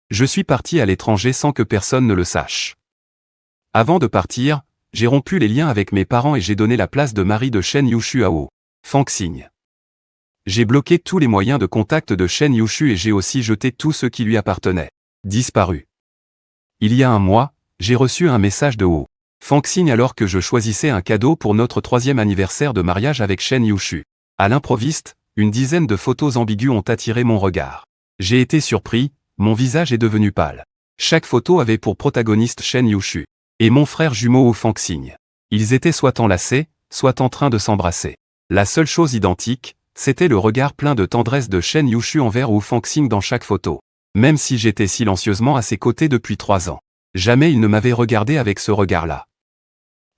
Je suis parti à l'étranger sans que personne ne le sache. Avant de partir, j'ai rompu les liens avec mes parents et j'ai donné la place de mari de Shen Yushu à Wu Fangxing. J'ai bloqué tous les moyens de contact de Shen Yushu et j'ai aussi jeté tout ce qui lui appartenait. Disparu. Il y a un mois, j'ai reçu un message de Wu Fangxing alors que je choisissais un cadeau pour notre 3e anniversaire de mariage avec Shen Yushu. À l'improviste, une dizaine de photos ambiguës ont attiré mon regard. J'ai été surpris, mon visage est devenu pâle. Chaque photo avait pour protagoniste Shen Yushu et mon frère jumeau Wu Fangxing. Ils étaient soit enlacés, soit en train de s'embrasser. La seule chose identique, c'était le regard plein de tendresse de Shen Yushu envers Wu Fangxing dans chaque photo. Même si j'étais silencieusement à ses côtés depuis 3 ans. Jamais il ne m'avait regardé avec ce regard-là.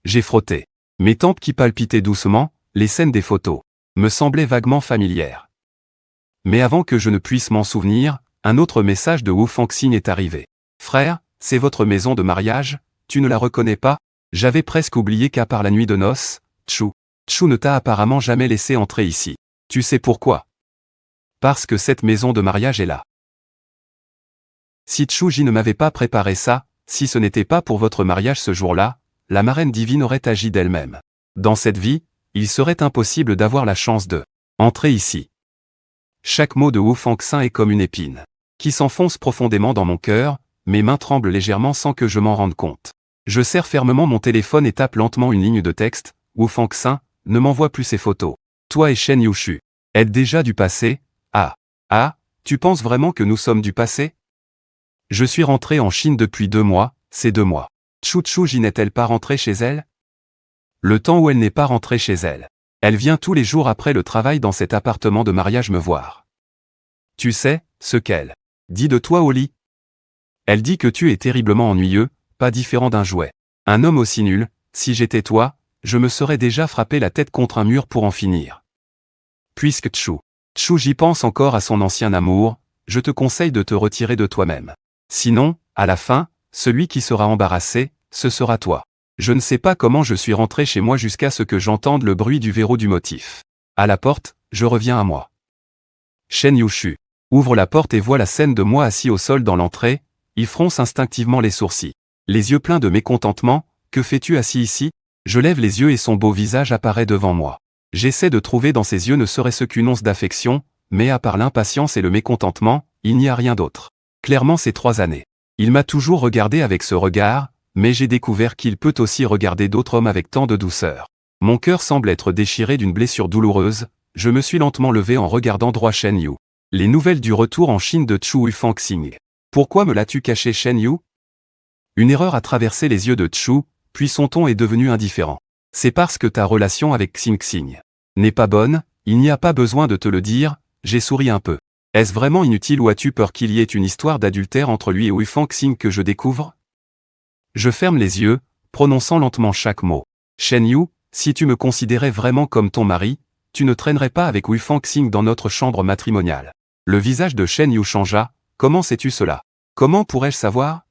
J'ai frotté. Mes tempes qui palpitaient doucement, les scènes des photos me semblaient vaguement familières. Mais avant que je ne puisse m'en souvenir, un autre message de Wu Fangxing est arrivé. « Frère, c'est votre maison de mariage, tu ne la reconnais pas ?» J'avais presque oublié qu'à part la nuit de noces, Chu ne t'a apparemment jamais laissé entrer ici. Tu sais pourquoi? Parce que cette maison de mariage est là. Si Chu ne m'avait pas préparé ça, si ce n'était pas pour votre mariage ce jour-là, la marraine divine aurait agi d'elle-même. Dans cette vie, il serait impossible d'avoir la chance de entrer ici. Chaque mot de Wu Fangxing est comme une épine qui s'enfonce profondément dans mon cœur, mes mains tremblent légèrement sans que je m'en rende compte. Je serre fermement mon téléphone et tape lentement une ligne de texte. Wu Fangxing, ne m'envoie plus ces photos. Toi et Shen Yushu êtes déjà du passé. Ah, tu penses vraiment que nous sommes du passé? Je suis rentré en Chine depuis 2 mois, c'est 2 mois. Chu n'est-elle pas rentrée chez elle? Le temps où elle n'est pas rentrée chez elle. Elle vient tous les jours après le travail dans cet appartement de mariage me voir. Tu sais, ce qu'elle dit de toi au lit? Elle dit que tu es terriblement ennuyeux, pas différent d'un jouet. Un homme aussi nul, si j'étais toi, je me serais déjà frappé la tête contre un mur pour en finir. Puisque j'y pense encore à son ancien amour, je te conseille de te retirer de toi-même. Sinon, à la fin, celui qui sera embarrassé, ce sera toi. Je ne sais pas comment je suis rentré chez moi jusqu'à ce que j'entende le bruit du verrou du motif. À la porte, je reviens à moi. Shen Yushu ouvre la porte et voit la scène de moi assis au sol dans l'entrée, il fronce instinctivement les sourcils. Les yeux pleins de mécontentement, que fais-tu assis ici? Je lève les yeux et son beau visage apparaît devant moi. J'essaie de trouver dans ses yeux ne serait-ce qu'une once d'affection, mais à part l'impatience et le mécontentement, il n'y a rien d'autre. Clairement ces 3 années. Il m'a toujours regardé avec ce regard, mais j'ai découvert qu'il peut aussi regarder d'autres hommes avec tant de douceur. Mon cœur semble être déchiré d'une blessure douloureuse, je me suis lentement levé en regardant droit Shen Yu. Les nouvelles du retour en Chine de Wu Fangxing. Pourquoi me l'as-tu caché Shen Yu? Une erreur a traversé les yeux de Chu, puis son ton est devenu indifférent. C'est parce que ta relation avec Xing n'est pas bonne, il n'y a pas besoin de te le dire, j'ai souri un peu. Est-ce vraiment inutile ou as-tu peur qu'il y ait une histoire d'adultère entre lui et Wu Fangxing que je découvre? Je ferme les yeux, prononçant lentement chaque mot. Shen Yu, si tu me considérais vraiment comme ton mari, tu ne traînerais pas avec Wu Fangxing dans notre chambre matrimoniale. Le visage de Shen Yu changea. Comment sais-tu cela? Comment pourrais-je savoir?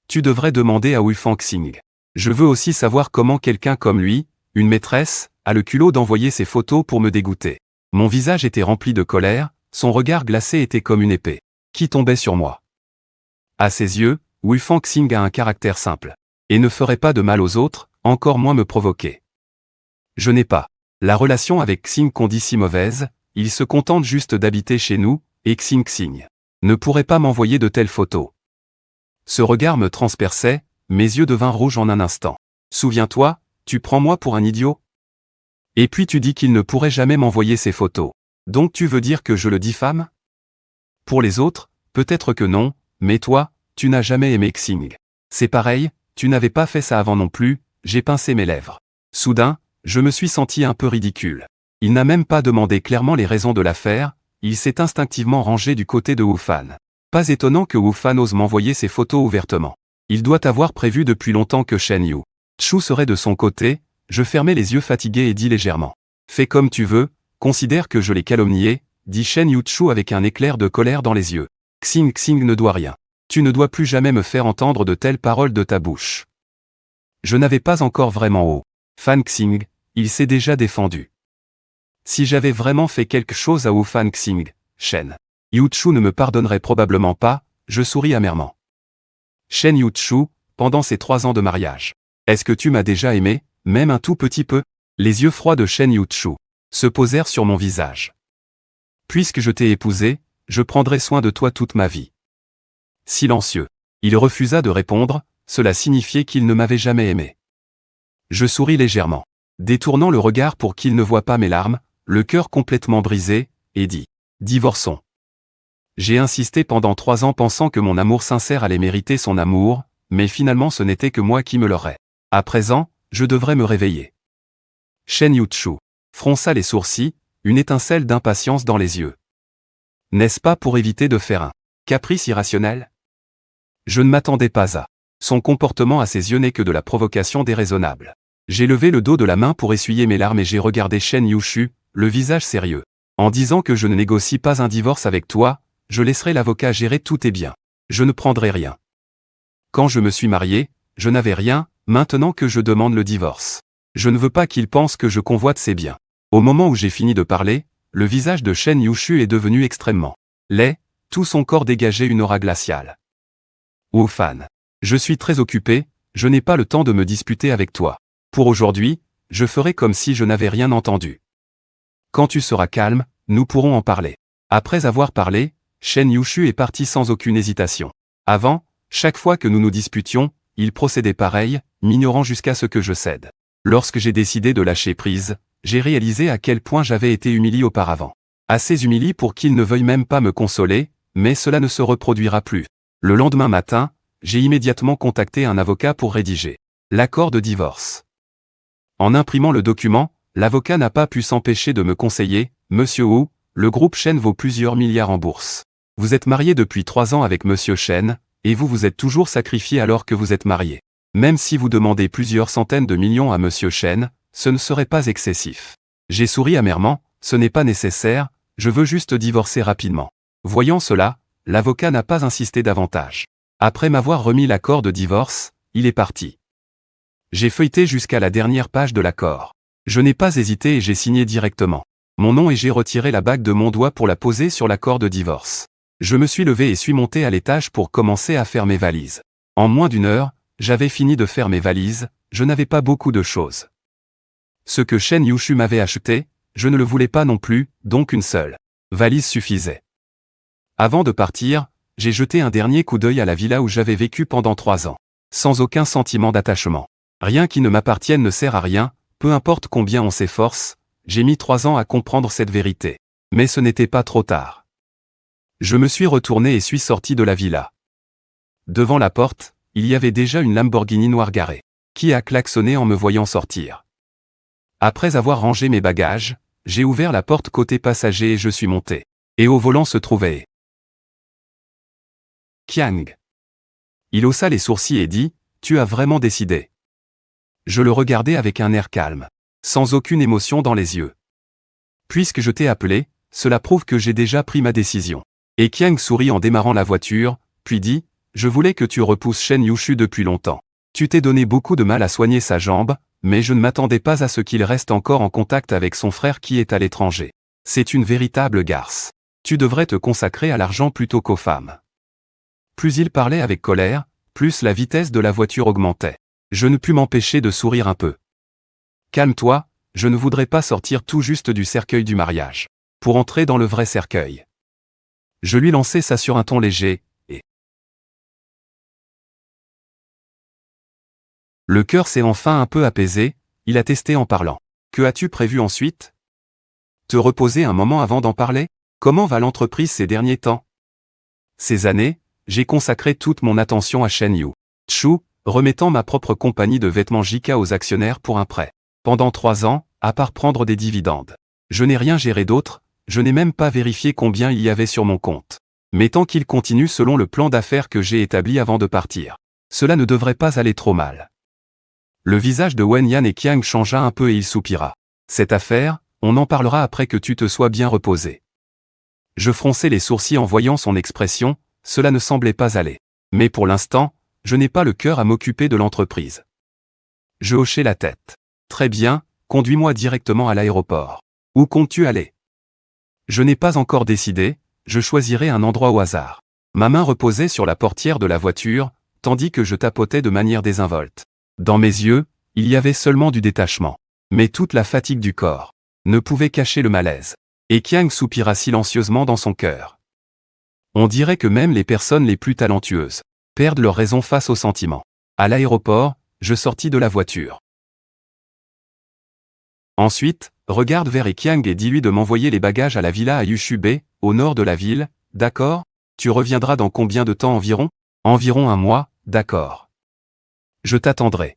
Tu devrais demander à Wu Fangxing. Je veux aussi savoir comment quelqu'un comme lui, une maîtresse, a le culot d'envoyer ses photos pour me dégoûter. Mon visage était rempli de colère, son regard glacé était comme une épée qui tombait sur moi. À ses yeux, Wu Fangxing a un caractère simple et ne ferait pas de mal aux autres, encore moins me provoquer. Je n'ai pas la relation avec Xing qu'on dit si mauvaise, il se contente juste d'habiter chez nous, et Xing ne pourrait pas m'envoyer de telles photos. Ce regard me transperçait, mes yeux devinrent rouges en un instant. Souviens-toi, tu prends moi pour un idiot? Et puis tu dis qu'il ne pourrait jamais m'envoyer ces photos. Donc tu veux dire que je le diffame? Pour les autres, peut-être que non, mais toi, tu n'as jamais aimé Xing. C'est pareil, tu n'avais pas fait ça avant non plus, j'ai pincé mes lèvres. Soudain, je me suis senti un peu ridicule. Il n'a même pas demandé clairement les raisons de l'affaire, il s'est instinctivement rangé du côté de Wu Fan. Pas étonnant que Wu Fan ose m'envoyer ses photos ouvertement. Il doit avoir prévu depuis longtemps que Shen Yu serait de son côté, je fermai les yeux fatigués et dis légèrement. Fais comme tu veux, considère que je l'ai calomnié, dit Shen Yu avec un éclair de colère dans les yeux. Xing ne doit rien. Tu ne dois plus jamais me faire entendre de telles paroles de ta bouche. Je n'avais pas encore vraiment Wu Fan Xing, il s'est déjà défendu. Si j'avais vraiment fait quelque chose à Wu Fan Xing, Shen Yu ne me pardonnerait probablement pas, je souris amèrement. Shen Yuchu, pendant ces 3 ans de mariage, est-ce que tu m'as déjà aimé, même un tout petit peu? Les yeux froids de Shen Yuchu se posèrent sur mon visage. Puisque je t'ai épousé, je prendrai soin de toi toute ma vie. Silencieux. Il refusa de répondre, cela signifiait qu'il ne m'avait jamais aimé. Je souris légèrement, détournant le regard pour qu'il ne voie pas mes larmes, le cœur complètement brisé, et dit « Divorçons ». J'ai insisté pendant 3 ans pensant que mon amour sincère allait mériter son amour, mais finalement ce n'était que moi qui me l'aurais. À présent, je devrais me réveiller. Shen Yuchu fronça les sourcils, une étincelle d'impatience dans les yeux. N'est-ce pas pour éviter de faire un caprice irrationnel? Je ne m'attendais pas à. Son comportement à ses yeux n'est que de la provocation déraisonnable. J'ai levé le dos de la main pour essuyer mes larmes et j'ai regardé Shen Yuchu, le visage sérieux. En disant que je ne négocie pas un divorce avec toi, je laisserai l'avocat gérer tous tes biens. Je ne prendrai rien. Quand je me suis marié, je n'avais rien, maintenant que je demande le divorce. Je ne veux pas qu'il pense que je convoite ses biens. Au moment où j'ai fini de parler, le visage de Shen Yuchu est devenu extrêmement laid, tout son corps dégageait une aura glaciale. Wu Fan. Je suis très occupé, je n'ai pas le temps de me disputer avec toi. Pour aujourd'hui, je ferai comme si je n'avais rien entendu. Quand tu seras calme, nous pourrons en parler. Après avoir parlé, Shen Yuchu est parti sans aucune hésitation. Avant, chaque fois que nous nous disputions, il procédait pareil, m'ignorant jusqu'à ce que je cède. Lorsque j'ai décidé de lâcher prise, j'ai réalisé à quel point j'avais été humilié auparavant. Assez humilié pour qu'il ne veuille même pas me consoler, mais cela ne se reproduira plus. Le lendemain matin, j'ai immédiatement contacté un avocat pour rédiger l'accord de divorce. En imprimant le document, l'avocat n'a pas pu s'empêcher de me conseiller, « Monsieur Wu, le groupe Shen vaut plusieurs milliards en bourse. Vous êtes marié depuis 3 ans avec Monsieur Shen, et vous vous êtes toujours sacrifié alors que vous êtes marié. Même si vous demandez plusieurs centaines de millions à Monsieur Shen, ce ne serait pas excessif. » J'ai souri amèrement, « Ce n'est pas nécessaire, je veux juste divorcer rapidement. » Voyant cela, l'avocat n'a pas insisté davantage. Après m'avoir remis l'accord de divorce, il est parti. J'ai feuilleté jusqu'à la dernière page de l'accord. Je n'ai pas hésité et j'ai signé directement mon nom et j'ai retiré la bague de mon doigt pour la poser sur l'accord de divorce. Je me suis levé et suis monté à l'étage pour commencer à faire mes valises. En moins d'1 heure, j'avais fini de faire mes valises, je n'avais pas beaucoup de choses. Ce que Shen Yuchu m'avait acheté, je ne le voulais pas non plus, donc une seule valise suffisait. Avant de partir, j'ai jeté un dernier coup d'œil à la villa où j'avais vécu pendant 3 ans. Sans aucun sentiment d'attachement. Rien qui ne m'appartienne ne sert à rien, peu importe combien on s'efforce, j'ai mis 3 ans à comprendre cette vérité. Mais ce n'était pas trop tard. Je me suis retourné et suis sorti de la villa. Devant la porte, il y avait déjà une Lamborghini noire garée, qui a klaxonné en me voyant sortir. Après avoir rangé mes bagages, j'ai ouvert la porte côté passager et je suis monté. Et au volant se trouvait Qiang. Il haussa les sourcils et dit, « Tu as vraiment décidé ?» Je le regardais avec un air calme, sans aucune émotion dans les yeux. « Puisque je t'ai appelé, cela prouve que j'ai déjà pris ma décision. » Et Qiang sourit en démarrant la voiture, puis dit, « Je voulais que tu repousses Shen Yuchu depuis longtemps. Tu t'es donné beaucoup de mal à soigner sa jambe, mais je ne m'attendais pas à ce qu'il reste encore en contact avec son frère qui est à l'étranger. C'est une véritable garce. Tu devrais te consacrer à l'argent plutôt qu'aux femmes. » Plus il parlait avec colère, plus la vitesse de la voiture augmentait. Je ne pus m'empêcher de sourire un peu. « Calme-toi, je ne voudrais pas sortir tout juste du cercueil du mariage. Pour entrer dans le vrai cercueil. » Je lui lançai ça sur un ton léger, et le cœur s'est enfin un peu apaisé, il a testé en parlant. « Que as-tu prévu ensuite? Te reposer un moment avant d'en parler? Comment va l'entreprise ces derniers temps? » Ces années, j'ai consacré toute mon attention à Shen Yuchu, remettant ma propre compagnie de vêtements JK aux actionnaires pour un prêt. Pendant 3 ans, à part prendre des dividendes, je n'ai rien géré d'autre, je n'ai même pas vérifié combien il y avait sur mon compte. Mais tant qu'il continue selon le plan d'affaires que j'ai établi avant de partir, cela ne devrait pas aller trop mal. Le visage de Wen Yan et Qiang changea un peu et il soupira. Cette affaire, on en parlera après que tu te sois bien reposé. Je fronçai les sourcils en voyant son expression, cela ne semblait pas aller. Mais pour l'instant, je n'ai pas le cœur à m'occuper de l'entreprise. Je hochai la tête. Très bien, conduis-moi directement à l'aéroport. Où comptes-tu aller? Je n'ai pas encore décidé, je choisirai un endroit au hasard. Ma main reposait sur la portière de la voiture, tandis que je tapotais de manière désinvolte. Dans mes yeux, il y avait seulement du détachement. Mais toute la fatigue du corps ne pouvait cacher le malaise. Et Qiang soupira silencieusement dans son cœur. On dirait que même les personnes les plus talentueuses perdent leur raison face aux sentiments. À l'aéroport, je sortis de la voiture. Ensuite, regarde vers Qiang et dis-lui de m'envoyer les bagages à la villa à Yushube, au nord de la ville, d'accord? Tu reviendras dans combien de temps environ? Environ un mois, d'accord. Je t'attendrai.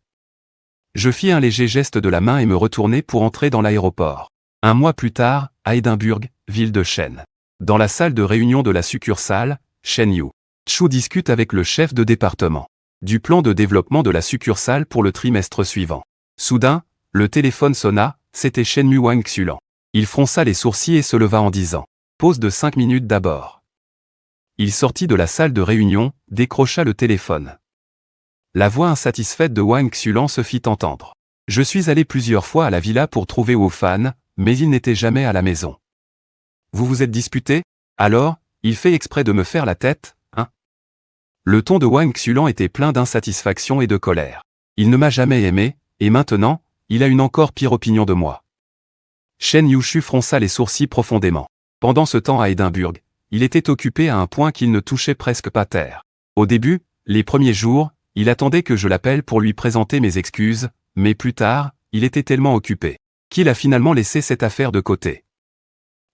Je fis un léger geste de la main et me retournai pour entrer dans l'aéroport. Un mois plus tard, à Édimbourg, ville de Shen. Dans la salle de réunion de la succursale, Shen Yu Chu discute avec le chef de département du plan de développement de la succursale pour le trimestre suivant. Soudain, le téléphone sonna, c'était Shen Yu Wang Xulan. Il fronça les sourcils et se leva en disant « Pause de 5 minutes d'abord ». Il sortit de la salle de réunion, décrocha le téléphone. La voix insatisfaite de Wang Xulan se fit entendre. « Je suis allé plusieurs fois à la villa pour trouver Wu Fan, mais il n'était jamais à la maison. Vous vous êtes disputé? Alors, il fait exprès de me faire la tête, hein ?» Le ton de Wang Xulan était plein d'insatisfaction et de colère. Il ne m'a jamais aimé, et maintenant, il a une encore pire opinion de moi. Shen Yushu fronça les sourcils profondément. Pendant ce temps à Édimbourg, il était occupé à un point qu'il ne touchait presque pas terre. Au début, les premiers jours, il attendait que je l'appelle pour lui présenter mes excuses, mais plus tard, il était tellement occupé qu'il a finalement laissé cette affaire de côté.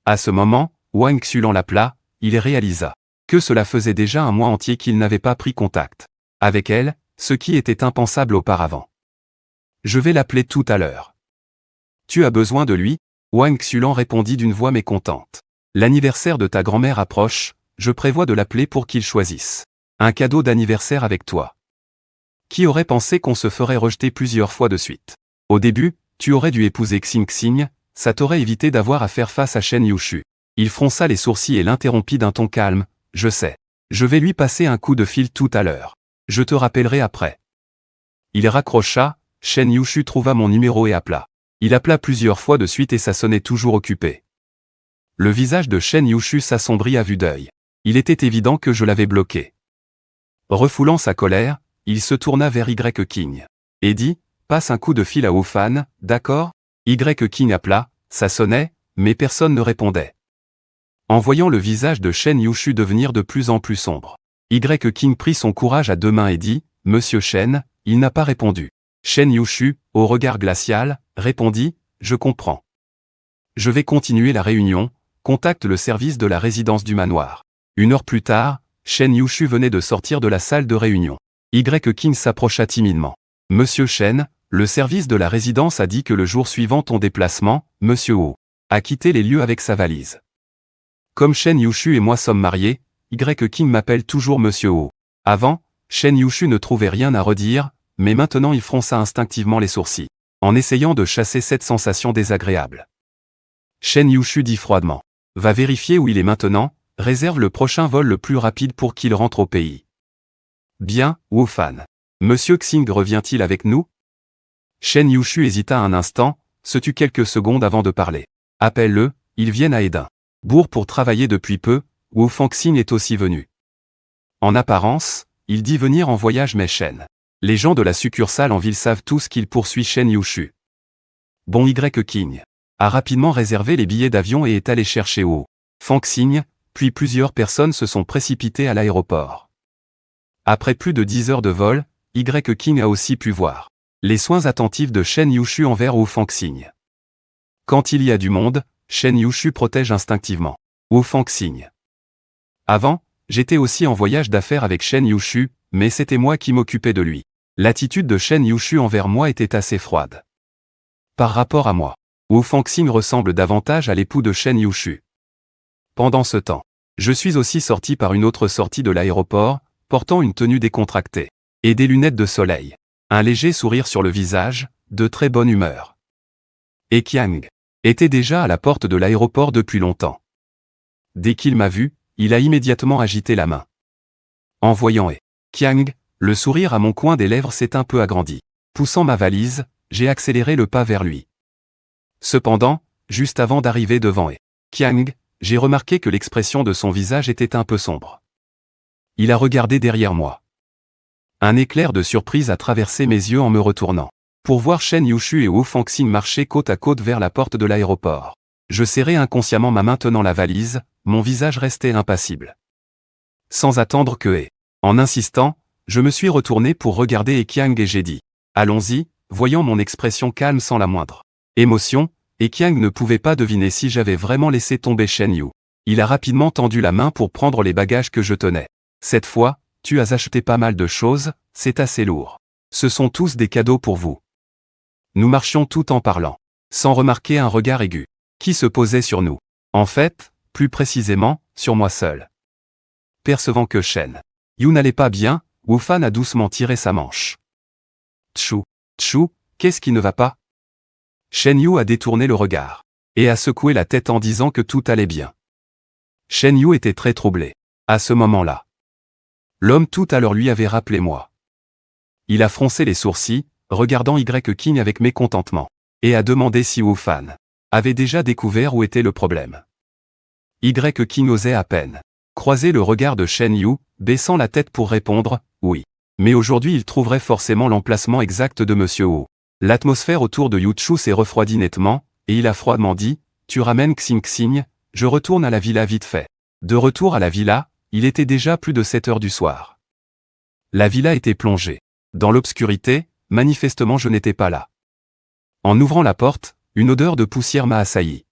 À ce moment, Wang Xulan l'appela, il réalisa que cela faisait déjà un mois entier qu'il n'avait pas pris contact avec elle, ce qui était impensable auparavant. Je vais l'appeler tout à l'heure. Tu as besoin de lui? Wang Xulan répondit d'une voix mécontente. L'anniversaire de ta grand-mère approche, je prévois de l'appeler pour qu'il choisisse un cadeau d'anniversaire avec toi. Qui aurait pensé qu'on se ferait rejeter plusieurs fois de suite? Au début, tu aurais dû épouser Xing Xing, ça t'aurait évité d'avoir à faire face à Shen Yushu. Il fronça les sourcils et l'interrompit d'un ton calme, je sais. Je vais lui passer un coup de fil tout à l'heure. Je te rappellerai après. Il raccrocha, Shen Yushu trouva mon numéro et appela. Il appela plusieurs fois de suite et ça sonnait toujours occupé. Le visage de Shen Yushu s'assombrit à vue d'œil. Il était évident que je l'avais bloqué. Refoulant sa colère, il se tourna vers Y. Et dit, passe un coup de fil à Wu Fan, d'accord? Y. appela, ça sonnait, mais personne ne répondait. En voyant le visage de Shen Yushu devenir de plus en plus sombre, Y. prit son courage à deux mains et dit, Monsieur Shen, il n'a pas répondu. Shen Yushu, au regard glacial, répondit, je comprends. Je vais continuer la réunion, contacte le service de la résidence du manoir. 1 heure plus tard, Shen Yushu venait de sortir de la salle de réunion. Y. s'approcha timidement. Monsieur Shen, le service de la résidence a dit que le jour suivant ton déplacement, Monsieur Wu a quitté les lieux avec sa valise. Comme Shen Yushu et moi sommes mariés, Y. m'appelle toujours Monsieur Wu. Avant, Shen Yushu ne trouvait rien à redire, mais maintenant il fronça instinctivement les sourcils, en essayant de chasser cette sensation désagréable. Shen Yushu dit froidement. Va vérifier où il est maintenant, réserve le prochain vol le plus rapide pour qu'il rentre au pays. Bien, Wu Fan. Monsieur Xing revient-il avec nous? Shen Yushu hésita un instant, se tut quelques secondes avant de parler. Appelle-le, ils viennent à Édimbourg pour travailler depuis peu, Wu Fangxing est aussi venu. En apparence, il dit venir en voyage mais Shen. Les gens de la succursale en ville savent tous qu'il poursuit Shen Yushu. Bon Y. a rapidement réservé les billets d'avion et est allé chercher Wu Fangxing, puis plusieurs personnes se sont précipitées à l'aéroport. Après plus de 10 heures de vol, Y. a aussi pu voir les soins attentifs de Shen Yushu envers Wu Fangxing. Quand il y a du monde, Shen Yushu protège instinctivement Wu Fangxing. Avant, j'étais aussi en voyage d'affaires avec Shen Yushu, mais c'était moi qui m'occupais de lui. L'attitude de Shen Yushu envers moi était assez froide. Par rapport à moi, Wu Fangxing ressemble davantage à l'époux de Shen Yushu. Pendant ce temps, je suis aussi sorti par une autre sortie de l'aéroport, portant une tenue décontractée et des lunettes de soleil. Un léger sourire sur le visage, de très bonne humeur. Et Qiang était déjà à la porte de l'aéroport depuis longtemps. Dès qu'il m'a vu, il a immédiatement agité la main. En voyant Qiang, le sourire à mon coin des lèvres s'est un peu agrandi. Poussant ma valise, j'ai accéléré le pas vers lui. Cependant, juste avant d'arriver devant Qiang, j'ai remarqué que l'expression de son visage était un peu sombre. Il a regardé derrière moi. Un éclair de surprise a traversé mes yeux en me retournant, pour voir Chen Yushu et Wu Fangxing marcher côte à côte vers la porte de l'aéroport. Je serrai inconsciemment ma main tenant la valise, mon visage restait impassible. Sans attendre que en insistant, je me suis retourné pour regarder Eqiang et j'ai dit « Allons-y », voyant mon expression calme sans la moindre émotion, Eqiang ne pouvait pas deviner si j'avais vraiment laissé tomber Shen Yu. Il a rapidement tendu la main pour prendre les bagages que je tenais. Cette fois, tu as acheté pas mal de choses, c'est assez lourd. Ce sont tous des cadeaux pour vous. Nous marchions tout en parlant, sans remarquer un regard aigu, qui se posait sur nous. En fait, plus précisément, sur moi seul. Percevant que Shen Yu n'allait pas bien, Wu Fan a doucement tiré sa manche. Tchou, qu'est-ce qui ne va pas? Shen Yu a détourné le regard, et a secoué la tête en disant que tout allait bien. Shen Yu était très troublé, à ce moment-là. L'homme tout à l'heure lui avait rappelé moi. Il a froncé les sourcils, regardant King avec mécontentement, et a demandé si Wu Fan avait déjà découvert où était le problème. King osait à peine croiser le regard de Shen Yu, baissant la tête pour répondre « oui ». Mais aujourd'hui il trouverait forcément l'emplacement exact de Monsieur Wu. L'atmosphère autour de Yu Chu s'est refroidie nettement, et il a froidement dit « Tu ramènes Xing, je retourne à la villa vite fait ». De retour à la villa, il était déjà plus de 7 heures du soir. La villa était plongée dans l'obscurité, manifestement je n'étais pas là. En ouvrant la porte, une odeur de poussière m'a assailli.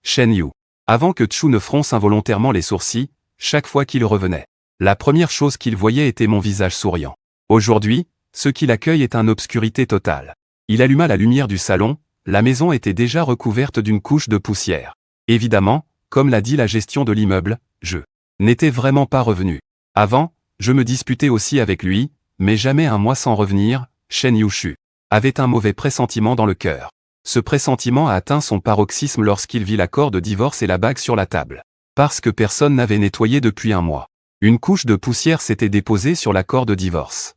Shen Yu. Avant que Chu ne fronce involontairement les sourcils, chaque fois qu'il revenait, la première chose qu'il voyait était mon visage souriant. Aujourd'hui, ce qui l'accueille est une obscurité totale. Il alluma la lumière du salon, la maison était déjà recouverte d'une couche de poussière. Évidemment, comme l'a dit la gestion de l'immeuble, je n'étais vraiment pas revenu. Avant, je me disputais aussi avec lui, mais jamais un mois sans revenir, Shen Yushu avait un mauvais pressentiment dans le cœur. Ce pressentiment a atteint son paroxysme lorsqu'il vit l'accord de divorce et la bague sur la table. Parce que personne n'avait nettoyé depuis un mois. Une couche de poussière s'était déposée sur l'accord de divorce.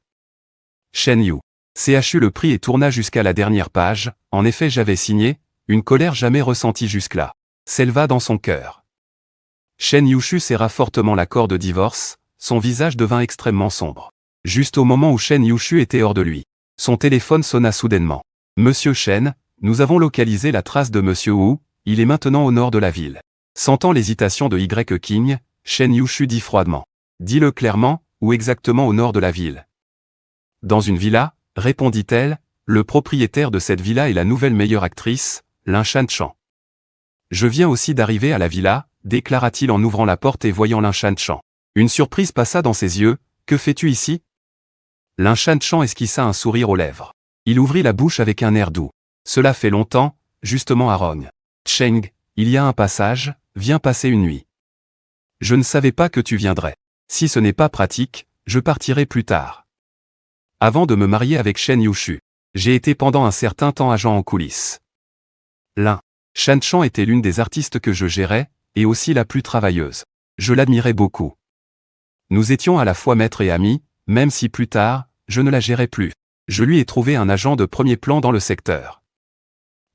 Shen Yu CHU le prit et tourna jusqu'à la dernière page, en effet j'avais signé, une colère jamais ressentie jusque-là s'éleva dans son cœur. Shen Yushu serra fortement l'accord de divorce, son visage devint extrêmement sombre. Juste au moment où Shen Yushu était hors de lui, son téléphone sonna soudainement. « Monsieur Shen, nous avons localisé la trace de Monsieur Wu, il est maintenant au nord de la ville. » Sentant l'hésitation de King, Shen Yushu dit froidement. « Dis-le clairement, où exactement au nord de la ville ?»« Dans une villa, répondit-elle, le propriétaire de cette villa est la nouvelle meilleure actrice, Lin Shanchan. »« Je viens aussi d'arriver à la villa, déclara-t-il en ouvrant la porte et voyant Lin Shanchan. Une surprise passa dans ses yeux, « Que fais-tu ici ?» Lin Shanchan esquissa un sourire aux lèvres. Il ouvrit la bouche avec un air doux. « Cela fait longtemps, justement à Rong. Cheng, il y a un passage, viens passer une nuit. » « Je ne savais pas que tu viendrais. Si ce n'est pas pratique, je partirai plus tard. » Avant de me marier avec Shen Yushu, j'ai été pendant un certain temps agent en coulisses. Lin Shanchan était l'une des artistes que je gérais, et aussi la plus travailleuse. Je l'admirais beaucoup. Nous étions à la fois maîtres et amis, même si plus tard, je ne la gérais plus. Je lui ai trouvé un agent de premier plan dans le secteur.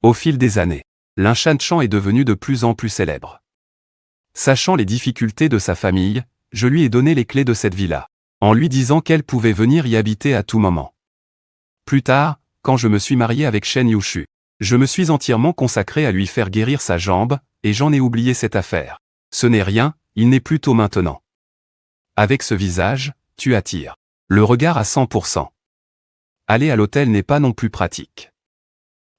Au fil des années, Lin Shanchan est devenu de plus en plus célèbre. Sachant les difficultés de sa famille, je lui ai donné les clés de cette villa, en lui disant qu'elle pouvait venir y habiter à tout moment. Plus tard, quand je me suis marié avec Shen Yushu, je me suis entièrement consacré à lui faire guérir sa jambe, et j'en ai oublié cette affaire. Ce n'est rien, il n'est plus tôt maintenant. Avec ce visage, tu attires le regard à 100%. Aller à l'hôtel n'est pas non plus pratique.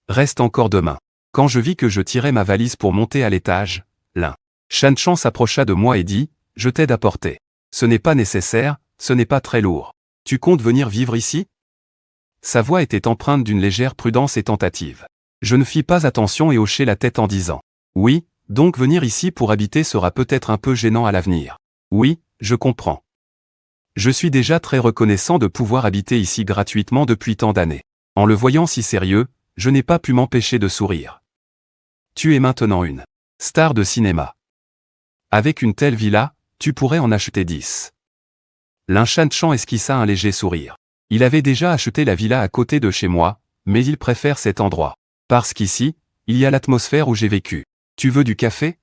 Reste encore demain. Quand je vis que je tirais ma valise pour monter à l'étage, Lin Shanchan s'approcha de moi et dit, « Je t'aide à porter. Ce n'est pas nécessaire, ce n'est pas très lourd. Tu comptes venir vivre ici ?» Sa voix était empreinte d'une légère prudence et tentative. Je ne fis pas attention et hochai la tête en disant, « Oui, donc venir ici pour habiter sera peut-être un peu gênant à l'avenir. Oui, je comprends. Je suis déjà très reconnaissant de pouvoir habiter ici gratuitement depuis tant d'années. » En le voyant si sérieux, je n'ai pas pu m'empêcher de sourire. Tu es maintenant une star de cinéma. Avec une telle villa, tu pourrais en acheter 10. Lin Shanchan esquissa un léger sourire. Il avait déjà acheté la villa à côté de chez moi, mais il préfère cet endroit. Parce qu'ici, il y a l'atmosphère où j'ai vécu. Tu veux du café ?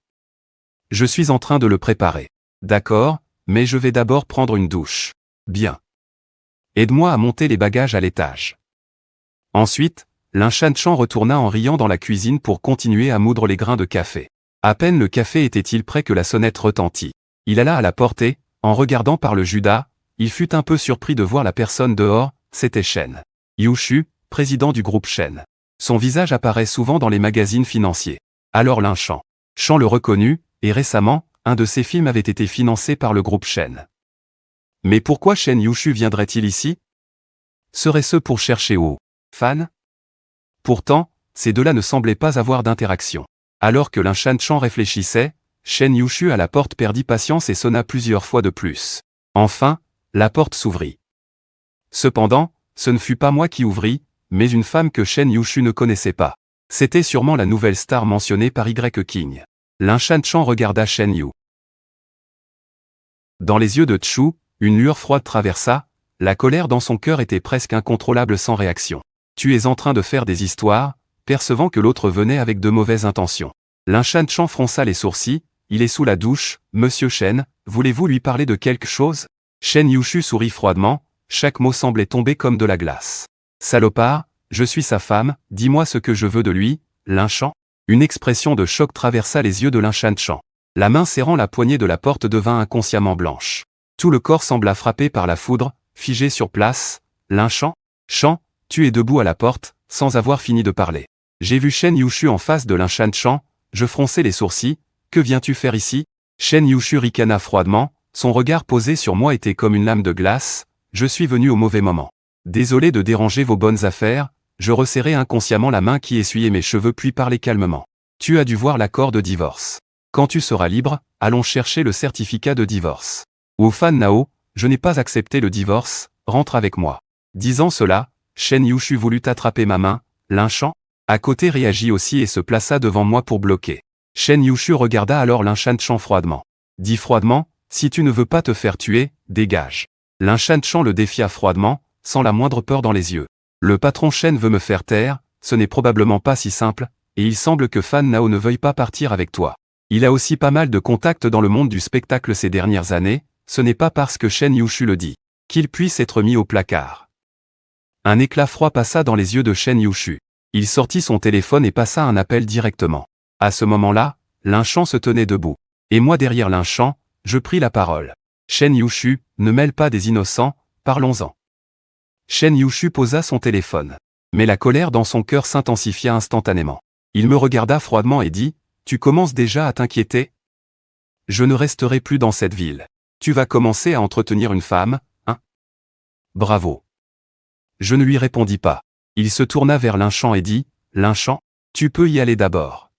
Je suis en train de le préparer. D'accord, mais je vais d'abord prendre une douche. Bien. Aide-moi à monter les bagages à l'étage. Ensuite, Lin Shanshan retourna en riant dans la cuisine pour continuer à moudre les grains de café. À peine le café était-il prêt que la sonnette retentit. Il alla à la porte et, en regardant par le Judas, il fut un peu surpris de voir la personne dehors, c'était Shen Yushu, président du groupe Shen. Son visage apparaît souvent dans les magazines financiers. Alors Lin Shanshan le reconnut, et récemment, un de ses films avait été financé par le groupe Shen. Mais pourquoi Shen Yushu viendrait-il ici? Serait-ce pour chercher aux fans? Pourtant, ces deux-là ne semblaient pas avoir d'interaction. Alors que Lin Shanshan réfléchissait, Shen Yushu à la porte perdit patience et sonna plusieurs fois de plus. Enfin, la porte s'ouvrit. Cependant, ce ne fut pas moi qui ouvris, mais une femme que Shen Yushu ne connaissait pas. C'était sûrement la nouvelle star mentionnée par Y King. Lin Shanshan regarda Shen Yu. Dans les yeux de Chu, une lueur froide traversa, la colère dans son cœur était presque incontrôlable sans réaction. Tu es en train de faire des histoires, percevant que l'autre venait avec de mauvaises intentions. Lin Shanshan fronça les sourcils, il est sous la douche, Monsieur Shen, voulez-vous lui parler de quelque chose? Shen Yushu sourit froidement, chaque mot semblait tomber comme de la glace. Salopard, je suis sa femme, dis-moi ce que je veux de lui, Lin Shan. Une expression de choc traversa les yeux de Lin Shanshan. La main serrant la poignée de la porte devint inconsciemment blanche. Tout le corps sembla frappé par la foudre, figé sur place. Lin Shanshan, tu es debout à la porte, sans avoir fini de parler. J'ai vu Shen Yushu en face de Lin Shanshan, je fronçai les sourcils. Que viens-tu faire ici? Shen Yushu ricana froidement, son regard posé sur moi était comme une lame de glace. Je suis venu au mauvais moment. Désolé de déranger vos bonnes affaires, je resserrai inconsciemment la main qui essuyait mes cheveux puis parlai calmement. Tu as dû voir l'accord de divorce. Quand tu seras libre, allons chercher le certificat de divorce. Wu Fan Nao, je n'ai pas accepté le divorce, rentre avec moi. Disant cela, Shen Yushu voulut attraper ma main, Lin Shanshan, à côté réagit aussi et se plaça devant moi pour bloquer. Shen Yushu regarda alors Lin Shanshan froidement. Dis froidement, si tu ne veux pas te faire tuer, dégage. Lin Shanshan le défia froidement, sans la moindre peur dans les yeux. Le patron Shen veut me faire taire, ce n'est probablement pas si simple, et il semble que Fan Nao ne veuille pas partir avec toi. Il a aussi pas mal de contacts dans le monde du spectacle ces dernières années, ce n'est pas parce que Shen Yushu le dit qu'il puisse être mis au placard. Un éclat froid passa dans les yeux de Shen Yushu. Il sortit son téléphone et passa un appel directement. À ce moment-là, Lin Shanshan se tenait debout. Et moi derrière Lin Shanshan, je pris la parole. Shen Yushu, ne mêle pas des innocents, parlons-en. Shen Yushu posa son téléphone. Mais la colère dans son cœur s'intensifia instantanément. Il me regarda froidement et dit, tu commences déjà à t'inquiéter? Je ne resterai plus dans cette ville. Tu vas commencer à entretenir une femme, hein? Bravo. Je ne lui répondis pas. Il se tourna vers Lin Shanshan et dit, Lin Shanshan, tu peux y aller d'abord.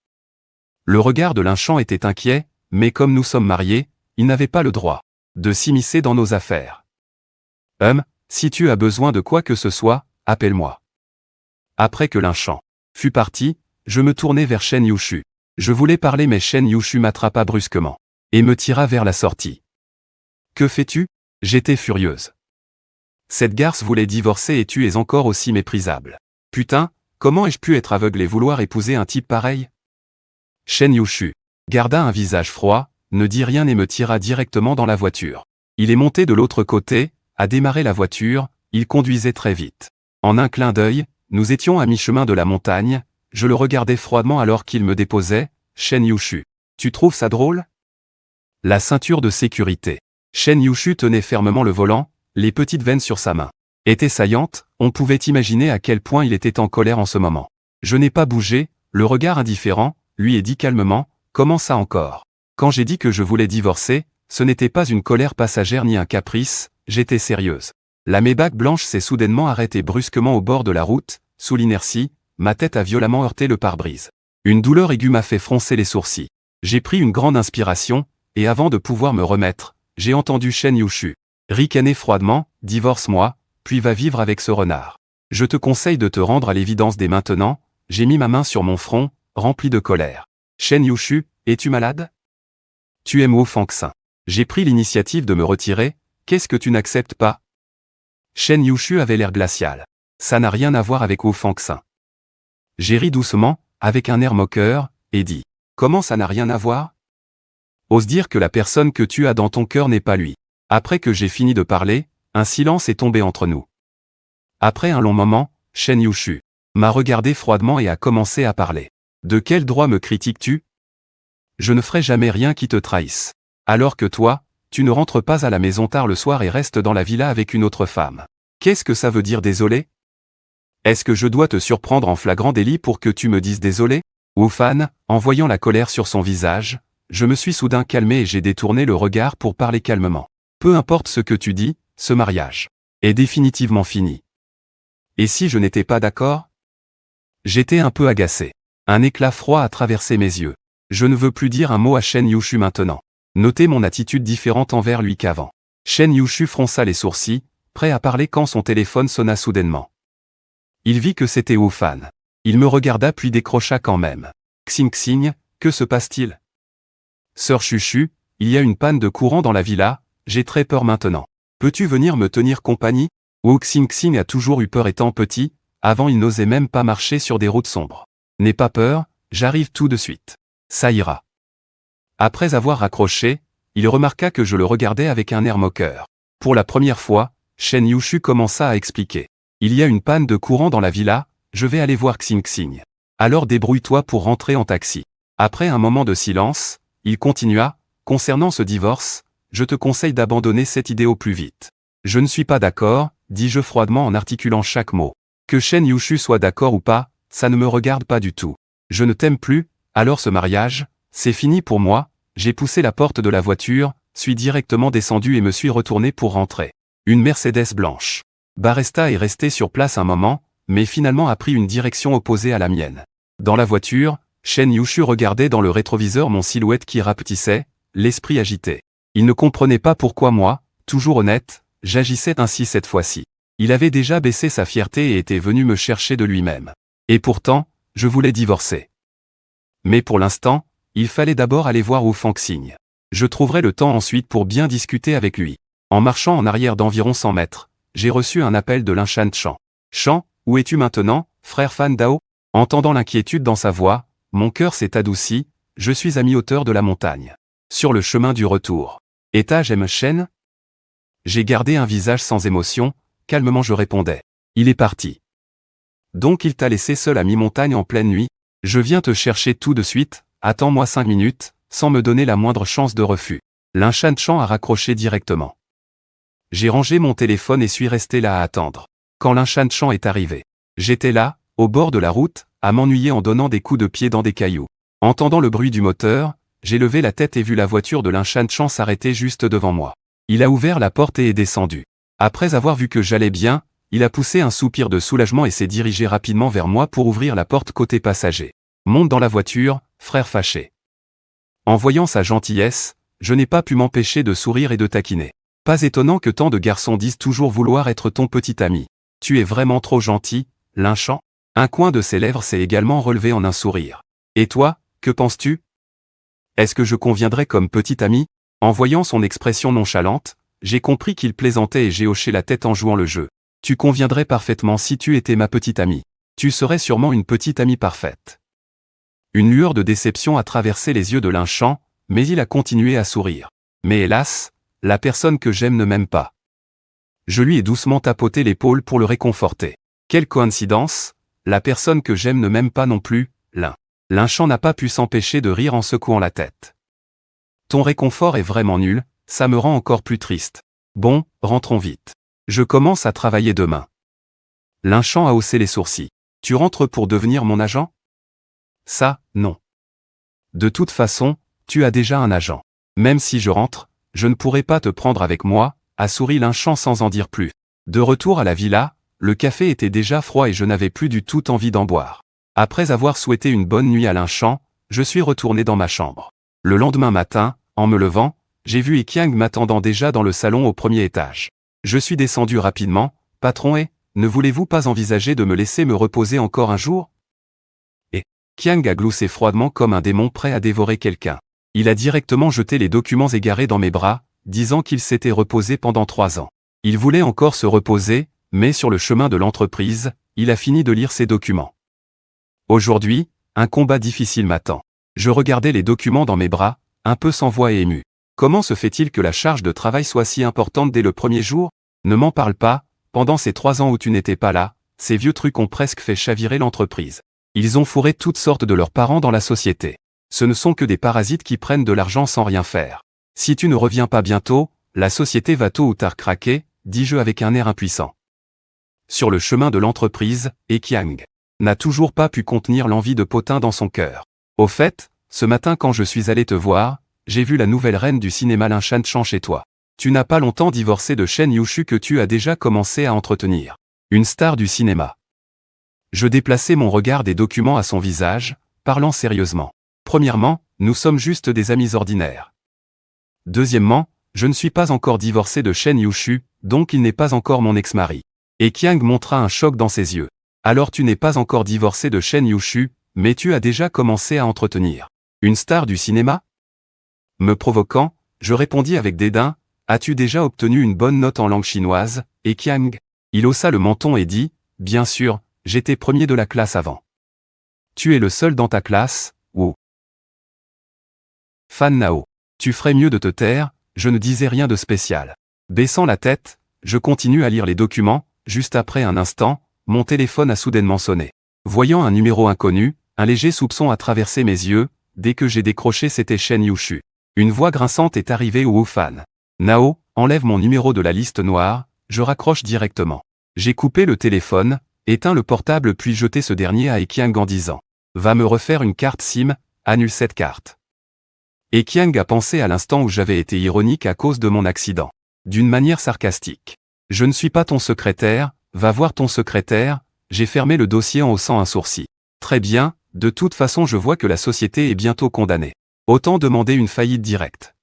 Le regard de Lin Shanshan était inquiet, mais comme nous sommes mariés, il n'avait pas le droit de s'immiscer dans nos affaires. Si tu as besoin de quoi que ce soit, appelle-moi. Après que Lin Shanshan fut parti, je me tournai vers Shen Yushu. Je voulais parler mais Shen Yushu m'attrapa brusquement et me tira vers la sortie. Que fais-tu? J'étais furieuse. Cette garce voulait divorcer et tu es encore aussi méprisable. Putain, comment ai-je pu être aveugle et vouloir épouser un type pareil? Shen Yushu garda un visage froid, ne dit rien et me tira directement dans la voiture. Il est monté de l'autre côté, a démarré la voiture, il conduisait très vite. En un clin d'œil, nous étions à mi-chemin de la montagne, je le regardais froidement alors qu'il me déposait. Shen Yushu, tu trouves ça drôle? La ceinture de sécurité. Shen Yushu tenait fermement le volant, les petites veines sur sa main étaient saillantes, on pouvait imaginer à quel point il était en colère en ce moment. Je n'ai pas bougé, le regard indifférent, lui ai dit calmement, comment ça encore? Quand j'ai dit que je voulais divorcer, ce n'était pas une colère passagère ni un caprice, j'étais sérieuse. La Maybach blanche s'est soudainement arrêtée brusquement au bord de la route, sous l'inertie, ma tête a violemment heurté le pare-brise. Une douleur aiguë m'a fait froncer les sourcils. J'ai pris une grande inspiration, et avant de pouvoir me remettre, j'ai entendu Shen Yushu ricaner froidement, divorce-moi, puis va vivre avec ce renard. Je te conseille de te rendre à l'évidence dès maintenant, j'ai mis ma main sur mon front, rempli de colère. Shen Yushu, es-tu malade? Tu aimes Wu Fangxin. J'ai pris l'initiative de me retirer, qu'est-ce que tu n'acceptes pas? Shen Yushu avait l'air glacial. Ça n'a rien à voir avec Wu Fangxin. J'ai ri doucement, avec un air moqueur, et dit, comment ça n'a rien à voir? Ose dire que la personne que tu as dans ton cœur n'est pas lui. Après que j'ai fini de parler, un silence est tombé entre nous. Après un long moment, Shen Yushu m'a regardé froidement et a commencé à parler. De quel droit me critiques-tu? Je ne ferai jamais rien qui te trahisse. Alors que toi, tu ne rentres pas à la maison tard le soir et restes dans la villa avec une autre femme. Qu'est-ce que ça veut dire désolé? Est-ce que je dois te surprendre en flagrant délit pour que tu me dises désolé? Wu-Fan, en voyant la colère sur son visage, je me suis soudain calmé et j'ai détourné le regard pour parler calmement. Peu importe ce que tu dis, ce mariage est définitivement fini. Et si je n'étais pas d'accord? J'étais un peu agacé. Un éclat froid a traversé mes yeux. Je ne veux plus dire un mot à Shen Yushu maintenant. Notez mon attitude différente envers lui qu'avant. Shen Yushu fronça les sourcils, prêt à parler quand son téléphone sonna soudainement. Il vit que c'était Wu-Fan. Il me regarda puis décrocha quand même. Xing Xing, que se passe-t-il? Sœur Chuchu, il y a une panne de courant dans la villa, j'ai très peur maintenant. Peux-tu venir me tenir compagnie? Wu Xing Xing a toujours eu peur étant petit, avant il n'osait même pas marcher sur des routes sombres. N'aie pas peur, j'arrive tout de suite. Ça ira. Après avoir raccroché, il remarqua que je le regardais avec un air moqueur. Pour la première fois, Shen Yushu commença à expliquer. Il y a une panne de courant dans la villa, je vais aller voir Xing Xing. Alors débrouille-toi pour rentrer en taxi. Après un moment de silence, il continua, concernant ce divorce, je te conseille d'abandonner cette idée au plus vite. Je ne suis pas d'accord, dis-je froidement en articulant chaque mot. Que Shen Yushu soit d'accord ou pas, ça ne me regarde pas du tout. Je ne t'aime plus, alors ce mariage, c'est fini pour moi, j'ai poussé la porte de la voiture, suis directement descendu et me suis retourné pour rentrer. Une Mercedes blanche. Baresta est resté sur place un moment, mais finalement a pris une direction opposée à la mienne. Dans la voiture, Shen Yushu regardait dans le rétroviseur mon silhouette qui rapetissait, l'esprit agité. Il ne comprenait pas pourquoi moi, toujours honnête, j'agissais ainsi cette fois-ci. Il avait déjà baissé sa fierté et était venu me chercher de lui-même. Et pourtant, je voulais divorcer. Mais pour l'instant, il fallait d'abord aller voir Wu Fangxing. Je trouverai le temps ensuite pour bien discuter avec lui. En marchant en arrière d'environ 100 mètres, j'ai reçu un appel de Linshan Chan. Chan, où es-tu maintenant, frère Fan Dao? Entendant l'inquiétude dans sa voix, mon cœur s'est adouci, je suis à mi-hauteur de la montagne. Sur le chemin du retour. Étage M. Shen? J'ai gardé un visage sans émotion, calmement je répondais. Il est parti. Donc il t'a laissé seul à mi-montagne en pleine nuit? Je viens te chercher tout de suite, attends-moi 5 minutes, sans me donner la moindre chance de refus. Linshan Chan a raccroché directement. J'ai rangé mon téléphone et suis resté là à attendre. Quand Linshan Chan est arrivé, j'étais là, au bord de la route, à m'ennuyer en donnant des coups de pied dans des cailloux. Entendant le bruit du moteur, j'ai levé la tête et vu la voiture de Linshan Chan s'arrêter juste devant moi. Il a ouvert la porte et est descendu. Après avoir vu que j'allais bien, il a poussé un soupir de soulagement et s'est dirigé rapidement vers moi pour ouvrir la porte côté passager. Monte dans la voiture, frère fâché. En voyant sa gentillesse, je n'ai pas pu m'empêcher de sourire et de taquiner. Pas étonnant que tant de garçons disent toujours vouloir être ton petit ami. Tu es vraiment trop gentil, Linshan. Un coin de ses lèvres s'est également relevé en un sourire. Et toi, que penses-tu? Est-ce que je conviendrais comme petit ami? En voyant son expression nonchalante, j'ai compris qu'il plaisantait et j'ai hoché la tête en jouant le jeu. Tu conviendrais parfaitement si tu étais ma petite amie. Tu serais sûrement une petite amie parfaite. Une lueur de déception a traversé les yeux de Linshan, mais il a continué à sourire. Mais hélas, la personne que j'aime ne m'aime pas. Je lui ai doucement tapoté l'épaule pour le réconforter. Quelle coïncidence, la personne que j'aime ne m'aime pas non plus, Linshan n'a pas pu s'empêcher de rire en secouant la tête. Ton réconfort est vraiment nul, ça me rend encore plus triste. Bon, rentrons vite. Je commence à travailler demain. Linshan a haussé les sourcils. Tu rentres pour devenir mon agent? Ça, non. De toute façon, tu as déjà un agent. Même si je rentre, je ne pourrai pas te prendre avec moi, a souri Linshan sans en dire plus. De retour à la villa, le café était déjà froid et je n'avais plus du tout envie d'en boire. Après avoir souhaité une bonne nuit à Linshan, je suis retourné dans ma chambre. Le lendemain matin, en me levant, j'ai vu Ekiang m'attendant déjà dans le salon au premier étage. Je suis descendu rapidement, patron ne voulez-vous pas envisager de me laisser me reposer encore un jour? Et Kiang a gloussé froidement comme un démon prêt à dévorer quelqu'un. Il a directement jeté les documents égarés dans mes bras, disant qu'il s'était reposé pendant 3 ans. Il voulait encore se reposer, mais sur le chemin de l'entreprise, il a fini de lire ses documents. Aujourd'hui, un combat difficile m'attend. Je regardais les documents dans mes bras, un peu sans voix et ému. Comment se fait-il que la charge de travail soit si importante dès le premier jour? Ne m'en parle pas, pendant ces 3 ans où tu n'étais pas là, ces vieux trucs ont presque fait chavirer l'entreprise. Ils ont fourré toutes sortes de leurs parents dans la société. Ce ne sont que des parasites qui prennent de l'argent sans rien faire. Si tu ne reviens pas bientôt, la société va tôt ou tard craquer, dis-je avec un air impuissant. Sur le chemin de l'entreprise, Ekiang n'a toujours pas pu contenir l'envie de potin dans son cœur. Au fait, ce matin quand je suis allé te voir, j'ai vu la nouvelle reine du cinéma Lin Shan chez toi. Tu n'as pas longtemps divorcé de Shen Yushu que tu as déjà commencé à entretenir. Une star du cinéma. Je déplaçai mon regard des documents à son visage, parlant sérieusement. Premièrement, nous sommes juste des amis ordinaires. Deuxièmement, je ne suis pas encore divorcé de Shen Yushu, donc il n'est pas encore mon ex-mari. Et Qiang montra un choc dans ses yeux. Alors tu n'es pas encore divorcé de Shen Yushu, mais tu as déjà commencé à entretenir une star du cinéma? Me provoquant, je répondis avec dédain, as-tu déjà obtenu une bonne note en langue chinoise, et Qiang? Il haussa le menton et dit, bien sûr, j'étais premier de la classe avant. Tu es le seul dans ta classe, Wu. Fan Nao. Tu ferais mieux de te taire, je ne disais rien de spécial. Baissant la tête, je continue à lire les documents, juste après un instant, mon téléphone a soudainement sonné. Voyant un numéro inconnu, un léger soupçon a traversé mes yeux, dès que j'ai décroché c'était Shen Yushu. Une voix grinçante est arrivée au Wu Fan. Nao, enlève mon numéro de la liste noire, je raccroche directement. J'ai coupé le téléphone, éteint le portable puis jeté ce dernier à Ekiang en disant « Va me refaire une carte SIM, annule cette carte ». Ekiang a pensé à l'instant où j'avais été ironique à cause de mon accident. D'une manière sarcastique. « Je ne suis pas ton secrétaire, va voir ton secrétaire », j'ai fermé le dossier en haussant un sourcil. « Très bien, de toute façon je vois que la société est bientôt condamnée. Autant demander une faillite directe. »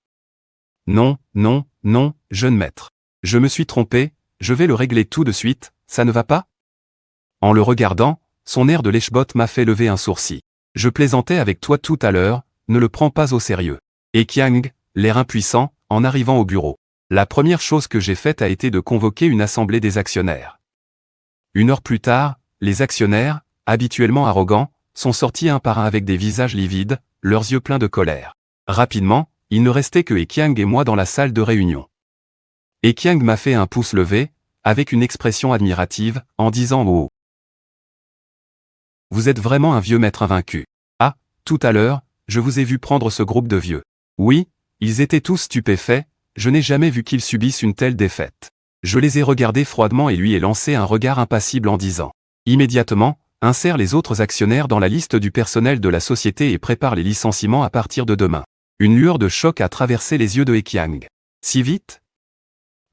Non, non, non, jeune maître. Je me suis trompé, je vais le régler tout de suite, ça ne va pas? En le regardant, son air de lèche-botte m'a fait lever un sourcil. Je plaisantais avec toi tout à l'heure, ne le prends pas au sérieux. Et Qiang, l'air impuissant, en arrivant au bureau. La première chose que j'ai faite a été de convoquer une assemblée des actionnaires. 1 heure plus tard, les actionnaires, habituellement arrogants, sont sortis un par un avec des visages livides, leurs yeux pleins de colère. Rapidement, il ne restait que Ekiang et moi dans la salle de réunion. Ekiang m'a fait un pouce levé, avec une expression admirative, en disant « Oh, vous êtes vraiment un vieux maître invaincu. Ah, tout à l'heure, je vous ai vu prendre ce groupe de vieux. Oui, ils étaient tous stupéfaits, je n'ai jamais vu qu'ils subissent une telle défaite. Je les ai regardés froidement et lui ai lancé un regard impassible en disant « Immédiatement, insère les autres actionnaires dans la liste du personnel de la société et prépare les licenciements à partir de demain. » Une lueur de choc a traversé les yeux de Ekiang. Si vite?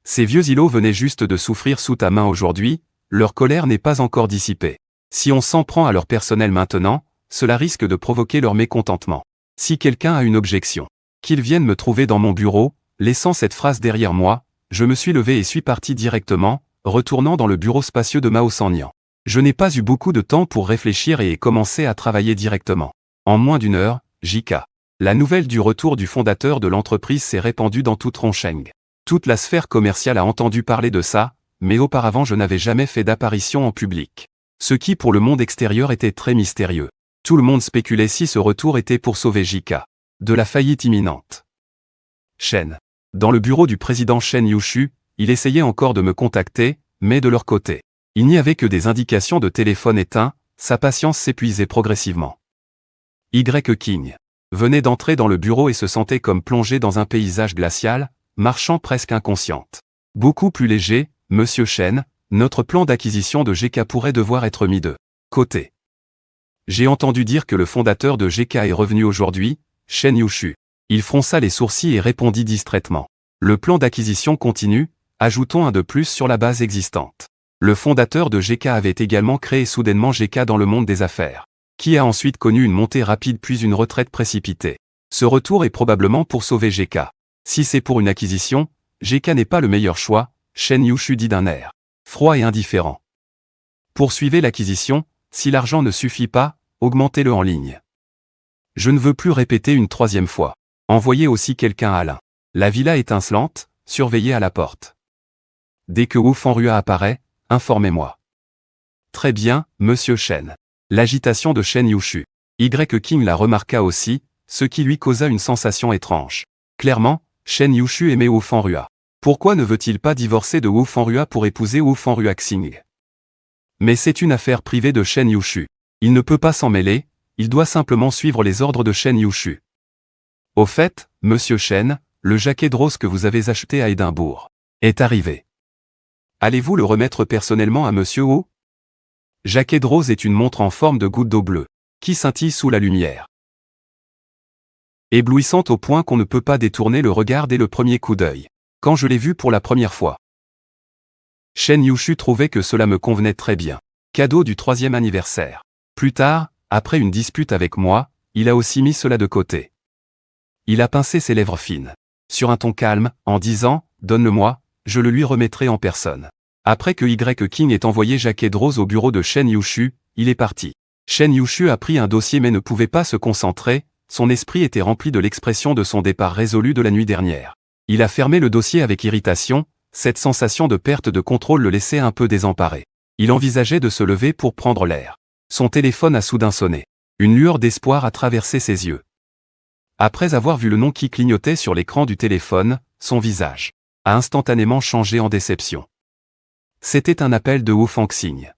Ces vieux îlots venaient juste de souffrir sous ta main aujourd'hui, leur colère n'est pas encore dissipée. Si on s'en prend à leur personnel maintenant, cela risque de provoquer leur mécontentement. Si quelqu'un a une objection, qu'il vienne me trouver dans mon bureau, laissant cette phrase derrière moi, je me suis levé et suis parti directement, retournant dans le bureau spacieux de Mao Sannian. Je n'ai pas eu beaucoup de temps pour réfléchir et ai commencé à travailler directement. En moins d'1 heure, JK. La nouvelle du retour du fondateur de l'entreprise s'est répandue dans toute Rongsheng. Toute la sphère commerciale a entendu parler de ça, mais auparavant je n'avais jamais fait d'apparition en public. Ce qui pour le monde extérieur était très mystérieux. Tout le monde spéculait si ce retour était pour sauver JK de la faillite imminente. Shen. Dans le bureau du président Shen Yushu, il essayait encore de me contacter, mais de leur côté, il n'y avait que des indications de téléphone éteint, sa patience s'épuisait progressivement. King venait d'entrer dans le bureau et se sentait comme plongé dans un paysage glacial, marchant presque inconsciente. Beaucoup plus léger, Monsieur Shen, notre plan d'acquisition de GK pourrait devoir être mis de côté. J'ai entendu dire que le fondateur de GK est revenu aujourd'hui, Shen Yushu. Il fronça les sourcils et répondit distraitement. Le plan d'acquisition continue, ajoutons un de plus sur la base existante. Le fondateur de GK avait également créé soudainement GK dans le monde des affaires, qui a ensuite connu une montée rapide puis une retraite précipitée. Ce retour est probablement pour sauver GK. Si c'est pour une acquisition, GK n'est pas le meilleur choix, Shen Yushu dit d'un air froid et indifférent. Poursuivez l'acquisition, si l'argent ne suffit pas, augmentez-le en ligne. Je ne veux plus répéter une 3e fois. Envoyez aussi quelqu'un à Alain. La villa étincelante, surveillez à la porte. Dès que Wu Fanrua apparaît, informez-moi. Très bien, Monsieur Shen. L'agitation de Shen Yushu. King la remarqua aussi, ce qui lui causa une sensation étrange. Clairement, Shen Yushu aimait Wu Fanrua. Pourquoi ne veut-il pas divorcer de Wu Fanrua pour épouser Wu Fanrua Xing? Mais c'est une affaire privée de Shen Yushu. Il ne peut pas s'en mêler, il doit simplement suivre les ordres de Shen Yushu. Au fait, monsieur Shen, le jaquet de rose que vous avez acheté à Édimbourg est arrivé. Allez-vous le remettre personnellement à monsieur Wu? Jaquet de rose est une montre en forme de goutte d'eau bleue, qui scintille sous la lumière. Éblouissante au point qu'on ne peut pas détourner le regard dès le premier coup d'œil. Quand je l'ai vue pour la première fois, Shen Yushu trouvait que cela me convenait très bien. Cadeau du 3e anniversaire. Plus tard, après une dispute avec moi, il a aussi mis cela de côté. Il a pincé ses lèvres fines, sur un ton calme, en disant « Donne-le-moi, je le lui remettrai en personne ». Après que Y. King ait envoyé Jaquet de rose au bureau de Shen Yushu, il est parti. Shen Yushu a pris un dossier mais ne pouvait pas se concentrer, son esprit était rempli de l'expression de son départ résolu de la nuit dernière. Il a fermé le dossier avec irritation, cette sensation de perte de contrôle le laissait un peu désemparé. Il envisageait de se lever pour prendre l'air. Son téléphone a soudain sonné. Une lueur d'espoir a traversé ses yeux. Après avoir vu le nom qui clignotait sur l'écran du téléphone, son visage a instantanément changé en déception. C'était un appel de Wu Fangxing.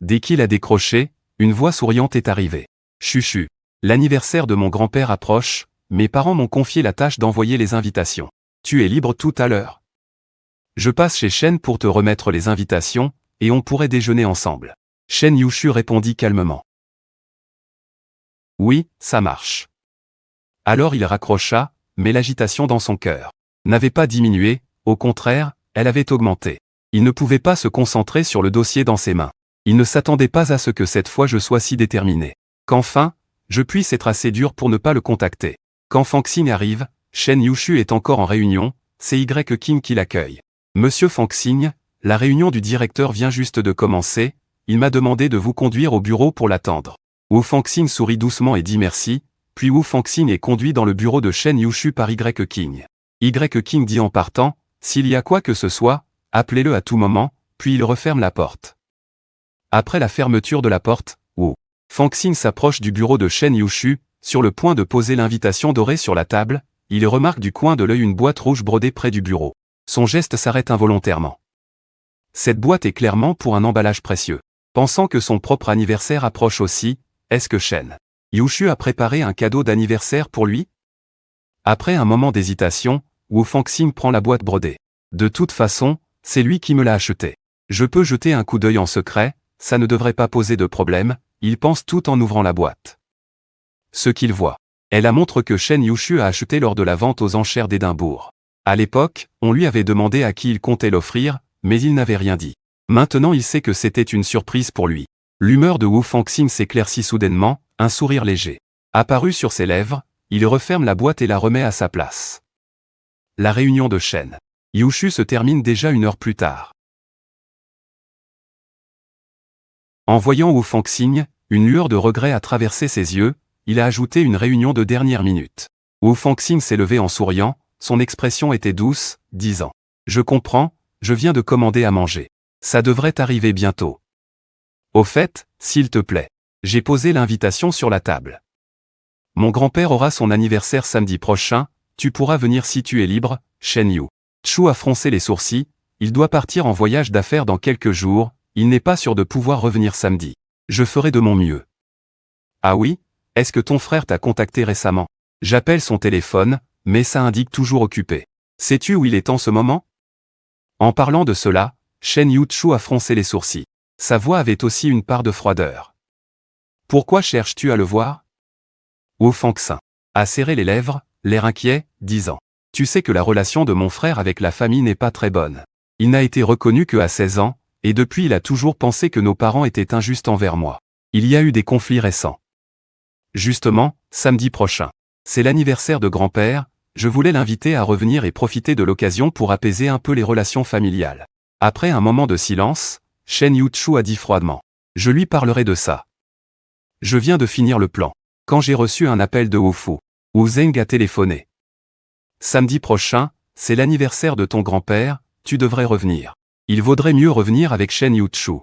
Dès qu'il a décroché, une voix souriante est arrivée. « Chuchu, l'anniversaire de mon grand-père approche, mes parents m'ont confié la tâche d'envoyer les invitations. Tu es libre tout à l'heure. Je passe chez Shen pour te remettre les invitations, et on pourrait déjeuner ensemble. » Shen Yushu répondit calmement. « Oui, ça marche. » Alors il raccrocha, mais l'agitation dans son cœur n'avait pas diminué, au contraire, elle avait augmenté. Il ne pouvait pas se concentrer sur le dossier dans ses mains. Il ne s'attendait pas à ce que cette fois je sois si déterminé. Qu'enfin, je puisse être assez dur pour ne pas le contacter. Quand Fangxing arrive, Shen Yushu est encore en réunion, c'est Y. King qui l'accueille. Monsieur Fangxing, la réunion du directeur vient juste de commencer, il m'a demandé de vous conduire au bureau pour l'attendre. Wu Fangxing sourit doucement et dit merci, puis Wu Fangxing est conduit dans le bureau de Shen Yushu par Y. King. Y. King dit en partant, s'il y a quoi que ce soit, appelez-le à tout moment, puis il referme la porte. Après la fermeture de la porte, Wu Fangxing s'approche du bureau de Shen Yushu, sur le point de poser l'invitation dorée sur la table, il remarque du coin de l'œil une boîte rouge brodée près du bureau. Son geste s'arrête involontairement. Cette boîte est clairement pour un emballage précieux. Pensant que son propre anniversaire approche aussi, est-ce que Shen Yushu a préparé un cadeau d'anniversaire pour lui? Après un moment d'hésitation, Wu Fangxing prend la boîte brodée. De toute façon, c'est lui qui me l'a achetée. Je peux jeter un coup d'œil en secret, ça ne devrait pas poser de problème, il pense tout en ouvrant la boîte. Ce qu'il voit est la montre que Shen Yushu a achetée lors de la vente aux enchères d'Édimbourg. À l'époque, on lui avait demandé à qui il comptait l'offrir, mais il n'avait rien dit. Maintenant il sait que c'était une surprise pour lui. L'humeur de Wu Fangxing s'éclaircit soudainement, un sourire léger apparut sur ses lèvres, il referme la boîte et la remet à sa place. La réunion de Shen Yushu se termine déjà 1 heure plus tard. En voyant Wu Fangxing, une lueur de regret a traversé ses yeux, il a ajouté une réunion de dernière minute. Wu Fangxing s'est levé en souriant, son expression était douce, disant « Je comprends, je viens de commander à manger. Ça devrait arriver bientôt. Au fait, s'il te plaît, j'ai posé l'invitation sur la table. Mon grand-père aura son anniversaire samedi prochain, tu pourras venir si tu es libre. » Shen Yushu a froncé les sourcils, il doit partir en voyage d'affaires dans quelques jours, il n'est pas sûr de pouvoir revenir samedi. Je ferai de mon mieux. Ah oui? Est-ce que ton frère t'a contacté récemment? J'appelle son téléphone, mais ça indique toujours occupé. Sais-tu où il est en ce moment? En parlant de cela, Shen Yushu a froncé les sourcils. Sa voix avait aussi une part de froideur. Pourquoi cherches-tu à le voir? Wu Fangxing a serré les lèvres, l'air inquiet, disant « Tu sais que la relation de mon frère avec la famille n'est pas très bonne. Il n'a été reconnu que à 16 ans, et depuis il a toujours pensé que nos parents étaient injustes envers moi. Il y a eu des conflits récents. Justement, samedi prochain. C'est l'anniversaire de grand-père, je voulais l'inviter à revenir et profiter de l'occasion pour apaiser un peu les relations familiales. » Après un moment de silence, Shen Yushu a dit froidement « Je lui parlerai de ça. Je viens de finir le plan. Quand j'ai reçu un appel de Wu Zeng a téléphoné. Samedi prochain, c'est l'anniversaire de ton grand-père, tu devrais revenir. Il vaudrait mieux revenir avec Shen Yushu.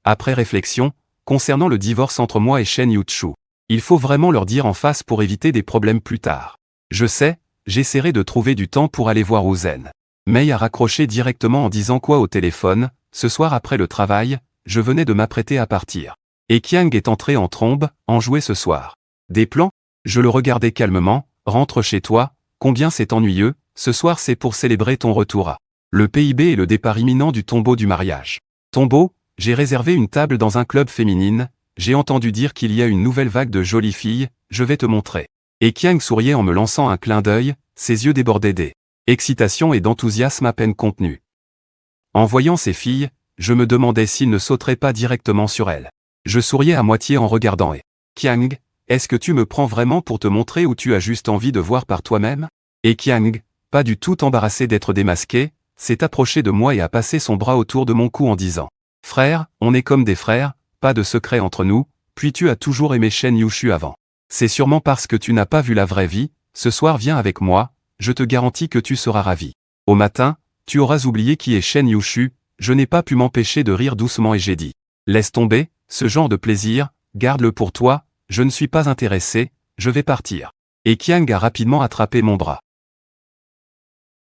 Après réflexion, concernant le divorce entre moi et Shen Yushu, Il faut vraiment leur dire en face pour éviter des problèmes plus tard. Je sais, j'essaierai de trouver du temps pour aller voir Uzen. Mei a raccroché directement en disant quoi au téléphone. Ce soir après le travail, je venais de m'apprêter à partir. Et Qiang est entré en trombe, en jouer ce soir. Des plans? Je le regardais calmement. Rentre chez toi, combien c'est ennuyeux, ce soir c'est pour célébrer ton retour à le PIB et le départ imminent du tombeau du mariage. Tombeau, j'ai réservé une table dans un club féminine, j'ai entendu dire qu'il y a une nouvelle vague de jolies filles, je vais te montrer. Et Qiang souriait en me lançant un clin d'œil, ses yeux débordaient d'excitation et d'enthousiasme à peine contenus. En voyant ces filles, je me demandais s'il ne sauterait pas directement sur elles. Je souriais à moitié en regardant et Qiang, est-ce que tu me prends vraiment pour te montrer ou tu as juste envie de voir par toi-même? Et Qiang, pas du tout embarrassé d'être démasqué, s'est approché de moi et a passé son bras autour de mon cou en disant « Frère, on est comme des frères, pas de secret entre nous, puis tu as toujours aimé Shen Yushu avant. C'est sûrement parce que tu n'as pas vu la vraie vie, ce soir viens avec moi, je te garantis que tu seras ravi. Au matin, tu auras oublié qui est Shen Yushu, je n'ai pas pu m'empêcher de rire doucement et j'ai dit « Laisse tomber, ce genre de plaisir, garde-le pour toi, je ne suis pas intéressé, je vais partir. » Et Qiang a rapidement attrapé mon bras.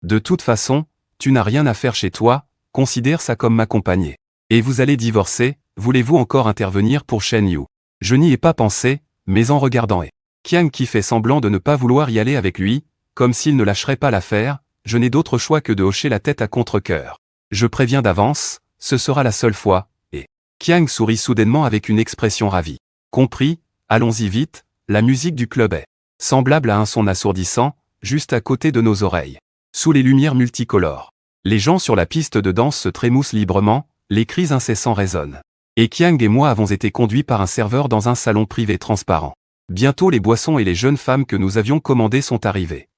De toute façon, tu n'as rien à faire chez toi, considère ça comme m'accompagner. Et vous allez divorcer, voulez-vous encore intervenir pour Shen Yu? Je n'y ai pas pensé, mais en regardant et Qiang qui fait semblant de ne pas vouloir y aller avec lui, comme s'il ne lâcherait pas l'affaire, je n'ai d'autre choix que de hocher la tête à contre-cœur. Je préviens d'avance, ce sera la seule fois, et Qiang sourit soudainement avec une expression ravie. Compris, allons-y vite, la musique du club est semblable à un son assourdissant, juste à côté de nos oreilles. Sous les lumières multicolores. Les gens sur la piste de danse se trémoussent librement, les cris incessants résonnent. Et Qiang et moi avons été conduits par un serveur dans un salon privé transparent. Bientôt les boissons et les jeunes femmes que nous avions commandées sont arrivées.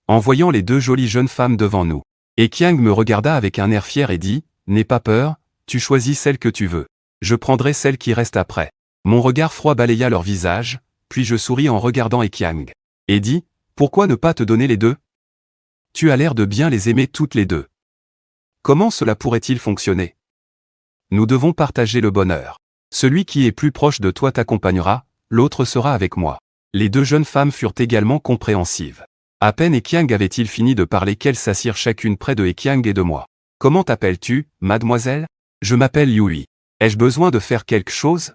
En voyant les deux jolies jeunes femmes devant nous, et Qiang me regarda avec un air fier et dit « N'aie pas peur, tu choisis celle que tu veux. Je prendrai celle qui reste après. » Mon regard froid balaya leur visage, puis je souris en regardant Qiang. Et dit « Pourquoi ne pas te donner les deux? Tu as l'air de bien les aimer toutes les deux. Comment cela pourrait-il fonctionner? Nous devons partager le bonheur. Celui qui est plus proche de toi t'accompagnera, l'autre sera avec moi. » Les deux jeunes femmes furent également compréhensives. À peine Qiang avait-il fini de parler qu'elles s'assirent chacune près de Qiang et de moi. « Comment t'appelles-tu, mademoiselle? »« Je m'appelle Yui. Ai-je besoin de faire quelque chose? »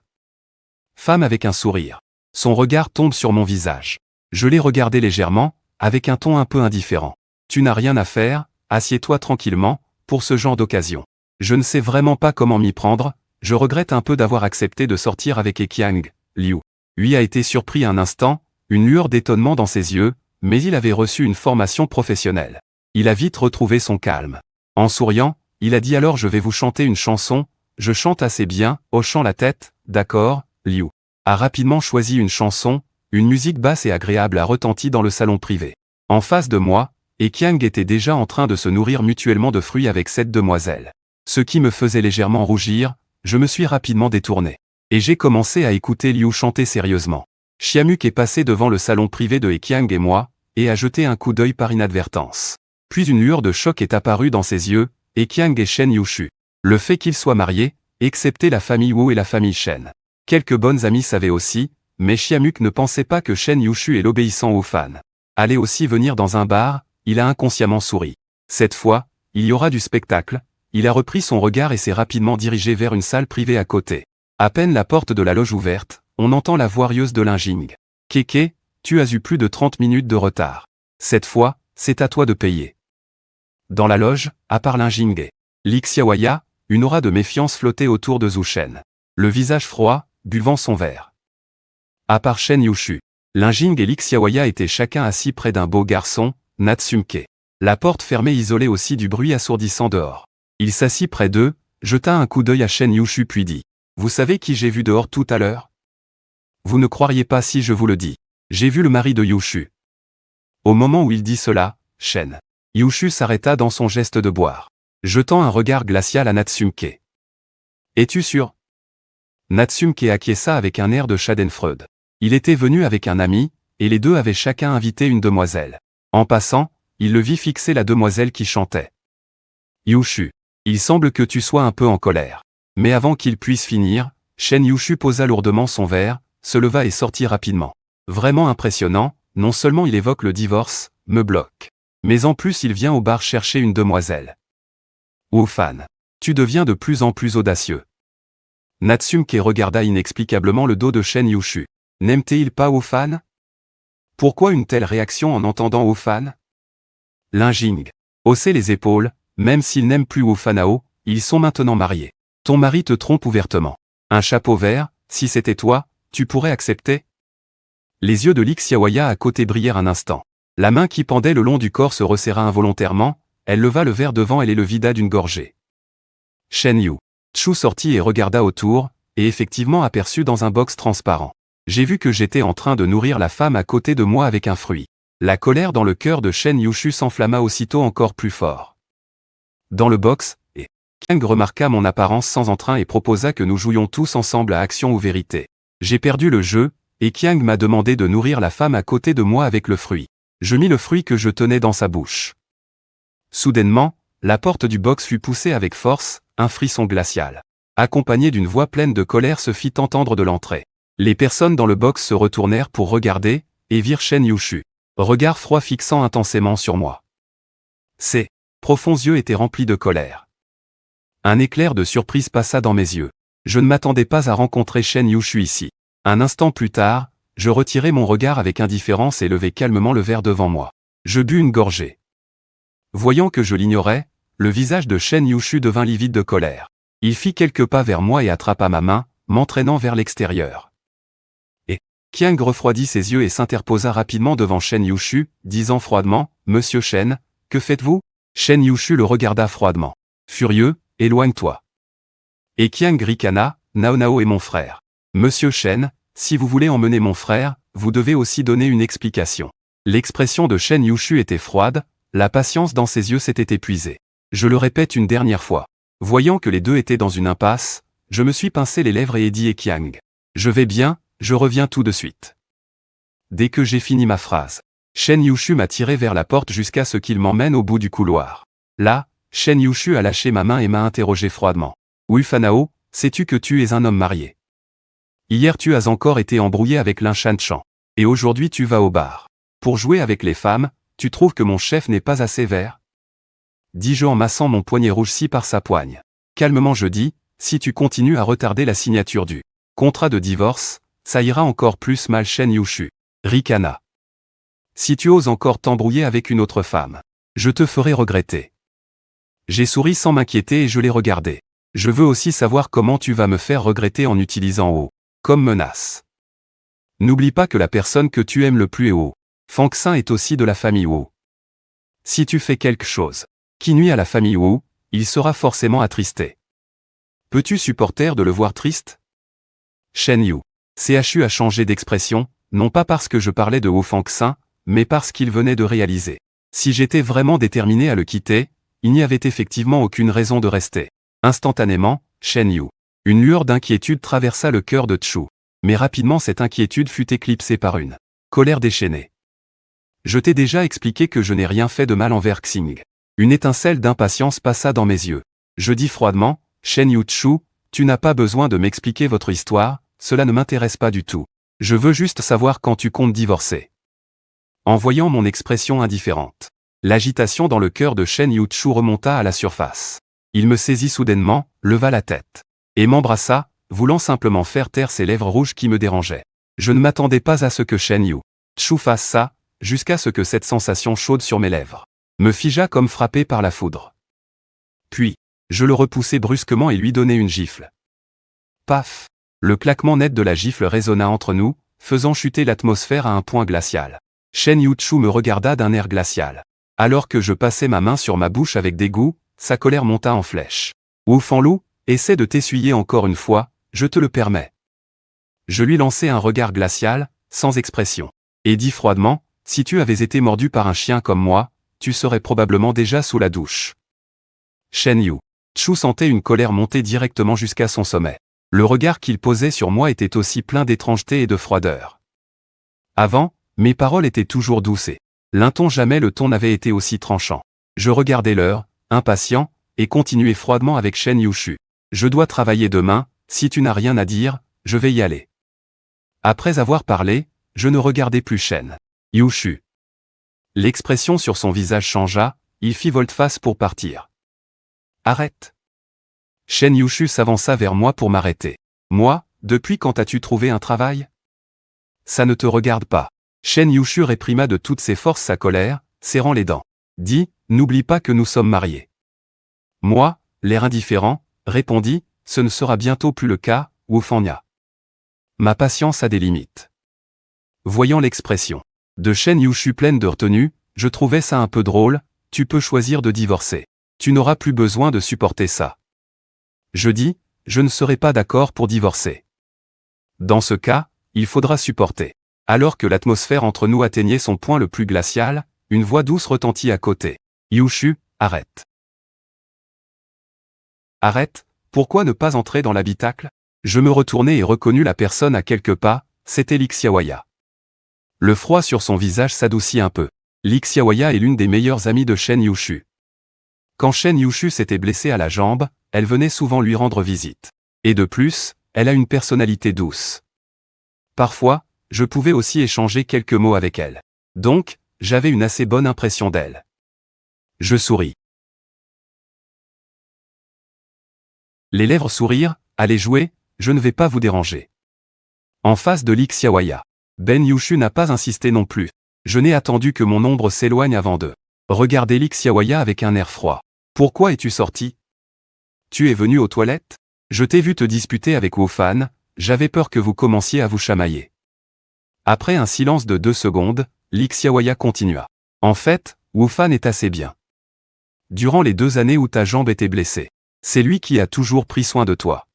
Femme avec un sourire. Son regard tombe sur mon visage. Je l'ai regardé légèrement, avec un ton un peu indifférent. « Tu n'as rien à faire, assieds-toi tranquillement, pour ce genre d'occasion. » Je ne sais vraiment pas comment m'y prendre, je regrette un peu d'avoir accepté de sortir avec Qiang. Liu. Lui a été surpris un instant, une lueur d'étonnement dans ses yeux, mais il avait reçu une formation professionnelle. Il a vite retrouvé son calme. En souriant, il a dit alors je vais vous chanter une chanson, je chante assez bien, hochant la tête, d'accord, Liu. A rapidement choisi une chanson, une musique basse et agréable a retenti dans le salon privé. En face de moi, Qiang était déjà en train de se nourrir mutuellement de fruits avec cette demoiselle. Ce qui me faisait légèrement rougir, je me suis rapidement détourné. Et j'ai commencé à écouter Liu chanter sérieusement. Xiamuk est passé devant le salon privé de Qiang et moi, et a jeté un coup d'œil par inadvertance. Puis une lueur de choc est apparue dans ses yeux, Qiang et Shen Yushu. Le fait qu'ils soient mariés, excepté la famille Wu et la famille Shen. Quelques bonnes amies savaient aussi, mais Xiamuk ne pensait pas que Shen Yushu et l'obéissant Wu Fan allaient aussi venir dans un bar, il a inconsciemment souri. Cette fois, il y aura du spectacle, il a repris son regard et s'est rapidement dirigé vers une salle privée à côté. À peine la porte de la loge ouverte, on entend la voix rieuse de Linjing. « Kéké, tu as eu plus de 30 minutes de retard. Cette fois, c'est à toi de payer. » Dans la loge, à part Linjing et Lixiawaya, une aura de méfiance flottait autour de Zhu Shen. Le visage froid, buvant son verre. À part Shen Yushu, Linjing et Lixiawaya étaient chacun assis près d'un beau garçon, Natsumke. La porte fermée isolait aussi du bruit assourdissant dehors. Il s'assit près d'eux, jeta un coup d'œil à Shen Yushu puis dit « Vous savez qui j'ai vu dehors tout à l'heure? Vous ne croiriez pas si je vous le dis. J'ai vu le mari de Yushu. » Au moment où il dit cela, Shen Yushu s'arrêta dans son geste de boire, jetant un regard glacial à Natsumke. « Es-tu sûr? » Natsumke acquiesça avec un air de schadenfreude. Il était venu avec un ami, et les deux avaient chacun invité une demoiselle. En passant, il le vit fixer la demoiselle qui chantait. « Yushu, il semble que tu sois un peu en colère. » Mais avant qu'il puisse finir, Shen Yushu posa lourdement son verre, se leva et sortit rapidement. Vraiment impressionnant, non seulement il évoque le divorce, me bloque. Mais en plus il vient au bar chercher une demoiselle. Woo-fan. Tu deviens de plus en plus audacieux. Natsumke regarda inexplicablement le dos de Shen Yushu. N'aime-t-il pas Woo-fan? Pourquoi une telle réaction en entendant Woo-fan? Linjing haussait les épaules, même s'il n'aime plus Woo-fanao, ils sont maintenant mariés. Ton mari te trompe ouvertement. Un chapeau vert, si c'était toi, tu pourrais accepter? Les yeux de Lixiawaya à côté brillèrent un instant. La main qui pendait le long du corps se resserra involontairement, elle leva le verre devant elle et le vida d'une gorgée. Shen Yu Chu sortit et regarda autour, et effectivement aperçut dans un box transparent. J'ai vu que j'étais en train de nourrir la femme à côté de moi avec un fruit. La colère dans le cœur de Shen Yushu s'enflamma aussitôt encore plus fort. Dans le box, Kiang remarqua mon apparence sans entrain et proposa que nous jouions tous ensemble à action ou vérité. J'ai perdu le jeu, et Kiang m'a demandé de nourrir la femme à côté de moi avec le fruit. Je mis le fruit que je tenais dans sa bouche. Soudainement, la porte du box fut poussée avec force, un frisson glacial, accompagné d'une voix pleine de colère se fit entendre de l'entrée. Les personnes dans le box se retournèrent pour regarder, et virent Shen Yushu. Regard froid fixant intensément sur moi. Ses profonds yeux étaient remplis de colère. Un éclair de surprise passa dans mes yeux. Je ne m'attendais pas à rencontrer Shen Yushu ici. Un instant plus tard, je retirai mon regard avec indifférence et levai calmement le verre devant moi. Je bus une gorgée. Voyant que je l'ignorais, le visage de Shen Yushu devint livide de colère. Il fit quelques pas vers moi et attrapa ma main, m'entraînant vers l'extérieur. Et Kiang refroidit ses yeux et s'interposa rapidement devant Shen Yushu, disant froidement, « Monsieur Shen, que faites-vous » Shen Yushu le regarda froidement. Furieux, « Éloigne-toi. » Et Kiang ricana, « Naonao est mon frère. Monsieur Shen, si vous voulez emmener mon frère, vous devez aussi donner une explication. » L'expression de Shen Yushu était froide, la patience dans ses yeux s'était épuisée. Je le répète une dernière fois. Voyant que les deux étaient dans une impasse, je me suis pincé les lèvres et ai dit à Kiang. Je vais bien, je reviens tout de suite. Dès que j'ai fini ma phrase, Shen Yushu m'a tiré vers la porte jusqu'à ce qu'il m'emmène au bout du couloir. Là, Shen Yushu a lâché ma main et m'a interrogé froidement. Woo-fanao, sais-tu que tu es un homme marié? Hier tu as encore été embrouillé avec Lin Shanchan. Et aujourd'hui tu vas au bar. Pour jouer avec les femmes, tu trouves que mon chef n'est pas assez vert? Dis-je en massant mon poignet rougsi par sa poigne. Calmement je dis, si tu continues à retarder la signature du contrat de divorce, ça ira encore plus mal Shen Yushu. Ricana. Si tu oses encore t'embrouiller avec une autre femme, je te ferai regretter. J'ai souri sans m'inquiéter et je l'ai regardé. Je veux aussi savoir comment tu vas me faire regretter en utilisant O comme menace. N'oublie pas que la personne que tu aimes le plus est O. Fang Xin est aussi de la famille Wu. Si tu fais quelque chose qui nuit à la famille Wu, il sera forcément attristé. Peux-tu supporter de le voir triste? Shen Yu. CHU a changé d'expression, non pas parce que je parlais de Wu Fang Xin, mais parce qu'il venait de réaliser. Si j'étais vraiment déterminé à le quitter, il n'y avait effectivement aucune raison de rester. Instantanément, Shen Yu. Une lueur d'inquiétude traversa le cœur de Chu. Mais rapidement cette inquiétude fut éclipsée par une colère déchaînée. Je t'ai déjà expliqué que je n'ai rien fait de mal envers Xing. Une étincelle d'impatience passa dans mes yeux. Je dis froidement, Shen Yu Chu, tu n'as pas besoin de m'expliquer votre histoire, cela ne m'intéresse pas du tout. Je veux juste savoir quand tu comptes divorcer. En voyant mon expression indifférente, l'agitation dans le cœur de Shen Yu Chu remonta à la surface. Il me saisit soudainement, leva la tête et m'embrassa, voulant simplement faire taire ses lèvres rouges qui me dérangeaient. Je ne m'attendais pas à ce que Shen Yu Chu fasse ça, jusqu'à ce que cette sensation chaude sur mes lèvres me figea comme frappé par la foudre. Puis, je le repoussai brusquement et lui donnai une gifle. Paf! Le claquement net de la gifle résonna entre nous, faisant chuter l'atmosphère à un point glacial. Shen Yu Chu me regarda d'un air glacial. Alors que je passais ma main sur ma bouche avec dégoût, sa colère monta en flèche. Wu Fanlou, essaie de t'essuyer encore une fois, je te le permets. Je lui lançai un regard glacial, sans expression, et dis froidement, si tu avais été mordu par un chien comme moi, tu serais probablement déjà sous la douche. Shen Yu Chu sentait une colère monter directement jusqu'à son sommet. Le regard qu'il posait sur moi était aussi plein d'étrangeté et de froideur. Avant, mes paroles étaient toujours douces et jamais le ton n'avait été aussi tranchant. Je regardais l'heure, impatient, et continuais froidement avec Shen Yushu. Je dois travailler demain, si tu n'as rien à dire, je vais y aller. Après avoir parlé, je ne regardais plus Shen Yushu. L'expression sur son visage changea, il fit volte-face pour partir. Arrête. Shen Yushu s'avança vers moi pour m'arrêter. Moi, depuis quand as-tu trouvé un travail? Ça ne te regarde pas. Shen Yushu réprima de toutes ses forces sa colère, serrant les dents. Dis, n'oublie pas que nous sommes mariés. Moi, l'air indifférent, répondis, ce ne sera bientôt plus le cas, Wu Fangya. Ma patience a des limites. Voyant l'expression de Shen Yushu pleine de retenue, je trouvais ça un peu drôle, tu peux choisir de divorcer. Tu n'auras plus besoin de supporter ça. Je dis, je ne serai pas d'accord pour divorcer. Dans ce cas, il faudra supporter. Alors que l'atmosphère entre nous atteignait son point le plus glacial, une voix douce retentit à côté. Yushu, arrête. Arrête, pourquoi ne pas entrer dans l'habitacle? Je me retournai et reconnus la personne à quelques pas, c'était Lixiawaya. Le froid sur son visage s'adoucit un peu. Lixiawaya est l'une des meilleures amies de Shen Yushu. Quand Shen Yushu s'était blessé à la jambe, elle venait souvent lui rendre visite. Et de plus, elle a une personnalité douce. Parfois, je pouvais aussi échanger quelques mots avec elle. Donc, j'avais une assez bonne impression d'elle. Je souris. Les lèvres sourires, allez jouer, je ne vais pas vous déranger. En face de Lixiawaya, Ben Yushu n'a pas insisté non plus. Je n'ai attendu que mon ombre s'éloigne avant de regarder Lixiawaya avec un air froid. Pourquoi es-tu sorti? Tu es venu aux toilettes? Je t'ai vu te disputer avec Wu Fan, j'avais peur que vous commenciez à vous chamailler. Après un silence de 2 secondes, Lixiawaya continua. En fait, Wu Fan est assez bien. Durant les 2 années où ta jambe était blessée, c'est lui qui a toujours pris soin de toi.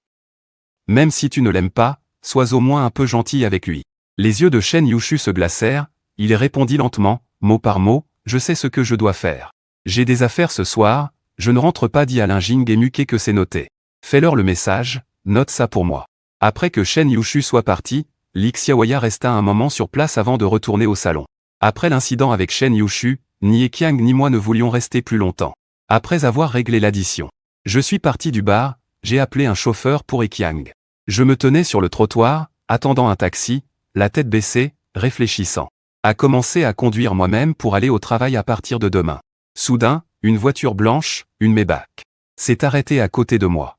Même si tu ne l'aimes pas, sois au moins un peu gentil avec lui. Les yeux de Shen Yushu se glacèrent, il répondit lentement, mot par mot, je sais ce que je dois faire. J'ai des affaires ce soir, je ne rentre pas, dit Alain Jing et Muke que c'est noté. Fais-leur le message, note ça pour moi. Après que Shen Yushu soit parti, Lixiawaya resta un moment sur place avant de retourner au salon. Après l'incident avec Shen Yushu, ni Ekiang ni moi ne voulions rester plus longtemps. Après avoir réglé l'addition, je suis parti du bar, j'ai appelé un chauffeur pour Ekiang. Je me tenais sur le trottoir, attendant un taxi, la tête baissée, réfléchissant. À commencer à conduire moi-même pour aller au travail à partir de demain. Soudain, une voiture blanche, une Maybach, s'est arrêtée à côté de moi.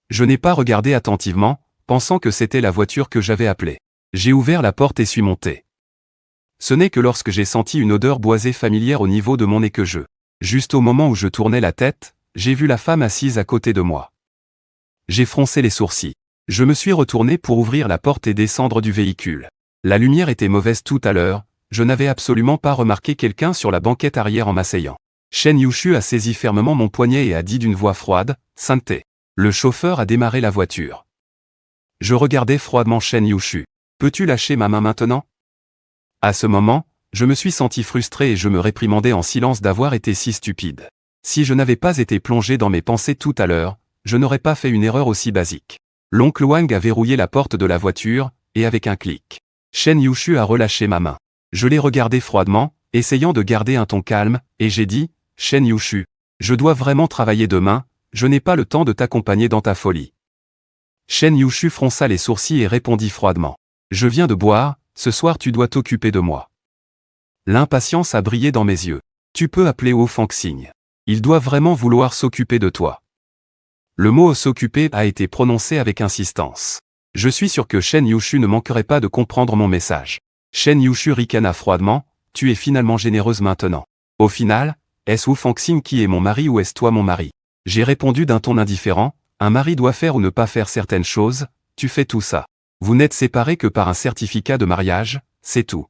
Je n'ai pas regardé attentivement, pensant que c'était la voiture que j'avais appelée. J'ai ouvert la porte et suis monté. Ce n'est que lorsque j'ai senti une odeur boisée familière au niveau de mon nez que juste au moment où je tournais la tête, j'ai vu la femme assise à côté de moi. J'ai froncé les sourcils. Je me suis retourné pour ouvrir la porte et descendre du véhicule. La lumière était mauvaise tout à l'heure, je n'avais absolument pas remarqué quelqu'un sur la banquette arrière en m'asseyant. Shen Yushu a saisi fermement mon poignet et a dit d'une voix froide, sainteté. Le chauffeur a démarré la voiture. Je regardais froidement Shen Yushu. Peux-tu lâcher ma main maintenant? À ce moment, je me suis senti frustré et je me réprimandais en silence d'avoir été si stupide. Si je n'avais pas été plongé dans mes pensées tout à l'heure, je n'aurais pas fait une erreur aussi basique. L'oncle Wang a verrouillé la porte de la voiture, et avec un clic, Shen Yushu a relâché ma main. Je l'ai regardé froidement, essayant de garder un ton calme, et j'ai dit, Shen Yushu, je dois vraiment travailler demain, je n'ai pas le temps de t'accompagner dans ta folie. Shen Yushu fronça les sourcils et répondit froidement. Je viens de boire, ce soir tu dois t'occuper de moi. L'impatience a brillé dans mes yeux. Tu peux appeler Wu Fangxing. Il doit vraiment vouloir s'occuper de toi. Le mot s'occuper a été prononcé avec insistance. Je suis sûr que Shen Yushu ne manquerait pas de comprendre mon message. Shen Yushu ricana froidement, tu es finalement généreuse maintenant. Au final, est-ce Wu Fangxing qui est mon mari ou est-ce toi mon mari? J'ai répondu d'un ton indifférent, un mari doit faire ou ne pas faire certaines choses, tu fais tout ça. Vous n'êtes séparés que par un certificat de mariage, c'est tout.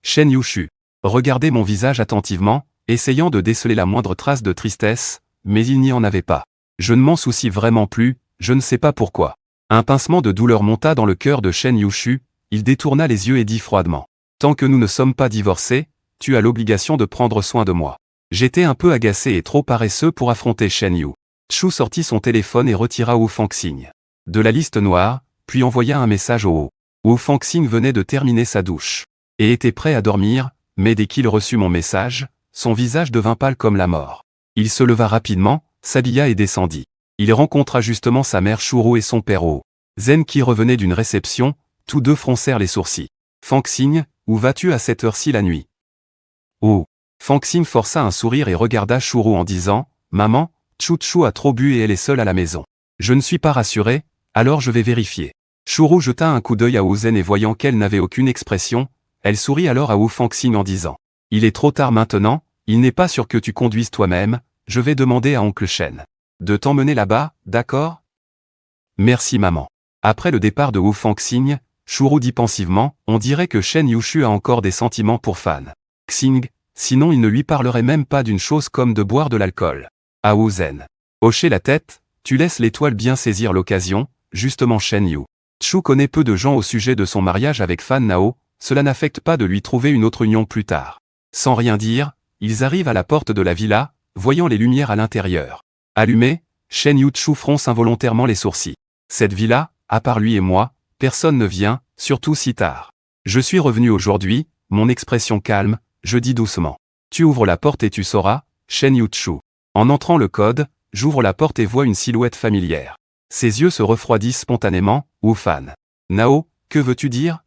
Shen Yushu. Regardez mon visage attentivement, essayant de déceler la moindre trace de tristesse, mais il n'y en avait pas. Je ne m'en soucie vraiment plus, je ne sais pas pourquoi. Un pincement de douleur monta dans le cœur de Shen Yushu, il détourna les yeux et dit froidement. Tant que nous ne sommes pas divorcés, tu as l'obligation de prendre soin de moi. J'étais un peu agacé et trop paresseux pour affronter Shen Yu. Chu sortit son téléphone et retira Wu Fangxing de la liste noire, puis envoya un message au haut. Wu Fangxing venait de terminer sa douche et était prêt à dormir, mais dès qu'il reçut mon message, son visage devint pâle comme la mort. Il se leva rapidement, s'habilla et descendit. Il rencontra justement sa mère Shuro et son père O. Zen qui revenait d'une réception, Tous deux froncèrent les sourcils. Fangxing, où vas-tu à cette heure-ci la nuit? Oh. Fangxing força un sourire et regarda Shuru en disant, Maman, Chu a trop bu et elle est seule à la maison. Je ne suis pas rassuré, alors je vais vérifier. Shuru jeta un coup d'œil à Wu Zhen et voyant qu'elle n'avait aucune expression, elle sourit alors à Wu Fangxing en disant, Il est trop tard maintenant, il n'est pas sûr que tu conduises toi-même, je vais demander à oncle Shen de t'emmener là-bas, d'accord? Merci maman. Après le départ de Wu Fangxing, Shuru dit pensivement, on dirait que Shen Yushu a encore des sentiments pour Fan Xing, sinon il ne lui parlerait même pas d'une chose comme de boire de l'alcool. À Wu Zhen. Hocher la tête, tu laisses l'étoile bien saisir l'occasion, justement Shen Yu. Chu connaît peu de gens au sujet de son mariage avec Fan Nao, cela n'affecte pas de lui trouver une autre union plus tard. Sans rien dire, ils arrivent à la porte de la villa, voyant les lumières à l'intérieur. Allumées, Shen Yu Chu fronce involontairement les sourcils. Cette villa, à part lui et moi, personne ne vient, surtout si tard. Je suis revenu aujourd'hui, mon expression calme, je dis doucement. Tu ouvres la porte et tu sauras, Shen Yu Chu. En entrant le code, j'ouvre la porte et vois une silhouette familière. Ses yeux se refroidissent spontanément, Wu Fan. Nao, que veux-tu dire?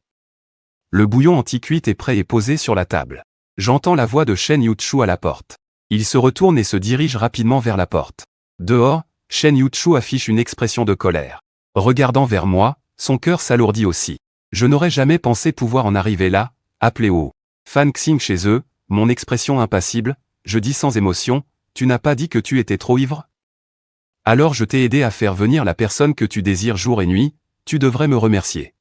Le bouillon anti-cuit est prêt et posé sur la table. J'entends la voix de Shen Yu Chu à la porte. Il se retourne et se dirige rapidement vers la porte. Dehors, Shen Yu Chu affiche une expression de colère. Regardant vers moi, son cœur s'alourdit aussi. Je n'aurais jamais pensé pouvoir en arriver là, appelé Wu Fangxing chez eux, mon expression impassible, je dis sans émotion, tu n'as pas dit que tu étais trop ivre? Alors je t'ai aidé à faire venir la personne que tu désires jour et nuit, tu devrais me remercier.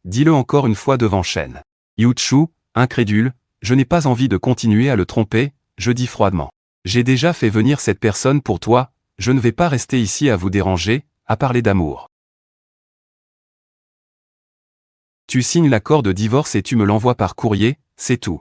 Dis-le encore une fois devant Shen Yu Chu, incrédule, je n'ai pas envie de continuer à le tromper, je dis froidement. J'ai déjà fait venir cette personne pour toi, je ne vais pas rester ici à vous déranger, à parler d'amour. Tu signes l'accord de divorce et tu me l'envoies par courrier, c'est tout.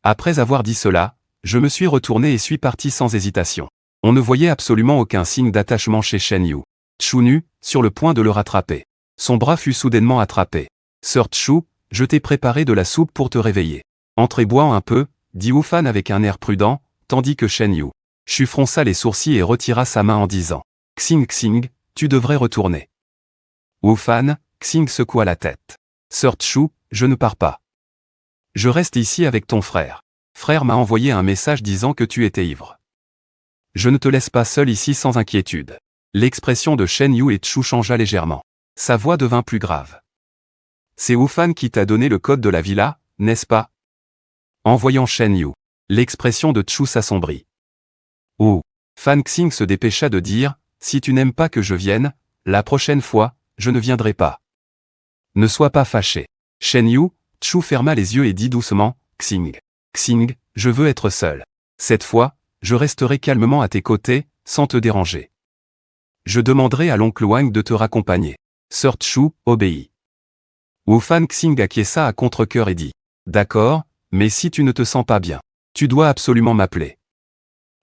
Après avoir dit cela, je me suis retourné et suis parti sans hésitation. On ne voyait absolument aucun signe d'attachement chez Shen Yu Chu nu, sur le point de le rattraper. Son bras fut soudainement attrapé. Sœur Chu, je t'ai préparé de la soupe pour te réveiller. Entre et bois un peu, dit Wu Fan avec un air prudent, tandis que Shen Yu Chu fronça les sourcils et retira sa main en disant « Xing, tu devrais retourner. » Wu Fan, Xing secoua la tête. « Sœur Chu, je ne pars pas. Je reste ici avec ton frère. Frère m'a envoyé un message disant que tu étais ivre. Je ne te laisse pas seul ici sans inquiétude. » L'expression de Shen Yu et Chu changea légèrement. Sa voix devint plus grave. « C'est Wu Fan qui t'a donné le code de la villa, n'est-ce pas? » En voyant Shen Yu, l'expression de Chu s'assombrit. Oh. Fangxing se dépêcha de dire, si tu n'aimes pas que je vienne, la prochaine fois, je ne viendrai pas. Ne sois pas fâché. Shen Yu, Chu ferma les yeux et dit doucement, Xing, je veux être seul. Cette fois, je resterai calmement à tes côtés, sans te déranger. Je demanderai à l'oncle Wang de te raccompagner. Sœur Chu, obéit. Wu Fangxing acquiesça à contre-cœur et dit, d'accord, mais si tu ne te sens pas bien, tu dois absolument m'appeler.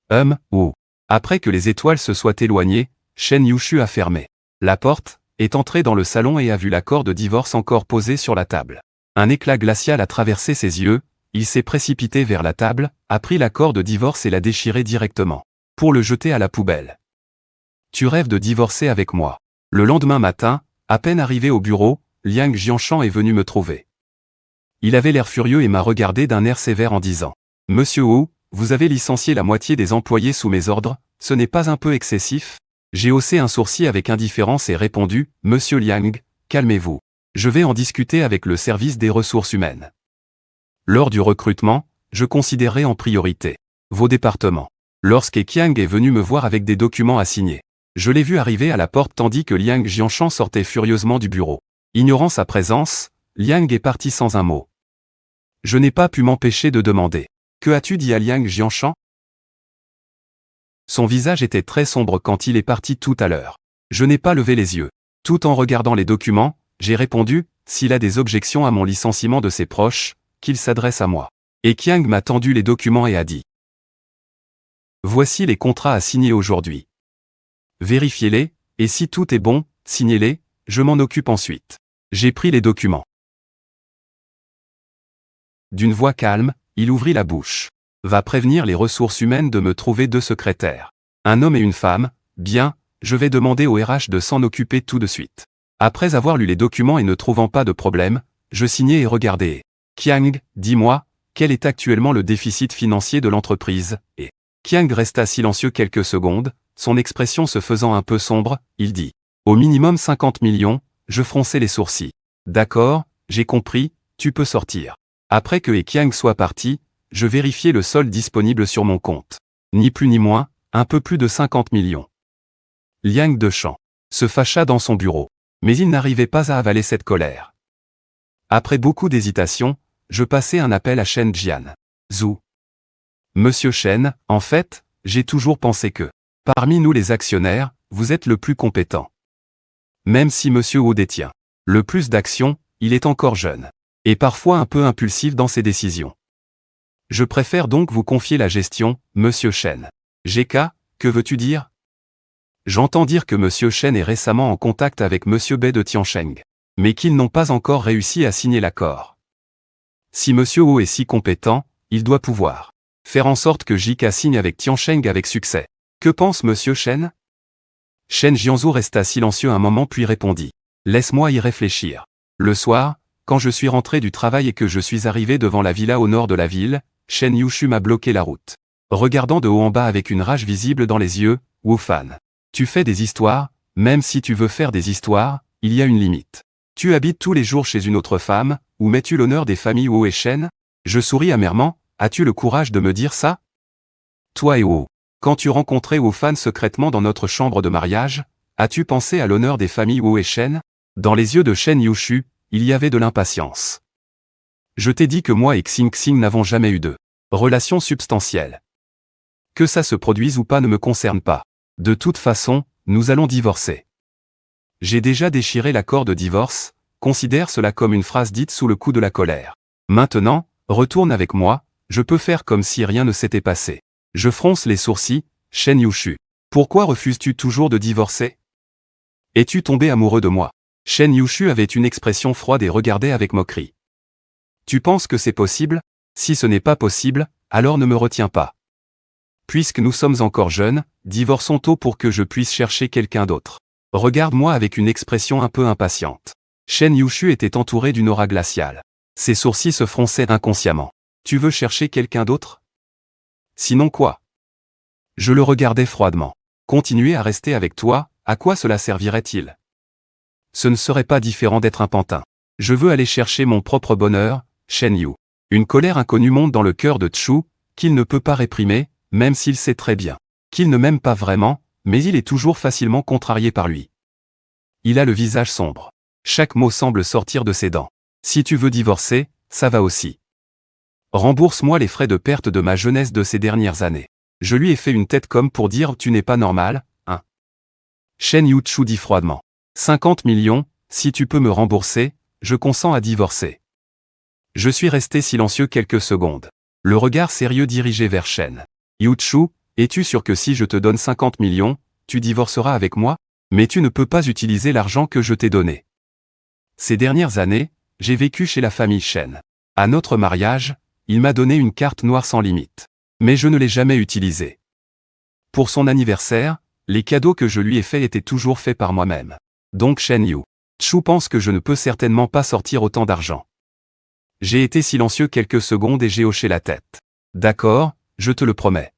Wu. Après que les étoiles se soient éloignées, Shen Yushu a fermé la porte, est entré dans le salon et a vu l'accord de divorce encore posé sur la table. Un éclat glacial a traversé ses yeux, il s'est précipité vers la table, a pris l'accord de divorce et l'a déchiré directement, pour le jeter à la poubelle. Tu rêves de divorcer avec moi. Le lendemain matin, à peine arrivé au bureau, Liang Jianshan est venu me trouver. Il avait l'air furieux et m'a regardé d'un air sévère en disant « Monsieur Wu, vous avez licencié la moitié des employés sous mes ordres, ce n'est pas un peu excessif ?» J'ai haussé un sourcil avec indifférence et répondu « Monsieur Liang, calmez-vous. Je vais en discuter avec le service des ressources humaines. Lors du recrutement, je considérerai en priorité vos départements. » Lorsque Qiang est venu me voir avec des documents à signer, je l'ai vu arriver à la porte tandis que Liang Jianshan sortait furieusement du bureau. Ignorant sa présence, Liang est parti sans un mot. Je n'ai pas pu m'empêcher de demander « Que as-tu dit à Liang Jianshan ?» Son visage était très sombre quand il est parti tout à l'heure. Je n'ai pas levé les yeux. Tout en regardant les documents, j'ai répondu « S'il a des objections à mon licenciement de ses proches, qu'il s'adresse à moi. » Et Qiang m'a tendu les documents et a dit « Voici les contrats à signer aujourd'hui. Vérifiez-les, et si tout est bon, signez-les, je m'en occupe ensuite. » J'ai pris les documents. D'une voix calme, il ouvrit la bouche. « Va prévenir les ressources humaines de me trouver 2 secrétaires. Un homme et une femme, bien, je vais demander au RH de s'en occuper tout de suite. » Après avoir lu les documents et ne trouvant pas de problème, je signai et regardai. Qiang, dis-moi, quel est actuellement le déficit financier de l'entreprise? Et Qiang resta silencieux quelques secondes, son expression se faisant un peu sombre, il dit. Au minimum 50 millions, je fronçai les sourcils. D'accord, j'ai compris, tu peux sortir. Après que Qiang soit parti, je vérifiai le solde disponible sur mon compte. Ni plus ni moins, un peu plus de 50 millions. Liang Dechamps se fâcha dans son bureau. Mais il n'arrivait pas à avaler cette colère. Après beaucoup d'hésitation, je passai un appel à Shen Jian. Zhou. Monsieur Shen, en fait, j'ai toujours pensé que, parmi nous les actionnaires, vous êtes le plus compétent. Même si Monsieur Wu détient le plus d'actions, il est encore jeune. Et parfois un peu impulsif dans ses décisions. Je préfère donc vous confier la gestion, Monsieur Shen. GK, que veux-tu dire? J'entends dire que Monsieur Shen est récemment en contact avec Monsieur Bai de Tiansheng, mais qu'ils n'ont pas encore réussi à signer l'accord. Si Monsieur Wu est si compétent, il doit pouvoir faire en sorte que JK signe avec Tiansheng avec succès. Que pense Monsieur Shen? Shen Jianzhou resta silencieux un moment puis répondit. Laisse-moi y réfléchir. Le soir, quand je suis rentré du travail et que je suis arrivé devant la villa au nord de la ville, Shen Yushu m'a bloqué la route. Regardant de haut en bas avec une rage visible dans les yeux, Wu Fan. Tu fais des histoires, même si tu veux faire des histoires, il y a une limite. Tu habites tous les jours chez une autre femme, où mets-tu l'honneur des familles Wu et Shen? Je souris amèrement, as-tu le courage de me dire ça? Toi et Wu, quand tu rencontrais Wu Fan secrètement dans notre chambre de mariage, as-tu pensé à l'honneur des familles Wu et Shen? Dans les yeux de Shen Yushu, il y avait de l'impatience. Je t'ai dit que moi et Xing Xing n'avons jamais eu de relation substantielle. Que ça se produise ou pas ne me concerne pas. De toute façon, nous allons divorcer. J'ai déjà déchiré l'accord de divorce, considère cela comme une phrase dite sous le coup de la colère. Maintenant, retourne avec moi, je peux faire comme si rien ne s'était passé. Je fronce les sourcils, Shen Yushu. Pourquoi refuses-tu toujours de divorcer? Es-tu tombé amoureux de moi? Shen Yushu avait une expression froide et regardait avec moquerie. Tu penses que c'est possible? Si ce n'est pas possible, alors ne me retiens pas. Puisque nous sommes encore jeunes, divorçons tôt pour que je puisse chercher quelqu'un d'autre. Regarde-moi avec une expression un peu impatiente. Shen Yushu était entouré d'une aura glaciale. Ses sourcils se fronçaient inconsciemment. Tu veux chercher quelqu'un d'autre? Sinon quoi? Je le regardais froidement. Continuer à rester avec toi, à quoi cela servirait-il? Ce ne serait pas différent d'être un pantin. Je veux aller chercher mon propre bonheur, Shen Yu. Une colère inconnue monte dans le cœur de Chu, qu'il ne peut pas réprimer, même s'il sait très bien qu'il ne m'aime pas vraiment, mais il est toujours facilement contrarié par lui. Il a le visage sombre. Chaque mot semble sortir de ses dents. Si tu veux divorcer, ça va aussi. Rembourse-moi les frais de perte de ma jeunesse de ces dernières années. Je lui ai fait une tête comme pour dire tu n'es pas normal, hein. Shen Yu-Chu dit froidement. 50 millions, si tu peux me rembourser, je consens à divorcer. Je suis resté silencieux quelques secondes. Le regard sérieux dirigé vers Shen Yu-Chu, es-tu sûr que si je te donne 50 millions, tu divorceras avec moi? Mais tu ne peux pas utiliser l'argent que je t'ai donné. Ces dernières années, j'ai vécu chez la famille Shen. À notre mariage, il m'a donné une carte noire sans limite. Mais je ne l'ai jamais utilisée. Pour son anniversaire, les cadeaux que je lui ai faits étaient toujours faits par moi-même. Donc Shen Yu-Chu pense que je ne peux certainement pas sortir autant d'argent. J'ai été silencieux quelques secondes et j'ai hoché la tête. D'accord, je te le promets.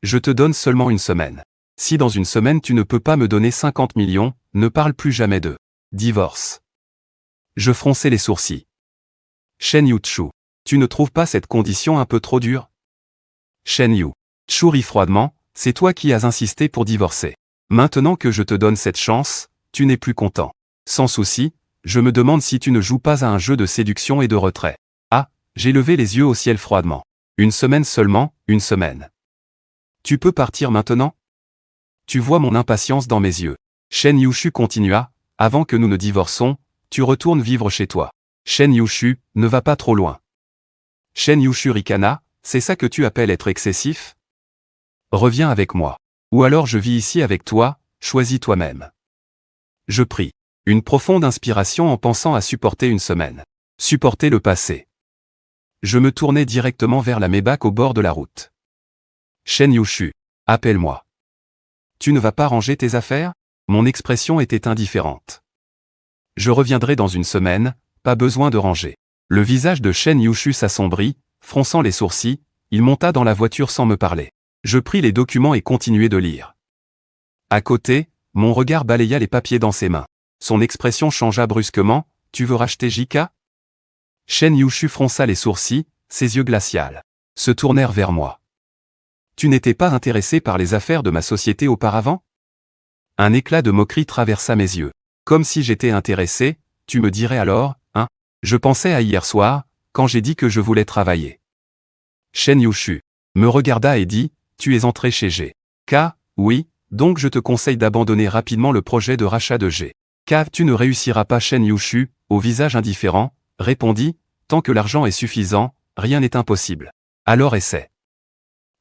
Je te donne seulement une semaine. Si dans une semaine tu ne peux pas me donner 50 millions, ne parle plus jamais de divorce. Je fronçai les sourcils. Shen Yu-Chu, tu ne trouves pas cette condition un peu trop dure? Shen Yu-Chu rit froidement, c'est toi qui as insisté pour divorcer. Maintenant que je te donne cette chance, tu n'es plus content. Sans souci, je me demande si tu ne joues pas à un jeu de séduction et de retrait. Ah, j'ai levé les yeux au ciel froidement. Une semaine seulement, une semaine. Tu peux partir maintenant? Tu vois mon impatience dans mes yeux. Shen Yu-Chu continua, avant que nous ne divorçons, tu retournes vivre chez toi. Shen Yu-Chu, ne va pas trop loin. Shen Yu-Chu ricana, c'est ça que tu appelles être excessif? Reviens avec moi. Ou alors je vis ici avec toi, choisis toi-même. Je pris une profonde inspiration en pensant à supporter une semaine. Supporter le passé. Je me tournai directement vers la Maybach au bord de la route. Shen Yu-Chu, appelle-moi. Tu ne vas pas ranger tes affaires? Mon expression était indifférente. Je reviendrai dans une semaine, pas besoin de ranger. Le visage de Chen Yushu s'assombrit, fronçant les sourcils, il monta dans la voiture sans me parler. Je pris les documents et continuai de lire. À côté, mon regard balaya les papiers dans ses mains. Son expression changea brusquement, « Tu veux racheter JK ?» Chen Yushu fronça les sourcils, ses yeux glacials se tournèrent vers moi. « Tu n'étais pas intéressé par les affaires de ma société auparavant ?» Un éclat de moquerie traversa mes yeux. Comme si j'étais intéressé, tu me dirais alors, hein? Je pensais à hier soir, quand j'ai dit que je voulais travailler. Chen Yushu me regarda et dit, tu es entré chez G.K. Oui, donc je te conseille d'abandonner rapidement le projet de rachat de G.K. Tu ne réussiras pas. Chen Yushu, au visage indifférent, répondit, tant que l'argent est suffisant, rien n'est impossible. Alors essaie.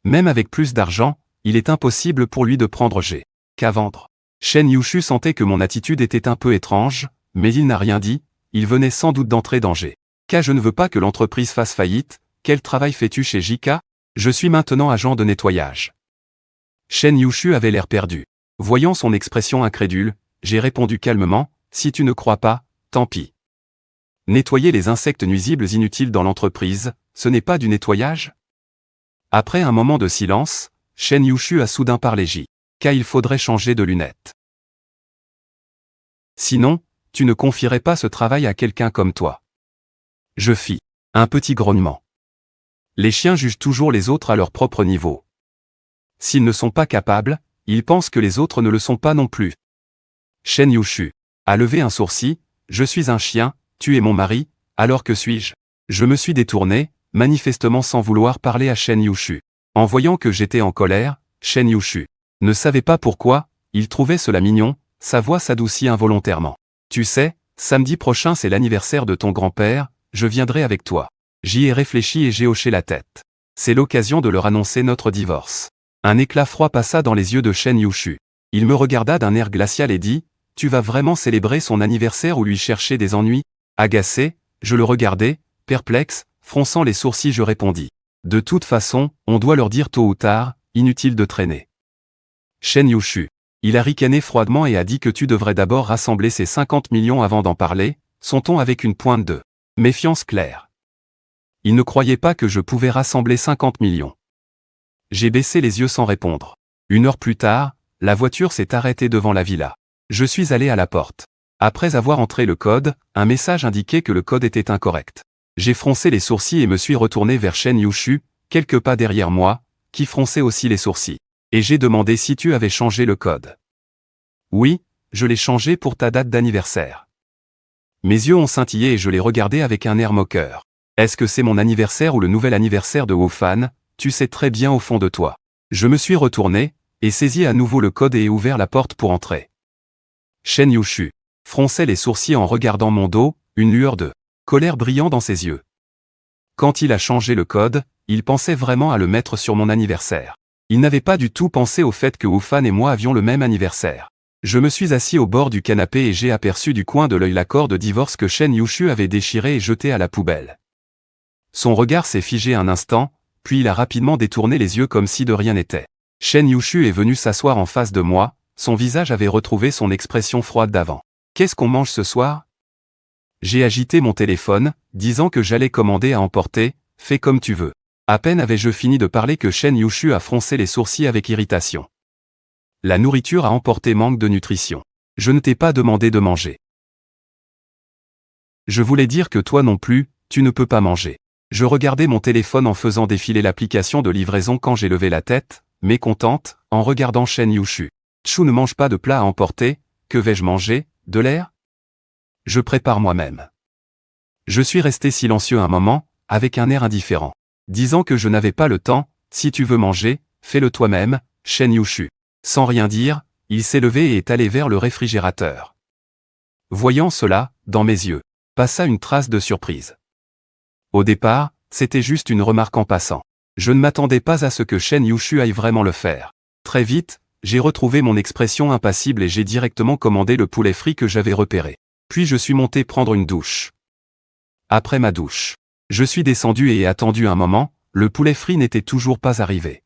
Même avec plus d'argent, il est impossible pour lui de prendre G.K. vendre. Chen Yushu sentait que mon attitude était un peu étrange, mais il n'a rien dit, il venait sans doute d'entrer dans G.K. Je ne veux pas que l'entreprise fasse faillite. Quel travail fais-tu chez JK? Je suis maintenant agent de nettoyage. Chen Yushu avait l'air perdu. Voyant son expression incrédule, j'ai répondu calmement, si tu ne crois pas, tant pis. Nettoyer les insectes nuisibles inutiles dans l'entreprise, ce n'est pas du nettoyage? Après un moment de silence, Chen Yushu a soudain parlé JK, il faudrait changer de lunettes. Sinon, tu ne confierais pas ce travail à quelqu'un comme toi. Je fis un petit grognement. Les chiens jugent toujours les autres à leur propre niveau. S'ils ne sont pas capables, ils pensent que les autres ne le sont pas non plus. Chen Yushu a levé un sourcil, je suis un chien, tu es mon mari, alors que suis-je? Je me suis détourné, manifestement sans vouloir parler à Chen Yushu. En voyant que j'étais en colère, Chen Yushu ne savait pas pourquoi, il trouvait cela mignon, sa voix s'adoucit involontairement. Tu sais, samedi prochain c'est l'anniversaire de ton grand-père, je viendrai avec toi. J'y ai réfléchi et j'ai hoché la tête. C'est l'occasion de leur annoncer notre divorce. Un éclat froid passa dans les yeux de Chen Yushu. Il me regarda d'un air glacial et dit, « Tu vas vraiment célébrer son anniversaire ou lui chercher des ennuis ?» Agacé, je le regardai, perplexe, fronçant les sourcils je répondis. « De toute façon, on doit leur dire tôt ou tard, inutile de traîner. » Chen Yushu. Il a ricané froidement et a dit que tu devrais d'abord rassembler ces 50 millions avant d'en parler, son ton avec une pointe de méfiance claire. Il ne croyait pas que je pouvais rassembler 50 millions. J'ai baissé les yeux sans répondre. 1 heure plus tard, la voiture s'est arrêtée devant la villa. Je suis allé à la porte. Après avoir entré le code, un message indiquait que le code était incorrect. J'ai froncé les sourcils et me suis retourné vers Chen Yushu, quelques pas derrière moi, qui fronçait aussi les sourcils. Et j'ai demandé si tu avais changé le code. Oui, je l'ai changé pour ta date d'anniversaire. Mes yeux ont scintillé et je l'ai regardé avec un air moqueur. Est-ce que c'est mon anniversaire ou le nouvel anniversaire de Wofan? Tu sais très bien au fond de toi. Je me suis retourné, et saisi à nouveau le code et ai ouvert la porte pour entrer. Chen Yushu fronçait les sourcils en regardant mon dos, une lueur de colère brillant dans ses yeux. Quand il a changé le code, il pensait vraiment à le mettre sur mon anniversaire. Il n'avait pas du tout pensé au fait que Wofan et moi avions le même anniversaire. Je me suis assis au bord du canapé et j'ai aperçu du coin de l'œil l'accord de divorce que Chen Yushu avait déchiré et jeté à la poubelle. Son regard s'est figé un instant, puis il a rapidement détourné les yeux comme si de rien n'était. Chen Yushu est venu s'asseoir en face de moi, son visage avait retrouvé son expression froide d'avant. « Qu'est-ce qu'on mange ce soir ?» J'ai agité mon téléphone, disant que j'allais commander à emporter, fais comme tu veux. À peine avais-je fini de parler que Chen Yushu a froncé les sourcils avec irritation. La nourriture à emporter manque de nutrition. Je ne t'ai pas demandé de manger. Je voulais dire que toi non plus, tu ne peux pas manger. Je regardais mon téléphone en faisant défiler l'application de livraison quand j'ai levé la tête, mécontente, en regardant Chen Yushu. Chou ne mange pas de plat à emporter, que vais-je manger, de l'air? Je prépare moi-même. Je suis resté silencieux un moment, avec un air indifférent. Disant que je n'avais pas le temps, si tu veux manger, fais-le toi-même, Chen Yushu. Sans rien dire, il s'est levé et est allé vers le réfrigérateur. Voyant cela, dans mes yeux, passa une trace de surprise. Au départ, c'était juste une remarque en passant. Je ne m'attendais pas à ce que Chen Yushu aille vraiment le faire. Très vite, j'ai retrouvé mon expression impassible et j'ai directement commandé le poulet frit que j'avais repéré. Puis je suis monté prendre une douche. Après ma douche, je suis descendu et ai attendu un moment, le poulet frit n'était toujours pas arrivé.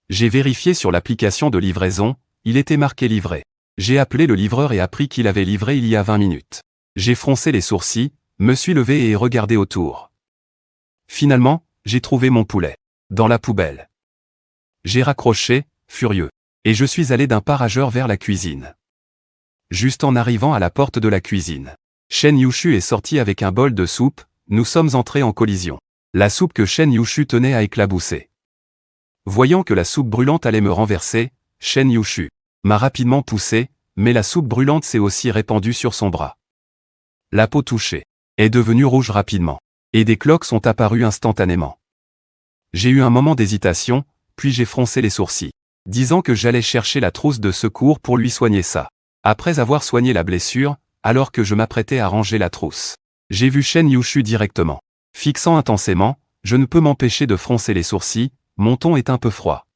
J'ai vérifié sur l'application de livraison, il était marqué livré. J'ai appelé le livreur et appris qu'il avait livré il y a 20 minutes. J'ai froncé les sourcils, me suis levé et regardé autour. Finalement, j'ai trouvé mon poulet. Dans la poubelle. J'ai raccroché, furieux. Et je suis allé d'un pas rageur vers la cuisine. Juste en arrivant à la porte de la cuisine, Shen Yushu est sorti avec un bol de soupe, nous sommes entrés en collision. La soupe que Shen Yushu tenait à éclabousser. Voyant que la soupe brûlante allait me renverser, Shen Yushu m'a rapidement poussé, mais la soupe brûlante s'est aussi répandue sur son bras. La peau touchée est devenue rouge rapidement, et des cloques sont apparues instantanément. J'ai eu un moment d'hésitation, puis j'ai froncé les sourcils, disant que j'allais chercher la trousse de secours pour lui soigner ça. Après avoir soigné la blessure, alors que je m'apprêtais à ranger la trousse, j'ai vu Shen Yushu directement. Fixant intensément, je ne peux m'empêcher de froncer les sourcils, mon ton est un peu froid.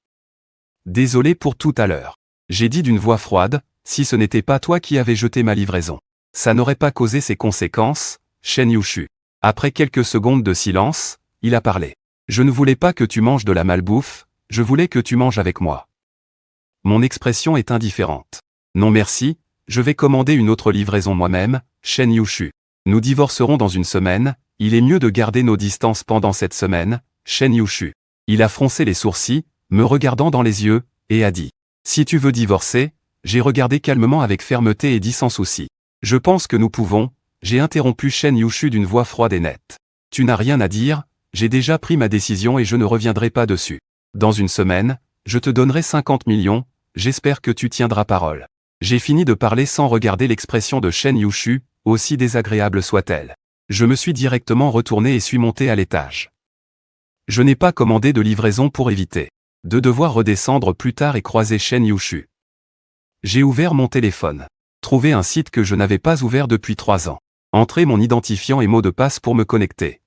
Désolé pour tout à l'heure. J'ai dit d'une voix froide, si ce n'était pas toi qui avais jeté ma livraison. Ça n'aurait pas causé ces conséquences, Shen Yushu. Après quelques secondes de silence, il a parlé. Je ne voulais pas que tu manges de la malbouffe, je voulais que tu manges avec moi. Mon expression est indifférente. Non merci, je vais commander une autre livraison moi-même, Shen Yushu. Nous divorcerons dans une semaine, il est mieux de garder nos distances pendant cette semaine, Shen Yushu. Il a froncé les sourcils, me regardant dans les yeux, et a dit. Si tu veux divorcer, j'ai regardé calmement avec fermeté et dit sans souci. Je pense que nous pouvons, j'ai interrompu Shen Yushu d'une voix froide et nette. Tu n'as rien à dire, j'ai déjà pris ma décision et je ne reviendrai pas dessus. Dans une semaine, je te donnerai 50 millions, j'espère que tu tiendras parole. J'ai fini de parler sans regarder l'expression de Shen Yushu, aussi désagréable soit-elle. Je me suis directement retourné et suis monté à l'étage. Je n'ai pas commandé de livraison pour éviter de devoir redescendre plus tard et croiser Shen Yushu. J'ai ouvert mon téléphone. Trouvé un site que je n'avais pas ouvert depuis 3 ans. Entré mon identifiant et mot de passe pour me connecter.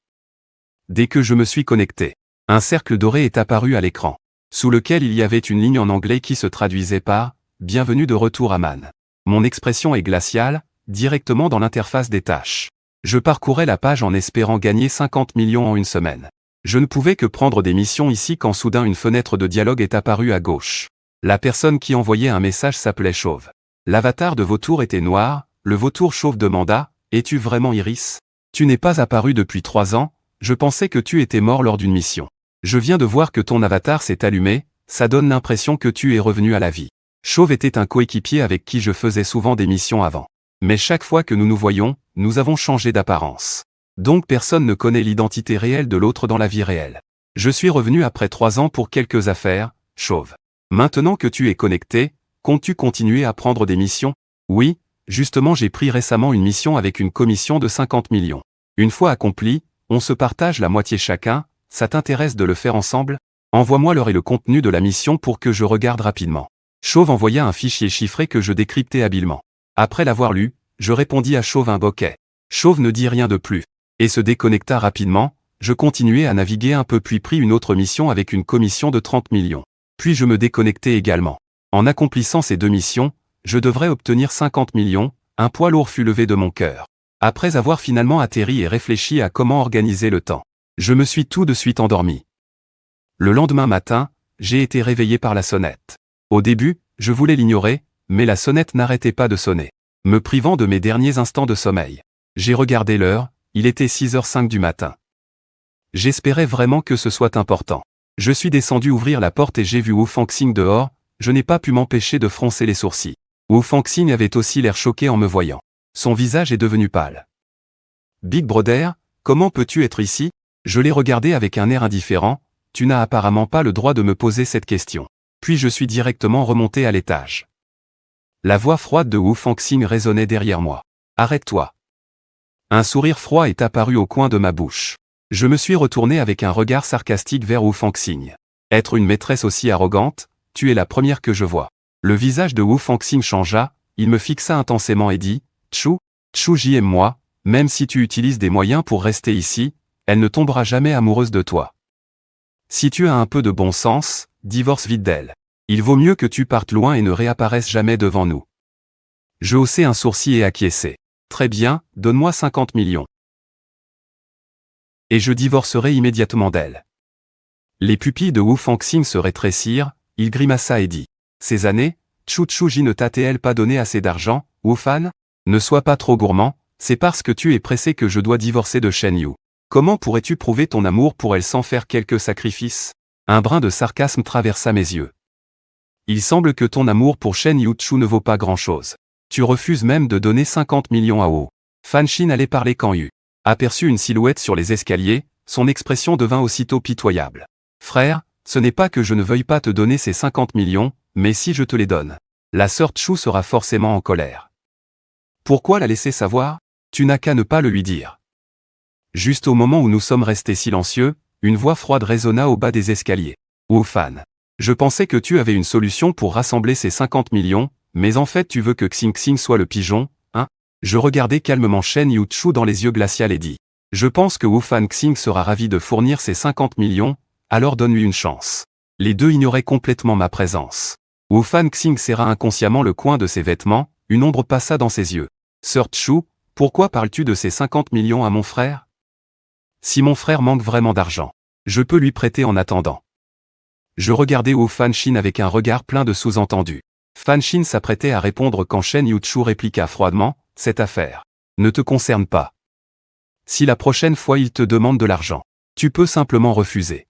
Dès que je me suis connecté, un cercle doré est apparu à l'écran, sous lequel il y avait une ligne en anglais qui se traduisait par « Bienvenue de retour à Man ». Mon expression est glaciale, directement dans l'interface des tâches. Je parcourais la page en espérant gagner 50 millions en une semaine. Je ne pouvais que prendre des missions ici quand soudain une fenêtre de dialogue est apparue à gauche. La personne qui envoyait un message s'appelait Chauve. L'avatar de Vautour était noir, le Vautour Chauve demanda « Es-tu vraiment Iris ? Tu n'es pas apparu depuis 3 ans, je pensais que tu étais mort lors d'une mission. Je viens de voir que ton avatar s'est allumé, ça donne l'impression que tu es revenu à la vie. » Chauve était un coéquipier avec qui je faisais souvent des missions avant. Mais chaque fois que nous nous voyons, nous avons changé d'apparence. Donc personne ne connaît l'identité réelle de l'autre dans la vie réelle. Je suis revenu après 3 ans pour quelques affaires, Chauve. Maintenant que tu es connecté, comptes-tu continuer à prendre des missions? Oui, justement j'ai pris récemment une mission avec une commission de 50 millions. Une fois accomplie, on se partage la moitié chacun, ça t'intéresse de le faire ensemble? Envoie-moi l'heure et le contenu de la mission pour que je regarde rapidement. Chauve envoya un fichier chiffré que je décryptai habilement. Après l'avoir lu, je répondis à Chauve un bokeh. Chauve ne dit rien de plus. Et se déconnecta rapidement, je continuai à naviguer un peu puis pris une autre mission avec une commission de 30 millions. Puis je me déconnectai également. En accomplissant ces 2 missions, je devrais obtenir 50 millions, un poids lourd fut levé de mon cœur. Après avoir finalement atterri et réfléchi à comment organiser le temps, je me suis tout de suite endormi. Le lendemain matin, j'ai été réveillé par la sonnette. Au début, je voulais l'ignorer, mais la sonnette n'arrêtait pas de sonner, me privant de mes derniers instants de sommeil. J'ai regardé l'heure, il était 6h05 du matin. J'espérais vraiment que ce soit important. Je suis descendu ouvrir la porte et j'ai vu Wu Fangxing dehors, je n'ai pas pu m'empêcher de froncer les sourcils. Wu Fangxing avait aussi l'air choqué en me voyant. Son visage est devenu pâle. Big Brother, comment peux-tu être ici? Je l'ai regardé avec un air indifférent, tu n'as apparemment pas le droit de me poser cette question. Puis je suis directement remonté à l'étage. La voix froide de Wu Fangxing résonnait derrière moi. Arrête-toi. Un sourire froid est apparu au coin de ma bouche. Je me suis retourné avec un regard sarcastique vers Wu Fangxing. Être une maîtresse aussi arrogante, tu es la première que je vois. Le visage de Wu Fangxing changea, il me fixa intensément et dit, Tchou, j'aime moi, même si tu utilises des moyens pour rester ici, elle ne tombera jamais amoureuse de toi. Si tu as un peu de bon sens, divorce vite d'elle. Il vaut mieux que tu partes loin et ne réapparaisses jamais devant nous. Je haussai un sourcil et acquiesçai. Très bien, donne-moi 50 millions. Et je divorcerai immédiatement d'elle. Les pupilles de Wu Fangxing se rétrécirent, il grimaça et dit. Ces années, Chu ne t'a-t-elle pas donné assez d'argent, Wu Fan? Ne sois pas trop gourmand, C'est parce que tu es pressé que je dois divorcer de Shen Yu. Comment pourrais-tu prouver ton amour pour elle sans faire quelques sacrifices? Un brin de sarcasme traversa mes yeux. Il semble que ton amour pour Shen Yu-Chu ne vaut pas grand-chose. Tu refuses même de donner 50 millions à Wu. Fan-Shin allait parler quand Yu aperçut une silhouette sur les escaliers, son expression devint aussitôt pitoyable. Frère, ce n'est pas que je ne veuille pas te donner ces 50 millions, mais si je te les donne, la sœur Chu sera forcément en colère. Pourquoi la laisser savoir? Tu n'as qu'à ne pas le lui dire. Juste au moment où nous sommes restés silencieux, une voix froide résonna au bas des escaliers. Wu Fan. Je pensais que tu avais une solution pour rassembler ces 50 millions, mais en fait tu veux que Xing Xing soit le pigeon, hein? Je regardais calmement Shen Yu-Chu dans les yeux glacials et dis. Je pense que Wu Fan Xing sera ravi de fournir ces 50 millions, alors donne-lui une chance. Les deux ignoraient complètement ma présence. Wu Fan Xing serra inconsciemment le coin de ses vêtements, une ombre passa dans ses yeux. Sœur Chu, pourquoi parles-tu de ces 50 millions à mon frère? Si mon frère manque vraiment d'argent, je peux lui prêter en attendant. Je regardais Wu Fan-Shin avec un regard plein de sous-entendus. Fan-Shin s'apprêtait à répondre quand Shen Yu-Chu répliqua froidement, « Cette affaire ne te concerne pas. Si la prochaine fois il te demande de l'argent, tu peux simplement refuser.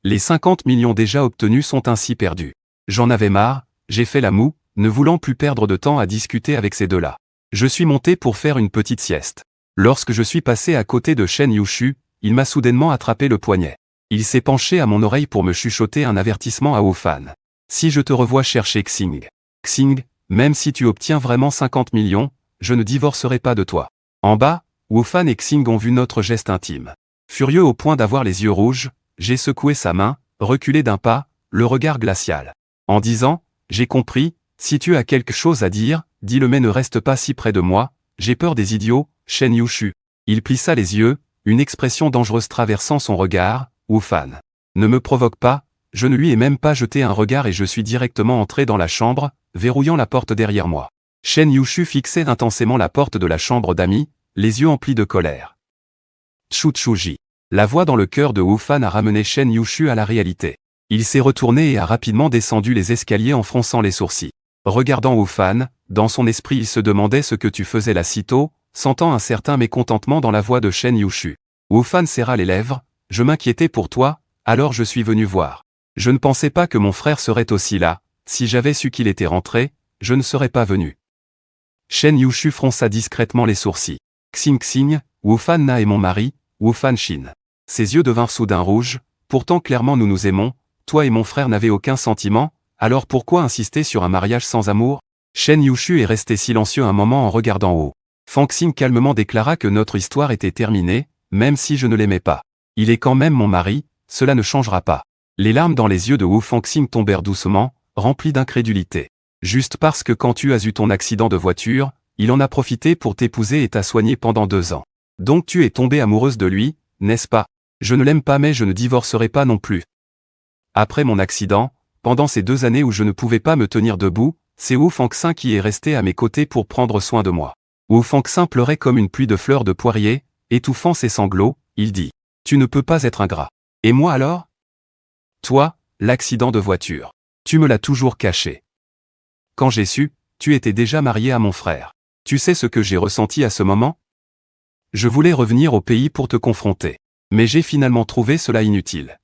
Les 50 millions déjà obtenus sont ainsi perdus. J'en avais marre, j'ai fait la moue, ne voulant plus perdre de temps à discuter avec ces deux-là. Je suis monté pour faire une petite sieste. Lorsque je suis passé à côté de Shen Yu-Chu, il m'a soudainement attrapé le poignet. Il s'est penché à mon oreille pour me chuchoter un avertissement à Wu Fan. Si je te revois chercher Xing, même si tu obtiens vraiment 50 millions, je ne divorcerai pas de toi. En bas, Wu Fan et Xing ont vu notre geste intime. Furieux au point d'avoir les yeux rouges, j'ai secoué sa main, reculé d'un pas, le regard glacial. En disant, j'ai compris, si tu as quelque chose à dire, dis-le mais ne reste pas si près de moi, j'ai peur des idiots, Shen Yu-Chu. Il plissa les yeux, une expression dangereuse traversant son regard, Wu Fan. Ne me provoque pas, je ne lui ai même pas jeté un regard et je suis directement entré dans la chambre, verrouillant la porte derrière moi. Shen Yu-Chu fixait intensément la porte de la chambre d'amis, les yeux emplis de colère. Chu-Chu-Ji. La voix dans le cœur de Wu Fan a ramené Shen Yu-Chu à la réalité. Il s'est retourné et a rapidement descendu les escaliers en fronçant les sourcils. Regardant Wu Fan, dans son esprit il se demandait ce que tu faisais là si tôt, sentant un certain mécontentement dans la voix de Shen Yu-Chu. Wu Fan serra les lèvres, je m'inquiétais pour toi, alors je suis venu voir. Je ne pensais pas que mon frère serait aussi là, si j'avais su qu'il était rentré, je ne serais pas venu. Shen Yu-Chu fronça discrètement les sourcils. Xing, Wu Fan Na est mon mari, Wu Fan-Shin. Ses yeux devinrent soudain rouges, pourtant clairement nous nous aimons, toi et mon frère n'avez aucun sentiment, alors pourquoi insister sur un mariage sans amour? Shen Yu-Chu est resté silencieux un moment en regardant Wu Fan-Xing calmement déclara que notre histoire était terminée, même si je ne l'aimais pas. Il est quand même mon mari, cela ne changera pas. Les larmes dans les yeux de Wu Fan-Xing tombèrent doucement, remplies d'incrédulité. Juste parce que quand tu as eu ton accident de voiture, il en a profité pour t'épouser et t'a soigné pendant 2 ans. Donc tu es tombée amoureuse de lui, n'est-ce pas? Je ne l'aime pas mais je ne divorcerai pas non plus. Après mon accident, pendant ces 2 années où je ne pouvais pas me tenir debout, c'est Wu Fan-Xing qui est resté à mes côtés pour prendre soin de moi. Wu Fan-Xing pleurait comme une pluie de fleurs de poirier, étouffant ses sanglots, il dit. Tu ne peux pas être ingrat. Et moi alors? Toi, l'accident de voiture. Tu me l'as toujours caché. Quand j'ai su, tu étais déjà marié à mon frère. Tu sais ce que j'ai ressenti à ce moment? Je voulais revenir au pays pour te confronter. Mais j'ai finalement trouvé cela inutile.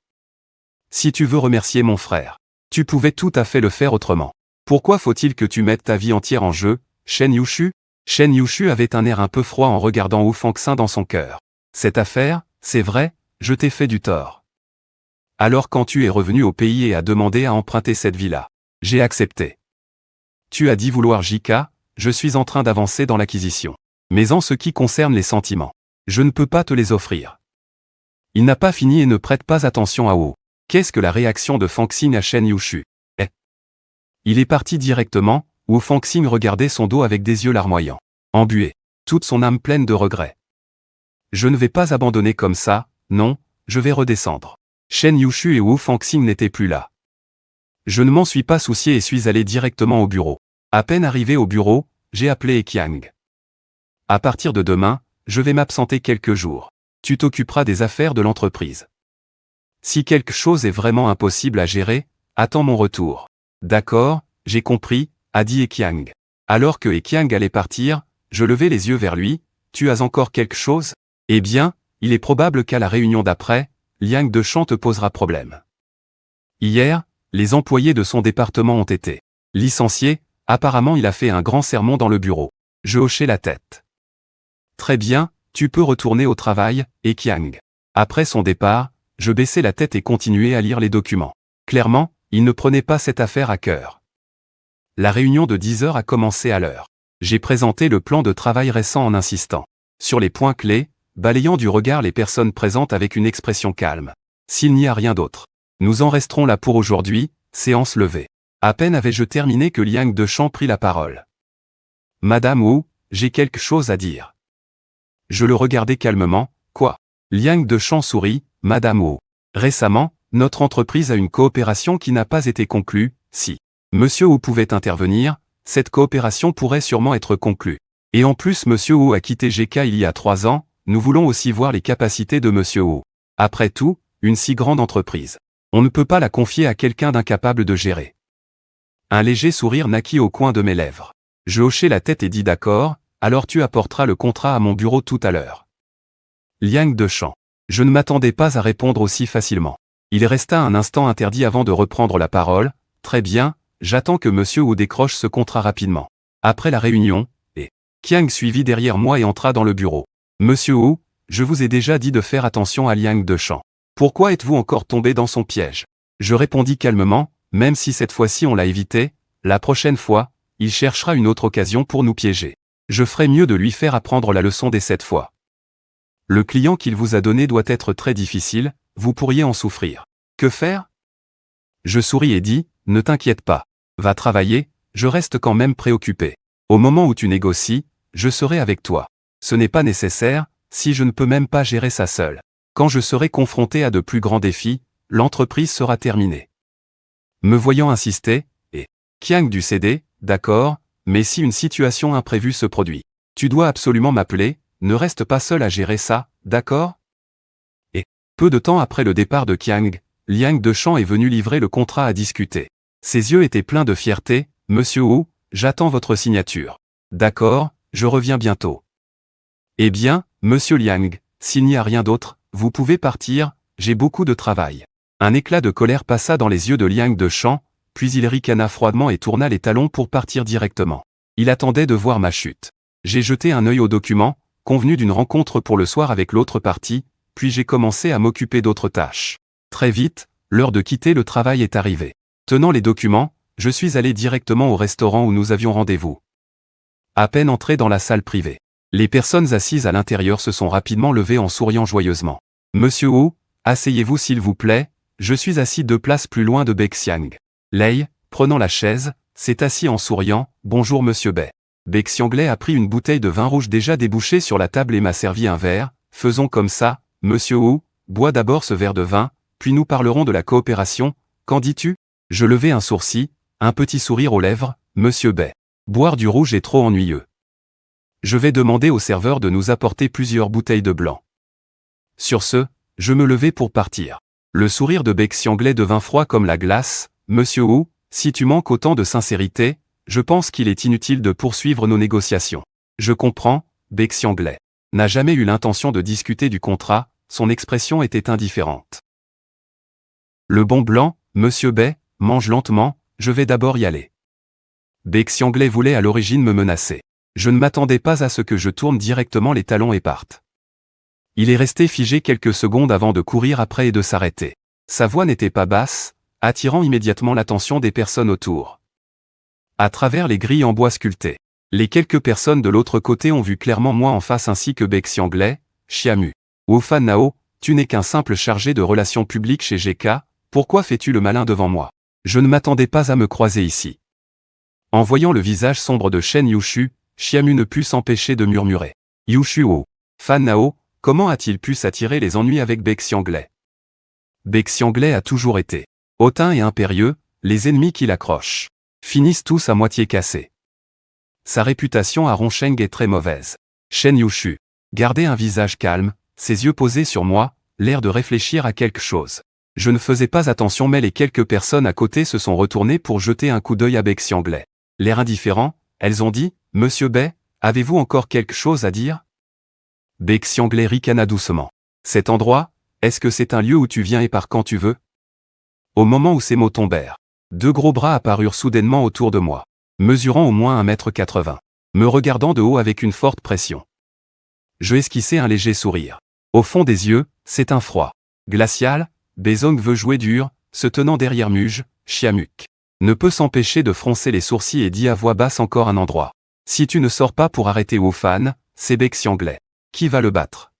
Si tu veux remercier mon frère, tu pouvais tout à fait le faire autrement. Pourquoi faut-il que tu mettes ta vie entière en jeu, Shen Yu-Chu? Shen Yu-Chu avait un air un peu froid en regardant Wu Fan-Xing dans son cœur. Cette affaire, c'est vrai, je t'ai fait du tort. Alors quand tu es revenu au pays et as demandé à emprunter cette villa, j'ai accepté. Tu as dit vouloir JK, je suis en train d'avancer dans l'acquisition. Mais en ce qui concerne les sentiments, je ne peux pas te les offrir. Il n'a pas fini et ne prête pas attention à Wu. Qu'est-ce que la réaction de Fan-Xing à Shen Yu-Chu? Il est parti directement, Wu Fan-Xing regardait son dos avec des yeux larmoyants. Embué, toute son âme pleine de regrets. Je ne vais pas abandonner comme ça, non, je vais redescendre. Shen Yu-Chu et Wu Fan-Xing n'étaient plus là. Je ne m'en suis pas soucié et suis allé directement au bureau. À peine arrivé au bureau, j'ai appelé Ekiang. À partir de demain, je vais m'absenter quelques jours. Tu t'occuperas des affaires de l'entreprise. Si quelque chose est vraiment impossible à gérer, attends mon retour. D'accord, j'ai compris, a dit Ekiang. Alors que Ekiang allait partir, je levai les yeux vers lui, tu as encore quelque chose? Eh bien, il est probable qu'à la réunion d'après, Liang Deschamps te posera problème. Hier, les employés de son département ont été licenciés, apparemment il a fait un grand sermon dans le bureau. Je hochai la tête. Très bien, tu peux retourner au travail, et Qiang. Après son départ, je baissai la tête et continuai à lire les documents. Clairement, il ne prenait pas cette affaire à cœur. La réunion de 10 heures a commencé à l'heure. J'ai présenté le plan de travail récent en insistant sur les points clés, balayant du regard les personnes présentes avec une expression calme. S'il n'y a rien d'autre, nous en resterons là pour aujourd'hui, séance levée. À peine avais-je terminé que Liang Deschamps prit la parole. Madame Wu, j'ai quelque chose à dire. Je le regardai calmement. Quoi? Liang Deschamps sourit. Madame Wu. Récemment, notre entreprise a une coopération qui n'a pas été conclue. Si Monsieur Wu pouvait intervenir, cette coopération pourrait sûrement être conclue. Et en plus Monsieur Wu a quitté GK il y a 3 ans, nous voulons aussi voir les capacités de Monsieur Wu. Après tout, une si grande entreprise, on ne peut pas la confier à quelqu'un d'incapable de gérer. Un léger sourire naquit au coin de mes lèvres. Je hochai la tête et dis d'accord, alors tu apporteras le contrat à mon bureau tout à l'heure. Liang Deschamps. Je ne m'attendais pas à répondre aussi facilement. Il resta un instant interdit avant de reprendre la parole. Très bien, j'attends que Monsieur Wu décroche ce contrat rapidement. Après la réunion, Qiang suivit derrière moi et entra dans le bureau. Monsieur Wu, je vous ai déjà dit de faire attention à Liang Deschamps. Pourquoi êtes-vous encore tombé dans son piège? Je répondis calmement, même si cette fois-ci on l'a évité, la prochaine fois, il cherchera une autre occasion pour nous piéger. Je ferai mieux de lui faire apprendre la leçon dès cette fois. Le client qu'il vous a donné doit être très difficile, vous pourriez en souffrir. Que faire? Je souris et dis, ne t'inquiète pas. Va travailler, je reste quand même préoccupé. Au moment où tu négocies, je serai avec toi. Ce n'est pas nécessaire, si je ne peux même pas gérer ça seul. Quand je serai confronté à de plus grands défis, l'entreprise sera terminée. Me voyant insister, Qiang dut céder, d'accord, mais si une situation imprévue se produit, tu dois absolument m'appeler, ne reste pas seul à gérer ça, d'accord? Et, peu de temps après le départ de Qiang, Liang Deschamps est venu livrer le contrat à discuter. Ses yeux étaient pleins de fierté. Monsieur Wu, j'attends votre signature. D'accord, je reviens bientôt. Eh bien, Monsieur Liang, s'il n'y a rien d'autre, vous pouvez partir, j'ai beaucoup de travail. Un éclat de colère passa dans les yeux de Liang Deschamps, puis il ricana froidement et tourna les talons pour partir directement. Il attendait de voir ma chute. J'ai jeté un œil au document, convenu d'une rencontre pour le soir avec l'autre partie, puis j'ai commencé à m'occuper d'autres tâches. Très vite, l'heure de quitter le travail est arrivée. Tenant les documents, je suis allé directement au restaurant où nous avions rendez-vous. À peine entré dans la salle privée, les personnes assises à l'intérieur se sont rapidement levées en souriant joyeusement. Monsieur Wu, asseyez-vous s'il vous plaît, je suis assis 2 places plus loin de Beixiang. Lei, prenant la chaise, s'est assis en souriant. Bonjour Monsieur Bei. Beixianglais a pris une bouteille de vin rouge déjà débouchée sur la table et m'a servi un verre. Faisons comme ça, Monsieur Wu, bois d'abord ce verre de vin, puis nous parlerons de la coopération. Qu'en dis-tu? Je levai un sourcil, un petit sourire aux lèvres. Monsieur Bei. Boire du rouge est trop ennuyeux. Je vais demander au serveur de nous apporter plusieurs bouteilles de blanc. Sur ce, je me levai pour partir. Le sourire de Beixianglais devint froid comme la glace. Monsieur Wu, si tu manques autant de sincérité, je pense qu'il est inutile de poursuivre nos négociations. Je comprends, Beixianglais n'a jamais eu l'intention de discuter du contrat, son expression était indifférente. Le bon blanc, Monsieur Bei, mange lentement, je vais d'abord y aller. Beixianglais voulait à l'origine me menacer. Je ne m'attendais pas à ce que je tourne directement les talons et parte. Il est resté figé quelques secondes avant de courir après et de s'arrêter. Sa voix n'était pas basse, attirant immédiatement l'attention des personnes autour. À travers les grilles en bois sculptées, les quelques personnes de l'autre côté ont vu clairement moi en face ainsi que Beixianglais. Xiamu. Wu Fan Nao, tu n'es qu'un simple chargé de relations publiques chez GK, pourquoi fais-tu le malin devant moi? Je ne m'attendais pas à me croiser ici. En voyant le visage sombre de Shen Yushu, Xiamu ne put s'empêcher de murmurer. Yushu Wu Fan Nao, comment a-t-il pu s'attirer les ennuis avec Beixianglais? Beixianglais a toujours été hautain et impérieux, les ennemis qui l'accrochent finissent tous à moitié cassés. Sa réputation à Ronsheng est très mauvaise. Shen Yushu gardait un visage calme, ses yeux posés sur moi, l'air de réfléchir à quelque chose. Je ne faisais pas attention mais les quelques personnes à côté se sont retournées pour jeter un coup d'œil à Beixianglais. L'air indifférent, elles ont dit, Monsieur Bei, avez-vous encore quelque chose à dire? Baek Xianglais ricana doucement. Cet endroit, est-ce que c'est un lieu où tu viens et pars quand tu veux? Au moment où ces mots tombèrent, deux gros bras apparurent soudainement autour de moi, mesurant au moins 1,80 m, me regardant de haut avec une forte pression. Je esquissai un léger sourire. Au fond des yeux, c'est un froid glacial. Baezong veut jouer dur, se tenant derrière Muge. Xiamuk ne peut s'empêcher de froncer les sourcils et dit à voix basse encore un endroit. Si tu ne sors pas pour arrêter Wu Fan, c'est Baek Xianglais. Qui va le battre?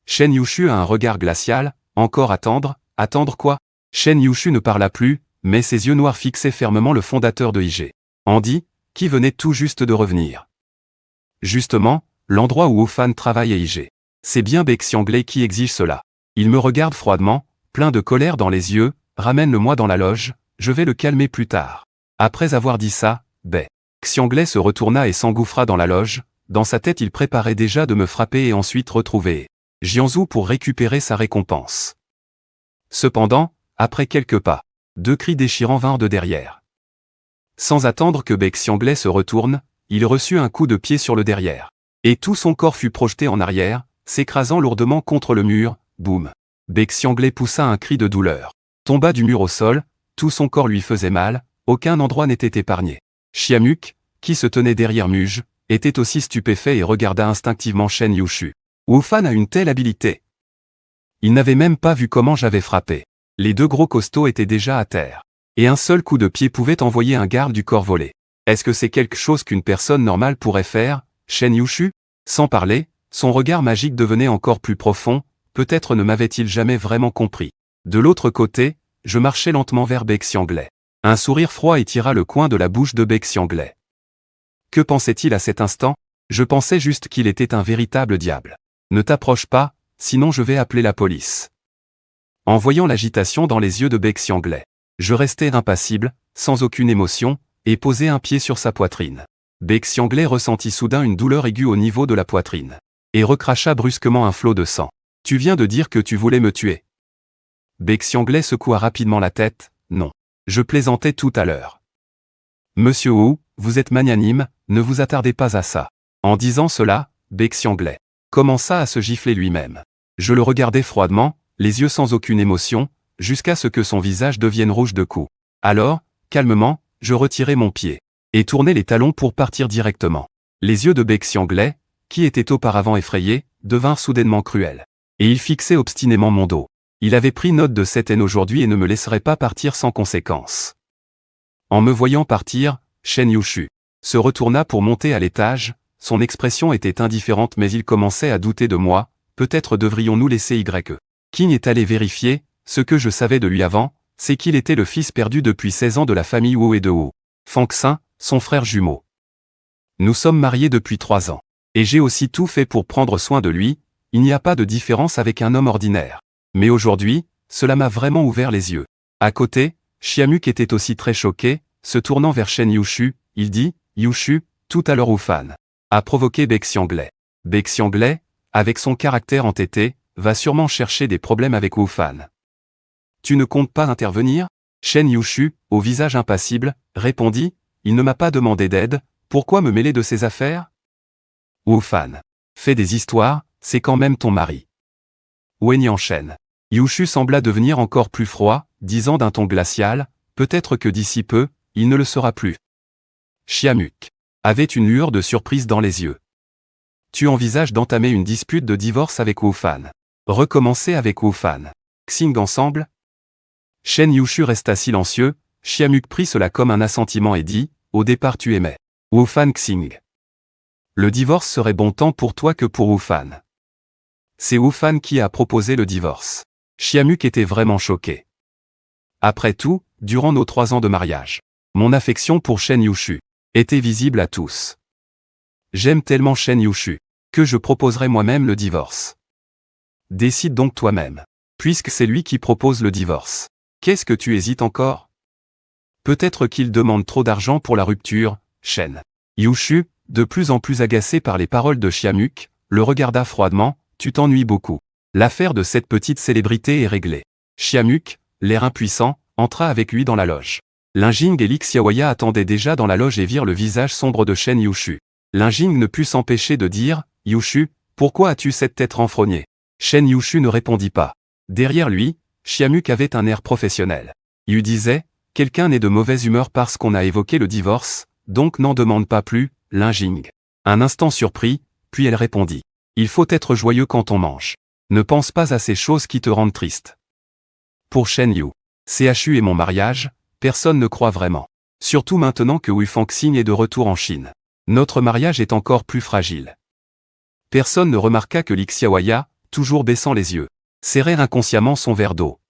Shen Yushu a un regard glacial. Encore attendre? Attendre quoi? Shen Yushu ne parla plus, mais ses yeux noirs fixaient fermement le fondateur de IG. Andy, qui venait tout juste de revenir. Justement, l'endroit où Wu Fan travaille à IG. C'est bien Baek Xianglais qui exige cela. Il me regarde froidement, plein de colère dans les yeux. Ramène-le-moi dans la loge, je vais le calmer plus tard. Après avoir dit ça, Baek Xianglais se retourna et s'engouffra dans la loge. Dans sa tête il préparait déjà de me frapper et ensuite retrouver Jianzhu pour récupérer sa récompense. Cependant, après quelques pas, deux cris déchirants vinrent de derrière. Sans attendre que Baek Xianglais se retourne, il reçut un coup de pied sur le derrière. Et tout son corps fut projeté en arrière, s'écrasant lourdement contre le mur. Boum. Baek Xianglais poussa un cri de douleur. Tomba du mur au sol, tout son corps lui faisait mal, aucun endroit n'était épargné. Xiamuk, qui se tenait derrière Muge, était aussi stupéfait et regarda instinctivement Shen Yushu. Wu Fan a une telle habileté. Il n'avait même pas vu comment j'avais frappé. Les deux gros costauds étaient déjà à terre. Et un seul coup de pied pouvait envoyer un garde du corps voler. Est-ce que c'est quelque chose qu'une personne normale pourrait faire, Shen Yushu? Sans parler, son regard magique devenait encore plus profond, peut-être ne m'avait-il jamais vraiment compris. De l'autre côté, je marchais lentement vers Baek Xianglais. Un sourire froid étira le coin de la bouche de Baek Xianglais. Que pensait-il à cet instant? Je pensais juste qu'il était un véritable diable. Ne t'approche pas, sinon je vais appeler la police. En voyant l'agitation dans les yeux de Baek Xianglais, je restais impassible, sans aucune émotion, et posai un pied sur sa poitrine. Baek Xianglais ressentit soudain une douleur aiguë au niveau de la poitrine, et recracha brusquement un flot de sang. Tu viens de dire que tu voulais me tuer. Baek Xianglais secoua rapidement la tête. Non. Je plaisantais tout à l'heure. Monsieur Wu, vous êtes magnanime, ne vous attardez pas à ça. En disant cela, Baek Xianglais commença à se gifler lui-même. Je le regardais froidement, les yeux sans aucune émotion, jusqu'à ce que son visage devienne rouge de coups. Alors, calmement, je retirai mon pied, et tournai les talons pour partir directement. Les yeux de Baek Xianglais, qui étaient auparavant effrayés, devinrent soudainement cruels. Et il fixait obstinément mon dos. Il avait pris note de cette haine aujourd'hui et ne me laisserait pas partir sans conséquence. En me voyant partir, Shen Yushu se retourna pour monter à l'étage. Son expression était indifférente mais il commençait à douter de moi. Peut-être devrions-nous laisser Y. King est allé vérifier. Ce que je savais de lui avant, c'est qu'il était le fils perdu depuis 16 ans de la famille Wu et de Wu Fangxin, son frère jumeau. Nous sommes mariés depuis 3 ans. Et j'ai aussi tout fait pour prendre soin de lui. Il n'y a pas de différence avec un homme ordinaire. Mais aujourd'hui, cela m'a vraiment ouvert les yeux. À côté, Xiamuk était aussi très choqué, se tournant vers Shen Yushu, il dit, Yushu, tout à l'heure Wu Fan a provoqué Baek Xianglais. Baek Xianglais, avec son caractère entêté, va sûrement chercher des problèmes avec Wu Fan. Tu ne comptes pas intervenir? Shen Yushu, au visage impassible, répondit, il ne m'a pas demandé d'aide, pourquoi me mêler de ses affaires? Wu Fan fait des histoires, c'est quand même ton mari. Wen enchaîne. Yushu sembla devenir encore plus froid, disant d'un ton glacial, peut-être que d'ici peu, il ne le sera plus. Xiamuk avait une lueur de surprise dans les yeux. Tu envisages d'entamer une dispute de divorce avec Wu Fan. Recommencer avec Wu Fan. Xing ensemble? Shen Yushu resta silencieux, Xiamuk prit cela comme un assentiment et dit, au départ tu aimais Wu Fan Xing. Le divorce serait bon tant pour toi que pour Wu Fan. C'est Wu Fan qui a proposé le divorce. Xiamuk était vraiment choqué. Après tout, durant nos 3 ans de mariage, mon affection pour Shen Yushu était visible à tous. J'aime tellement Shen Yushu que je proposerai moi-même le divorce. Décide donc toi-même, puisque c'est lui qui propose le divorce. Qu'est-ce que tu hésites encore? Peut-être qu'il demande trop d'argent pour la rupture. Shen Yushu, de plus en plus agacé par les paroles de Xiamuk, le regarda froidement. Tu t'ennuies beaucoup. L'affaire de cette petite célébrité est réglée. Xiamuk, l'air impuissant, entra avec lui dans la loge. Linjing et Lixiaoya attendaient déjà dans la loge et virent le visage sombre de Shen Yushu. Linjing ne put s'empêcher de dire, Yushu, Pourquoi as-tu cette tête renfrognée? Shen Yushu ne répondit pas. Derrière lui, Xiamuk avait un air professionnel. Il lui disait, quelqu'un n'est de mauvaise humeur parce qu'on a évoqué le divorce, donc n'en demande pas plus, Lin Jing. Un instant surpris, puis elle répondit. Il faut être joyeux quand on mange. Ne pense pas à ces choses qui te rendent triste. Pour Shen Yu, CHU et mon mariage, personne ne croit vraiment. Surtout maintenant que Wu Fangxing est de retour en Chine. Notre mariage est encore plus fragile. Personne ne remarqua que Lixiaoya, toujours baissant les yeux, serrait inconsciemment son verre d'eau.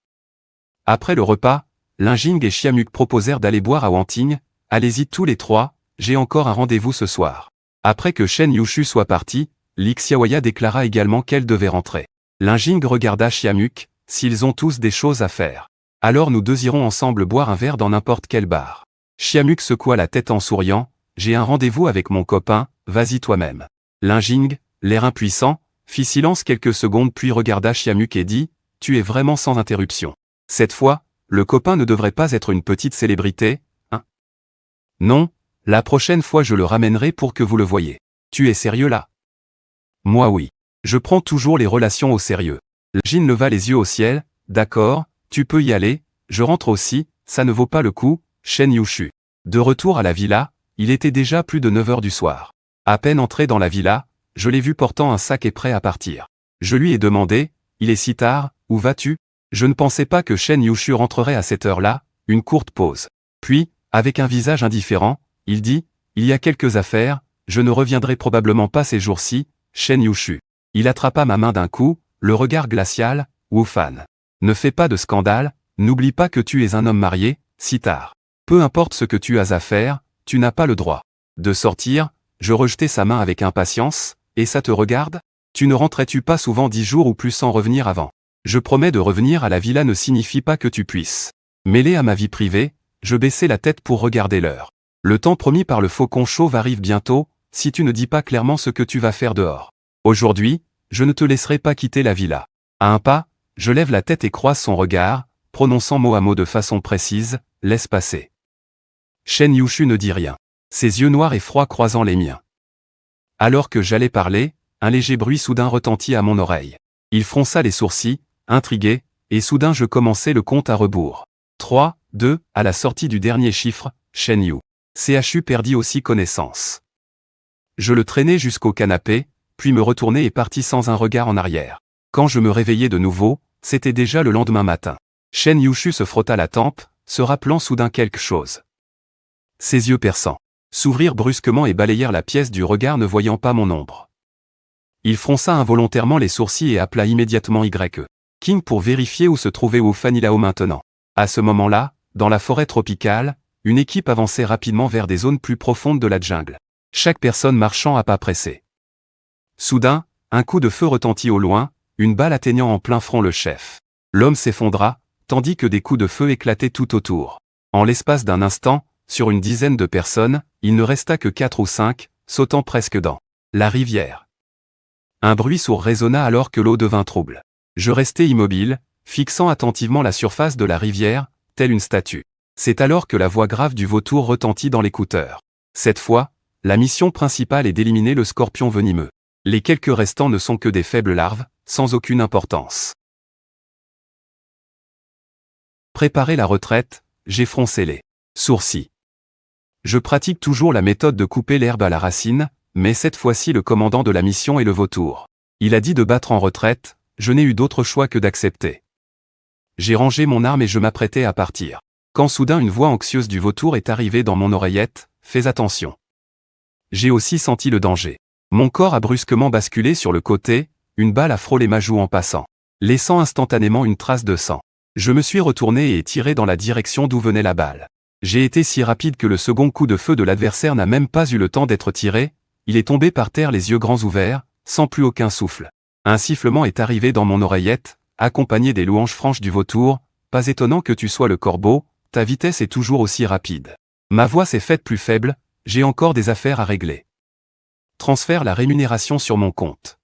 Après le repas, Lin Jing et Xiamuk proposèrent d'aller boire à Wanting. Allez-y tous les trois, j'ai encore un rendez-vous ce soir. Après que Shen Yushu soit parti, Lixiaoya déclara également qu'elle devait rentrer. Lin Jing regarda Xiamuk, s'ils ont tous des choses à faire. Alors nous deux irons ensemble boire un verre dans n'importe quel bar. Xiamuk secoua la tête en souriant, j'ai un rendez-vous avec mon copain, vas-y toi-même. Lin Jing, l'air impuissant, fit silence quelques secondes puis regarda Xiamuk et dit, tu es vraiment sans interruption. Cette fois, le copain ne devrait pas être une petite célébrité, hein? Non, la prochaine fois je le ramènerai pour que vous le voyiez. Tu es sérieux là? Moi oui. Je prends toujours les relations au sérieux. Jin leva les yeux au ciel, d'accord, tu peux y aller, je rentre aussi, ça ne vaut pas le coup, Shen Yushu. De retour à la villa, il était déjà plus de 9 heures du soir. À peine entré dans la villa, je l'ai vu portant un sac et prêt à partir. Je lui ai demandé, il est si tard, où vas-tu? Je ne pensais pas que Shen Yushu rentrerait à cette heure-là, une courte pause. Puis, avec un visage indifférent, il dit, il y a quelques affaires, je ne reviendrai probablement pas ces jours-ci, Shen Yushu. Il attrapa ma main d'un coup, le regard glacial, Wu Fan. Ne fais pas de scandale, n'oublie pas que tu es un homme marié, si tard. Peu importe ce que tu as à faire, tu n'as pas le droit de sortir. Je rejetai sa main avec impatience, et ça te regarde? Tu ne rentrais-tu pas souvent 10 jours ou plus sans revenir avant? Je promets de revenir à la villa ne signifie pas que tu puisses. Mêlé à ma vie privée, je baissai la tête pour regarder l'heure. Le temps promis par le faucon chauve arrive bientôt, si tu ne dis pas clairement ce que tu vas faire dehors. Aujourd'hui, je ne te laisserai pas quitter la villa. À un pas, je lève la tête et croise son regard, prononçant mot à mot de façon précise, laisse passer. Shen Yushu ne dit rien, ses yeux noirs et froids croisant les miens. Alors que j'allais parler, un léger bruit soudain retentit à mon oreille. Il fronça les sourcils, intrigué, et soudain je commençai le compte à rebours. 3, 2, à la sortie du dernier chiffre, Shen Yu. CHU perdit aussi connaissance. Je le traînai jusqu'au canapé, puis me retournai et partis sans un regard en arrière. Quand je me réveillai de nouveau, c'était déjà le lendemain matin. Shen Yushu se frotta la tempe, se rappelant soudain quelque chose. Ses yeux perçants s'ouvrirent brusquement et balayèrent la pièce du regard ne voyant pas mon ombre. Il fronça involontairement les sourcils et appela immédiatement Y. King pour vérifier où se trouvait Wu Fanilao maintenant. À ce moment-là, dans la forêt tropicale, une équipe avançait rapidement vers des zones plus profondes de la jungle. Chaque personne marchant à pas pressés. Soudain, un coup de feu retentit au loin, une balle atteignant en plein front le chef. L'homme s'effondra, tandis que des coups de feu éclataient tout autour. En l'espace d'un instant, sur une dizaine de personnes, il ne resta que 4 ou 5, sautant presque dans la rivière. Un bruit sourd résonna alors que l'eau devint trouble. Je restai immobile, fixant attentivement la surface de la rivière, telle une statue. C'est alors que la voix grave du vautour retentit dans l'écouteur. Cette fois, la mission principale est d'éliminer le scorpion venimeux. Les quelques restants ne sont que des faibles larves, sans aucune importance. Préparer la retraite, j'ai froncé les sourcils. Je pratique toujours la méthode de couper l'herbe à la racine, mais cette fois-ci le commandant de la mission est le vautour. Il a dit de battre en retraite, je n'ai eu d'autre choix que d'accepter. J'ai rangé mon arme et je m'apprêtais à partir. Quand soudain une voix anxieuse du vautour est arrivée dans mon oreillette, fais attention. J'ai aussi senti le danger. Mon corps a brusquement basculé sur le côté, une balle a frôlé ma joue en passant, laissant instantanément une trace de sang. Je me suis retourné et tiré dans la direction d'où venait la balle. J'ai été si rapide que le second coup de feu de l'adversaire n'a même pas eu le temps d'être tiré, il est tombé par terre les yeux grands ouverts, sans plus aucun souffle. Un sifflement est arrivé dans mon oreillette, accompagné des louanges franches du vautour, pas étonnant que tu sois le corbeau, ta vitesse est toujours aussi rapide. Ma voix s'est faite plus faible, j'ai encore des affaires à régler. Transfère la rémunération sur mon compte.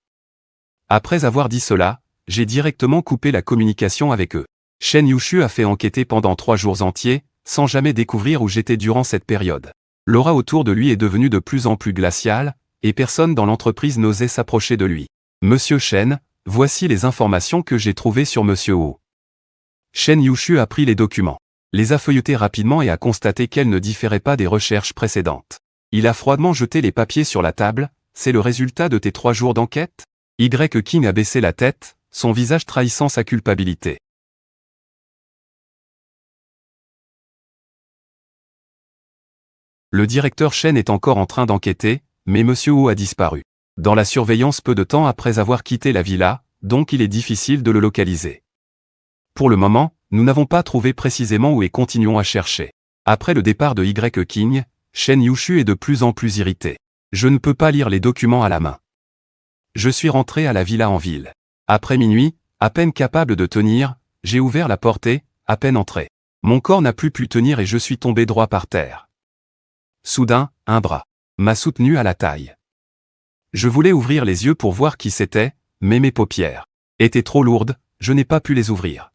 Après avoir dit cela, j'ai directement coupé la communication avec eux. Shen Yushu a fait enquêter pendant 3 jours entiers, sans jamais découvrir où j'étais durant cette période. L'aura autour de lui est devenue de plus en plus glaciale, et personne dans l'entreprise n'osait s'approcher de lui. Monsieur Chen, voici les informations que j'ai trouvées sur Monsieur Wu. Shen Yushu a pris les documents, les a feuilletés rapidement et a constaté qu'elles ne différaient pas des recherches précédentes. Il a froidement jeté les papiers sur la table. C'est le résultat de tes 3 jours d'enquête? Y. King a baissé la tête, son visage trahissant sa culpabilité. Le directeur Shen est encore en train d'enquêter, mais Monsieur Wu a disparu. Dans la surveillance peu de temps après avoir quitté la villa, donc il est difficile de le localiser. Pour le moment, nous n'avons pas trouvé précisément où et continuons à chercher. Après le départ de Y. King, Shen Yushu est de plus en plus irrité. Je ne peux pas lire les documents à la main. Je suis rentré à la villa en ville. Après minuit, à peine capable de tenir, j'ai ouvert la porte et, à peine entré, mon corps n'a plus pu tenir et je suis tombé droit par terre. Soudain, un bras m'a soutenu à la taille. Je voulais ouvrir les yeux pour voir qui c'était, mais mes paupières étaient trop lourdes, je n'ai pas pu les ouvrir.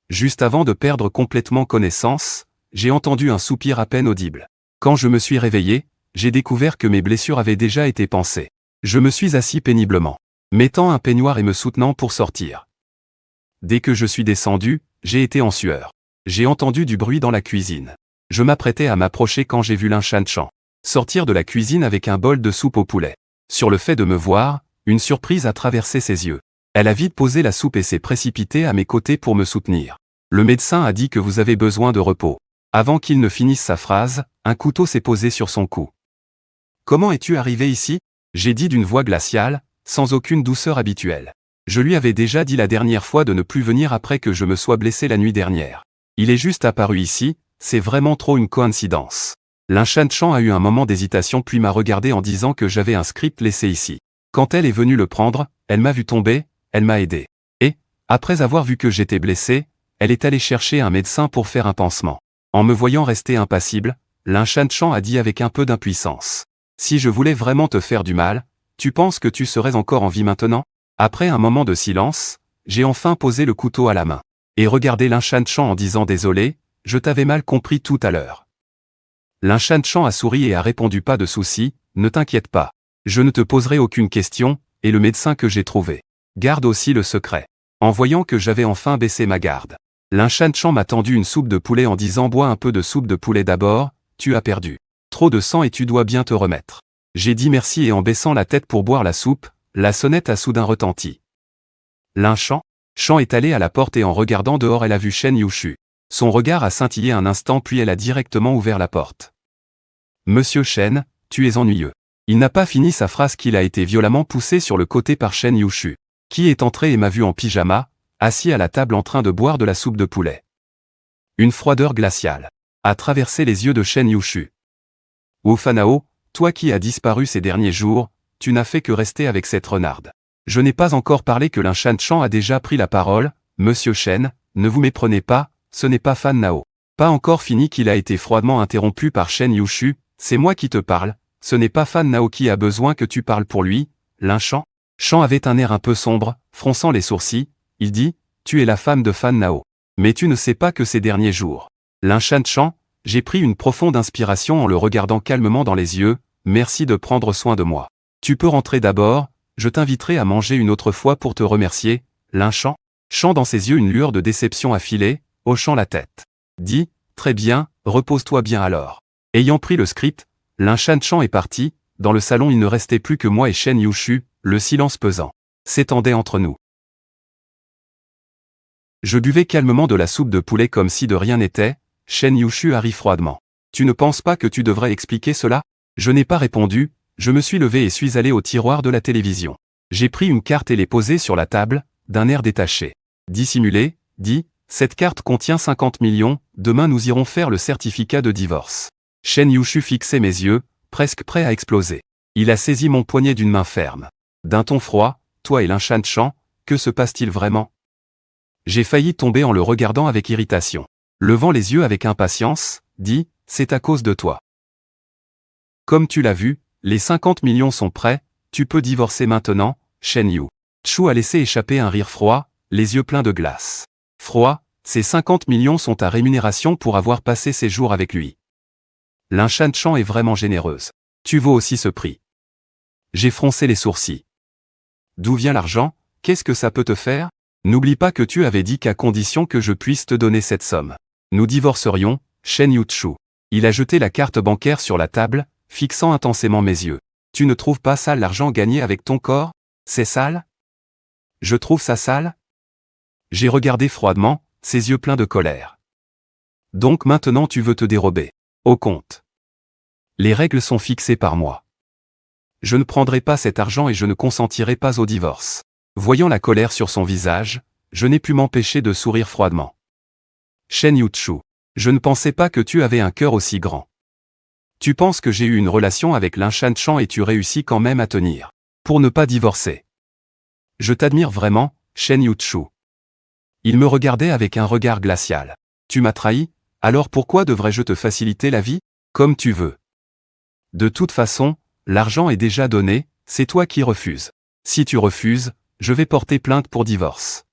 Juste avant de perdre complètement connaissance, j'ai entendu un soupir à peine audible. Quand je me suis réveillé, j'ai découvert que mes blessures avaient déjà été pansées. Je me suis assis péniblement, mettant un peignoir et me soutenant pour sortir. Dès que je suis descendu, j'ai été en sueur. J'ai entendu du bruit dans la cuisine. Je m'apprêtais à m'approcher quand j'ai vu Lin Shanchan sortir de la cuisine avec un bol de soupe au poulet. Sur le fait de me voir, une surprise a traversé ses yeux. Elle a vite posé la soupe et s'est précipitée à mes côtés pour me soutenir. Le médecin a dit que vous avez besoin de repos. Avant qu'il ne finisse sa phrase, un couteau s'est posé sur son cou. Comment es-tu arrivé ici? J'ai dit d'une voix glaciale, sans aucune douceur habituelle. Je lui avais déjà dit la dernière fois de ne plus venir après que je me sois blessé la nuit dernière. Il est juste apparu ici, c'est vraiment trop une coïncidence. Lin Shanchan a eu un moment d'hésitation puis m'a regardé en disant que j'avais un script laissé ici. Quand elle est venue le prendre, elle m'a vu tomber, elle m'a aidé. Et, après avoir vu que j'étais blessé, elle est allée chercher un médecin pour faire un pansement. En me voyant rester impassible, Lin Shanchan a dit avec un peu d'impuissance. Si je voulais vraiment te faire du mal, tu penses que tu serais encore en vie maintenant? Après un moment de silence, j'ai enfin posé le couteau à la main. Et regardé Lin Shanchan en disant désolé, je t'avais mal compris tout à l'heure. Lin Shanchan a souri et a répondu pas de souci, ne t'inquiète pas. Je ne te poserai aucune question, et le médecin que j'ai trouvé garde aussi le secret. En voyant que j'avais enfin baissé ma garde, Lin Shanchan m'a tendu une soupe de poulet en disant bois un peu de soupe de poulet d'abord, tu as perdu trop de sang et tu dois bien te remettre. J'ai dit merci et en baissant la tête pour boire la soupe, la sonnette a soudain retenti. Lin Shan est allée à la porte et en regardant dehors elle a vu Shen Yushu. Son regard a scintillé un instant puis elle a directement ouvert la porte. Monsieur Shen, tu es ennuyeux. Il n'a pas fini sa phrase qu'il a été violemment poussé sur le côté par Shen Yushu, qui est entré et m'a vu en pyjama, assis à la table en train de boire de la soupe de poulet. Une froideur glaciale a traversé les yeux de Shen Yushu. Wu Fanao, toi qui as disparu ces derniers jours, tu n'as fait que rester avec cette renarde. Je n'ai pas encore parlé que Lin Shanchan a déjà pris la parole, Monsieur Shen, ne vous méprenez pas, ce n'est pas Fan Nao. Pas encore fini qu'il a été froidement interrompu par Shen Yushu, c'est moi qui te parle, ce n'est pas Fan Nao qui a besoin que tu parles pour lui, Lin Shan avait un air un peu sombre, fronçant les sourcils, il dit, tu es la femme de Fan Nao. Mais tu ne sais pas que ces derniers jours. Lin Shanchan, j'ai pris une profonde inspiration en le regardant calmement dans les yeux, merci de prendre soin de moi. Tu peux rentrer d'abord, je t'inviterai à manger une autre fois pour te remercier, Lin Shan dans ses yeux une lueur de déception affilée, hochant la tête. Dis, très bien, repose-toi bien alors. Ayant pris le script, Lin Shanchan est parti, dans le salon il ne restait plus que moi et Shen Yushu, le silence pesant s'étendait entre nous. Je buvais calmement de la soupe de poulet comme si de rien n'était. Shen Yushu a ri froidement. Tu ne penses pas que tu devrais expliquer cela? Je n'ai pas répondu, je me suis levé et suis allé au tiroir de la télévision. J'ai pris une carte et l'ai posée sur la table, d'un air détaché. Dissimulé, dit, cette carte contient 50 millions, demain nous irons faire le certificat de divorce. Shen Yushu fixait mes yeux, presque prêt à exploser. Il a saisi mon poignet d'une main ferme. D'un ton froid, toi et Lin Shanchan, que se passe-t-il vraiment? J'ai failli tomber en le regardant avec irritation. Levant les yeux avec impatience, dit, c'est à cause de toi. Comme tu l'as vu, les 50 millions sont prêts, tu peux divorcer maintenant, Shen Yu. Chu a laissé échapper un rire froid, les yeux pleins de glace. Froid, ces 50 millions sont ta rémunération pour avoir passé ces jours avec lui. Lin Shanchan est vraiment généreuse. Tu vaux aussi ce prix. J'ai froncé les sourcils. D'où vient l'argent? Qu'est-ce que ça peut te faire? N'oublie pas que tu avais dit qu'à condition que je puisse te donner cette somme, nous divorcerions, Shen Yuchu. Il a jeté la carte bancaire sur la table, fixant intensément mes yeux. Tu ne trouves pas sale l'argent gagné avec ton corps? C'est sale? Je trouve ça sale? J'ai regardé froidement, ses yeux pleins de colère. Donc maintenant tu veux te dérober. Au compte. Les règles sont fixées par moi. Je ne prendrai pas cet argent et je ne consentirai pas au divorce. Voyant la colère sur son visage, je n'ai pu m'empêcher de sourire froidement. Shen Yuchu, je ne pensais pas que tu avais un cœur aussi grand. Tu penses que j'ai eu une relation avec Lin Shanshan et tu réussis quand même à tenir. Pour ne pas divorcer. Je t'admire vraiment, Shen Yuchu. Il me regardait avec un regard glacial. Tu m'as trahi, alors pourquoi devrais-je te faciliter la vie? Comme tu veux. De toute façon, l'argent est déjà donné, c'est toi qui refuses. Si tu refuses, je vais porter plainte pour divorce.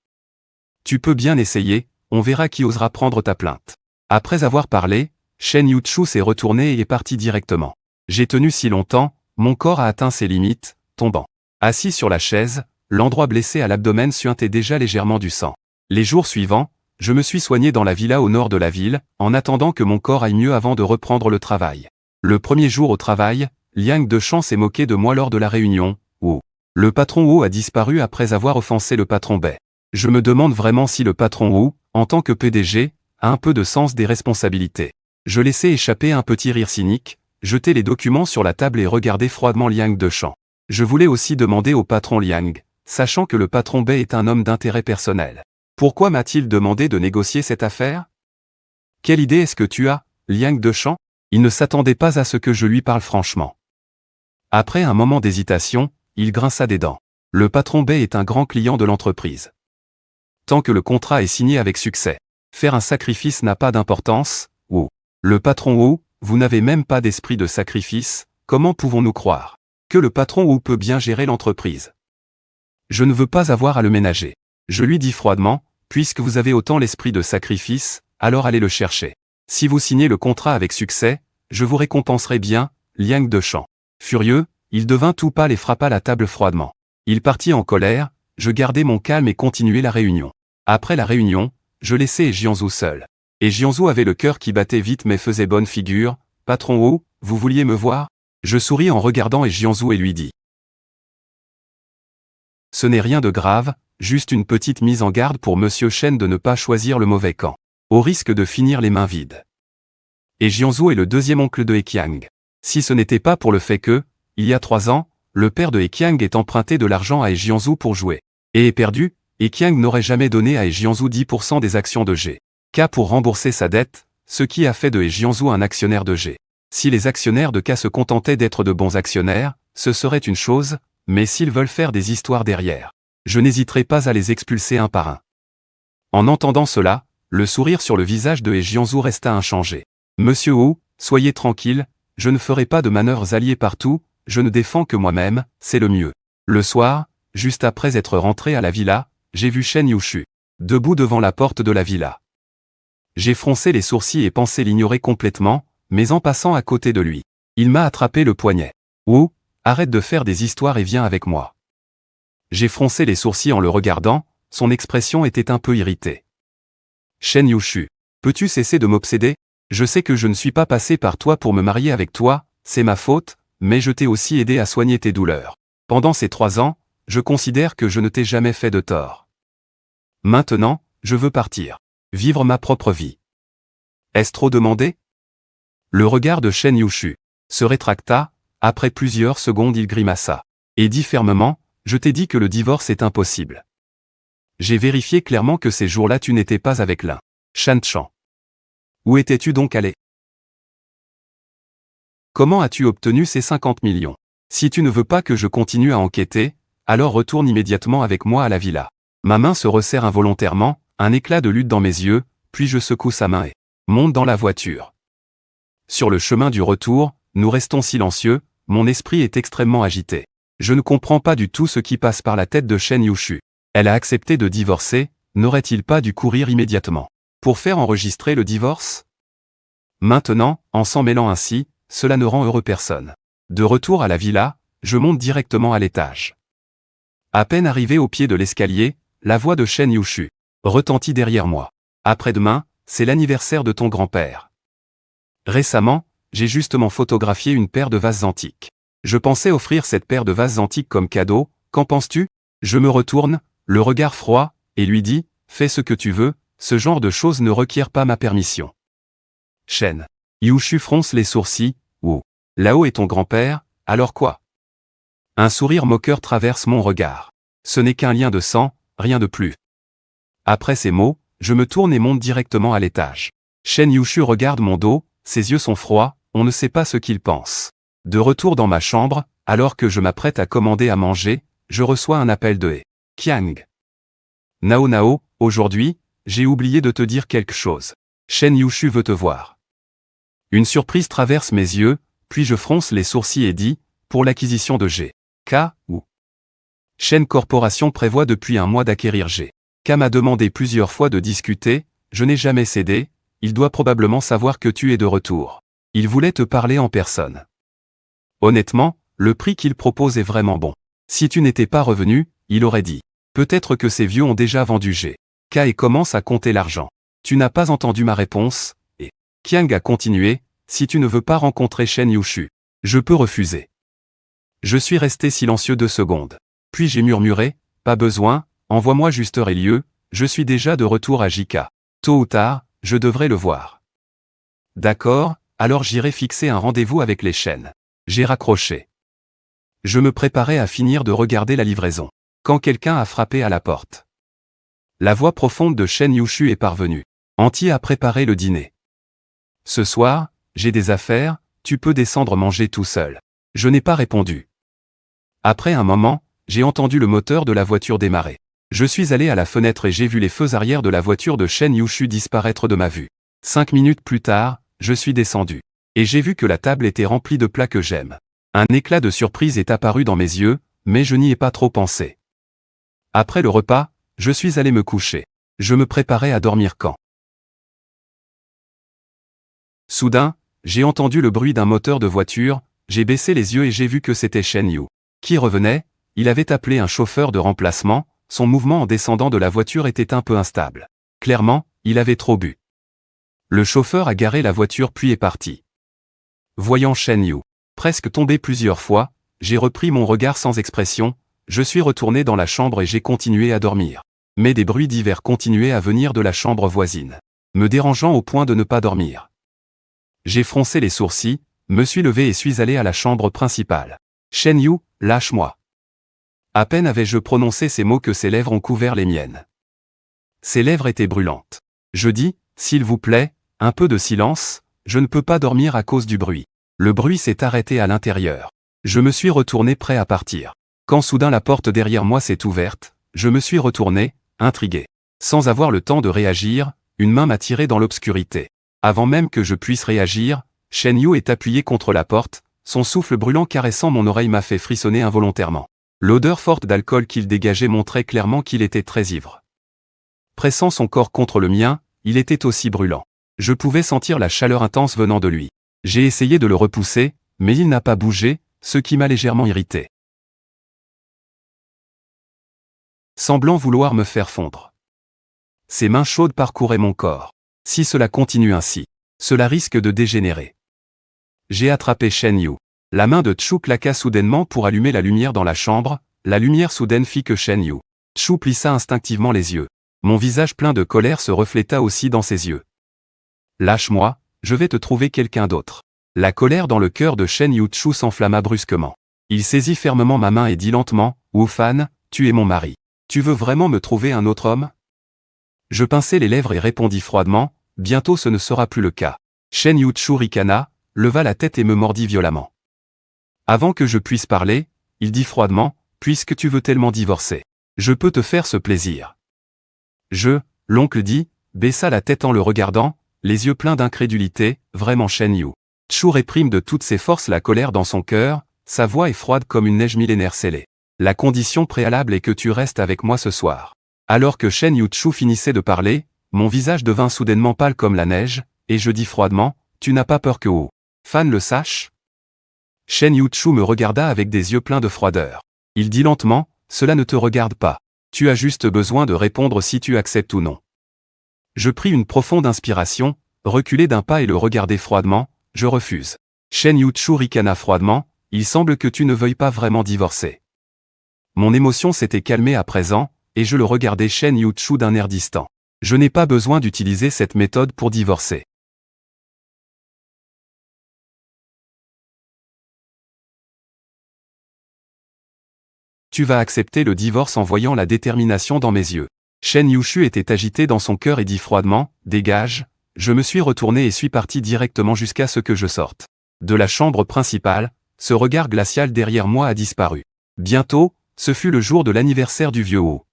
Tu peux bien essayer, on verra qui osera prendre ta plainte. Après avoir parlé, Shen Yuchu s'est retourné et est parti directement. J'ai tenu si longtemps, mon corps a atteint ses limites, tombant. Assis sur la chaise, l'endroit blessé à l'abdomen suintait déjà légèrement du sang. Les jours suivants, je me suis soigné dans la villa au nord de la ville, en attendant que mon corps aille mieux avant de reprendre le travail. Le premier jour au travail, Liang Dechan s'est moqué de moi lors de la réunion, où le patron Wu a disparu après avoir offensé le patron Bai. Je me demande vraiment si le patron Wu, en tant que PDG, a un peu de sens des responsabilités. Je laissai échapper un petit rire cynique, jetai les documents sur la table et regardai froidement Liang Dechan. Je voulais aussi demander au patron Liang, sachant que le patron Bai est un homme d'intérêt personnel. Pourquoi m'a-t-il demandé de négocier cette affaire? Quelle idée est-ce que tu as, Liang Dechan? Il ne s'attendait pas à ce que je lui parle franchement. Après un moment d'hésitation, il grinça des dents. Le patron Bai est un grand client de l'entreprise. Tant que le contrat est signé avec succès, faire un sacrifice n'a pas d'importance, ou le patron Wu, vous n'avez même pas d'esprit de sacrifice, comment pouvons-nous croire que le patron Wu peut bien gérer l'entreprise? Je ne veux pas avoir à le ménager. Je lui dis froidement, puisque vous avez autant l'esprit de sacrifice, alors allez le chercher. Si vous signez le contrat avec succès, je vous récompenserai bien, Liang Dechan. Furieux, il devint tout pâle et frappa la table froidement. Il partit en colère, je gardai mon calme et continuai la réunion. Après la réunion, je laissai Jianzhu seul. Et Jianzhu avait le cœur qui battait vite mais faisait bonne figure. Patron Wu, vous vouliez me voir? Je souris en regardant Jianzhu et lui dis. Ce n'est rien de grave, juste une petite mise en garde pour Monsieur Shen de ne pas choisir le mauvais camp. Au risque de finir les mains vides. Et Jianzhu est le deuxième oncle de Heqiang. Si ce n'était pas pour le fait que, il y a 3 ans, le père de Heqiang ait emprunté de l'argent à Jianzhu pour jouer. Et est perdu, Heqiang n'aurait jamais donné à Jianzhu 10% des actions de K pour rembourser sa dette, ce qui a fait de Jianzhu un actionnaire de G. Si les actionnaires de K se contentaient d'être de bons actionnaires, ce serait une chose, mais s'ils veulent faire des histoires derrière, je n'hésiterai pas à les expulser un par un. En entendant cela, le sourire sur le visage de Jianzhu resta inchangé. Monsieur Wu, soyez tranquille, je ne ferai pas de manœuvres alliées partout, je ne défends que moi-même, c'est le mieux. Le soir, juste après être rentré à la villa, j'ai vu Shen Yuchu, debout devant la porte de la villa. J'ai froncé les sourcils et pensé l'ignorer complètement, mais en passant à côté de lui, il m'a attrapé le poignet. Wu, arrête de faire des histoires et viens avec moi. J'ai froncé les sourcils en le regardant, son expression était un peu irritée. Shen Yuchu, peux-tu cesser de m'obséder? Je sais que je ne suis pas passé par toi pour me marier avec toi, c'est ma faute, mais je t'ai aussi aidé à soigner tes douleurs. Pendant ces 3 ans, je considère que je ne t'ai jamais fait de tort. Maintenant, je veux partir. Vivre ma propre vie. Est-ce trop demandé? Le regard de Shen Yuchu se rétracta, après plusieurs secondes il grimaça. Et dit fermement, je t'ai dit que le divorce est impossible. J'ai vérifié clairement que ces jours-là tu n'étais pas avec Lin Shanshan. Où étais-tu donc allé? Comment as-tu obtenu ces 50 millions? Si tu ne veux pas que je continue à enquêter, alors retourne immédiatement avec moi à la villa. Ma main se resserre involontairement, un éclat de lutte dans mes yeux, puis je secoue sa main et monte dans la voiture. Sur le chemin du retour, nous restons silencieux, mon esprit est extrêmement agité. Je ne comprends pas du tout ce qui passe par la tête de Shen Yuchu. Elle a accepté de divorcer, n'aurait-il pas dû courir immédiatement pour faire enregistrer le divorce? Maintenant, en s'en mêlant ainsi, cela ne rend heureux personne. De retour à la villa, je monte directement à l'étage. À peine arrivé au pied de l'escalier, la voix de Shen Yushu retentit derrière moi. Après-demain, c'est l'anniversaire de ton grand-père. Récemment, j'ai justement photographié une paire de vases antiques. Je pensais offrir cette paire de vases antiques comme cadeau, qu'en penses-tu? Je me retourne, le regard froid, et lui dis, fais ce que tu veux, ce genre de choses ne requiert pas ma permission. Shen Yushu fronce les sourcils, ou là-haut est ton grand-père, alors quoi? Un sourire moqueur traverse mon regard. Ce n'est qu'un lien de sang, rien de plus. Après ces mots, je me tourne et monte directement à l'étage. Shen Yushu regarde mon dos, ses yeux sont froids, on ne sait pas ce qu'il pense. De retour dans ma chambre, alors que je m'apprête à commander à manger, je reçois un appel de Kyang. Nao Nao, aujourd'hui, j'ai oublié de te dire quelque chose. Shen Yushu veut te voir. Une surprise traverse mes yeux, puis je fronce les sourcils et dis, pour l'acquisition de G.K. ou Shen Corporation prévoit depuis un mois d'acquérir G.K. m'a demandé plusieurs fois de discuter, je n'ai jamais cédé, il doit probablement savoir que tu es de retour. Il voulait te parler en personne. Honnêtement, le prix qu'il propose est vraiment bon. Si tu n'étais pas revenu, il aurait dit. Peut-être que ces vieux ont déjà vendu G.K. et commencent à compter l'argent. Tu n'as pas entendu ma réponse, et Kyang a continué, si tu ne veux pas rencontrer Shen Yushu, je peux refuser. Je suis resté silencieux 2 secondes. Puis j'ai murmuré, pas besoin, envoie-moi juste heure et lieu, je suis déjà de retour à J.K. Tôt ou tard, je devrais le voir. D'accord, alors j'irai fixer un rendez-vous avec les Shen. J'ai raccroché. Je me préparais à finir de regarder la livraison, quand quelqu'un a frappé à la porte. La voix profonde de Shen Yushu est parvenue. Anti a préparé le dîner. Ce soir, j'ai des affaires, tu peux descendre manger tout seul. Je n'ai pas répondu. Après un moment, j'ai entendu le moteur de la voiture démarrer. Je suis allé à la fenêtre et j'ai vu les feux arrière de la voiture de Shen Yushu disparaître de ma vue. 5 minutes plus tard, je suis descendu. Et j'ai vu que la table était remplie de plats que j'aime. Un éclat de surprise est apparu dans mes yeux, mais je n'y ai pas trop pensé. Après le repas, je suis allé me coucher. Je me préparais à dormir quand. Soudain, j'ai entendu le bruit d'un moteur de voiture, j'ai baissé les yeux et j'ai vu que c'était Shen Yu. Qui revenait, il avait appelé un chauffeur de remplacement, son mouvement en descendant de la voiture était un peu instable. Clairement, il avait trop bu. Le chauffeur a garé la voiture puis est parti. Voyant Shen Yu presque tomber plusieurs fois, j'ai repris mon regard sans expression, je suis retourné dans la chambre et j'ai continué à dormir. Mais des bruits divers continuaient à venir de la chambre voisine, me dérangeant au point de ne pas dormir. J'ai froncé les sourcils, me suis levé et suis allé à la chambre principale. Shen Yu, lâche-moi. À peine avais-je prononcé ces mots que ses lèvres ont couvert les miennes. Ses lèvres étaient brûlantes. Je dis, s'il vous plaît, un peu de silence, je ne peux pas dormir à cause du bruit. Le bruit s'est arrêté à l'intérieur. Je me suis retourné prêt à partir. Quand soudain la porte derrière moi s'est ouverte, je me suis retourné, intrigué. Sans avoir le temps de réagir, une main m'a tiré dans l'obscurité. Avant même que je puisse réagir, Shen Yu est appuyé contre la porte, son souffle brûlant caressant mon oreille m'a fait frissonner involontairement. L'odeur forte d'alcool qu'il dégageait montrait clairement qu'il était très ivre. Pressant son corps contre le mien, il était aussi brûlant. Je pouvais sentir la chaleur intense venant de lui. J'ai essayé de le repousser, mais il n'a pas bougé, ce qui m'a légèrement irrité. Semblant vouloir me faire fondre. Ses mains chaudes parcouraient mon corps. Si cela continue ainsi, cela risque de dégénérer. J'ai attrapé Shen Yu. La main de Chu claqua soudainement pour allumer la lumière dans la chambre, la lumière soudaine fit que Shen Yu. Chu plissa instinctivement les yeux. Mon visage plein de colère se refléta aussi dans ses yeux. Lâche-moi, je vais te trouver quelqu'un d'autre. La colère dans le cœur de Shen Yu Chu s'enflamma brusquement. Il saisit fermement ma main et dit lentement, Wu Fan, tu es mon mari. Tu veux vraiment me trouver un autre homme? Je pinçai les lèvres et répondis froidement, bientôt ce ne sera plus le cas. Shen Yu Chu ricana, leva la tête et me mordit violemment. Avant que je puisse parler, il dit froidement, puisque tu veux tellement divorcer, je peux te faire ce plaisir. L'oncle dit, baissa la tête en le regardant, les yeux pleins d'incrédulité, vraiment Shen Yu. Chu réprime de toutes ses forces la colère dans son cœur, sa voix est froide comme une neige millénaire scellée. La condition préalable est que tu restes avec moi ce soir. Alors que Shen Yu Chu finissait de parler, mon visage devint soudainement pâle comme la neige, et je dis froidement, tu n'as pas peur que Wu Fan le sache? Shen Yu Chu me regarda avec des yeux pleins de froideur. Il dit lentement, cela ne te regarde pas. Tu as juste besoin de répondre si tu acceptes ou non. Je pris une profonde inspiration, reculai d'un pas et le regardai froidement, je refuse. Shen Yuchu ricana froidement, il semble que tu ne veuilles pas vraiment divorcer. Mon émotion s'était calmée à présent, et je le regardais Shen Yuchu d'un air distant. Je n'ai pas besoin d'utiliser cette méthode pour divorcer. Tu vas accepter le divorce en voyant la détermination dans mes yeux. Shen Yuchu était agité dans son cœur et dit froidement, « Dégage !» Je me suis retourné et suis parti directement jusqu'à ce que je sorte. De la chambre principale, ce regard glacial derrière moi a disparu. Bientôt, ce fut le jour de l'anniversaire du vieux Ho.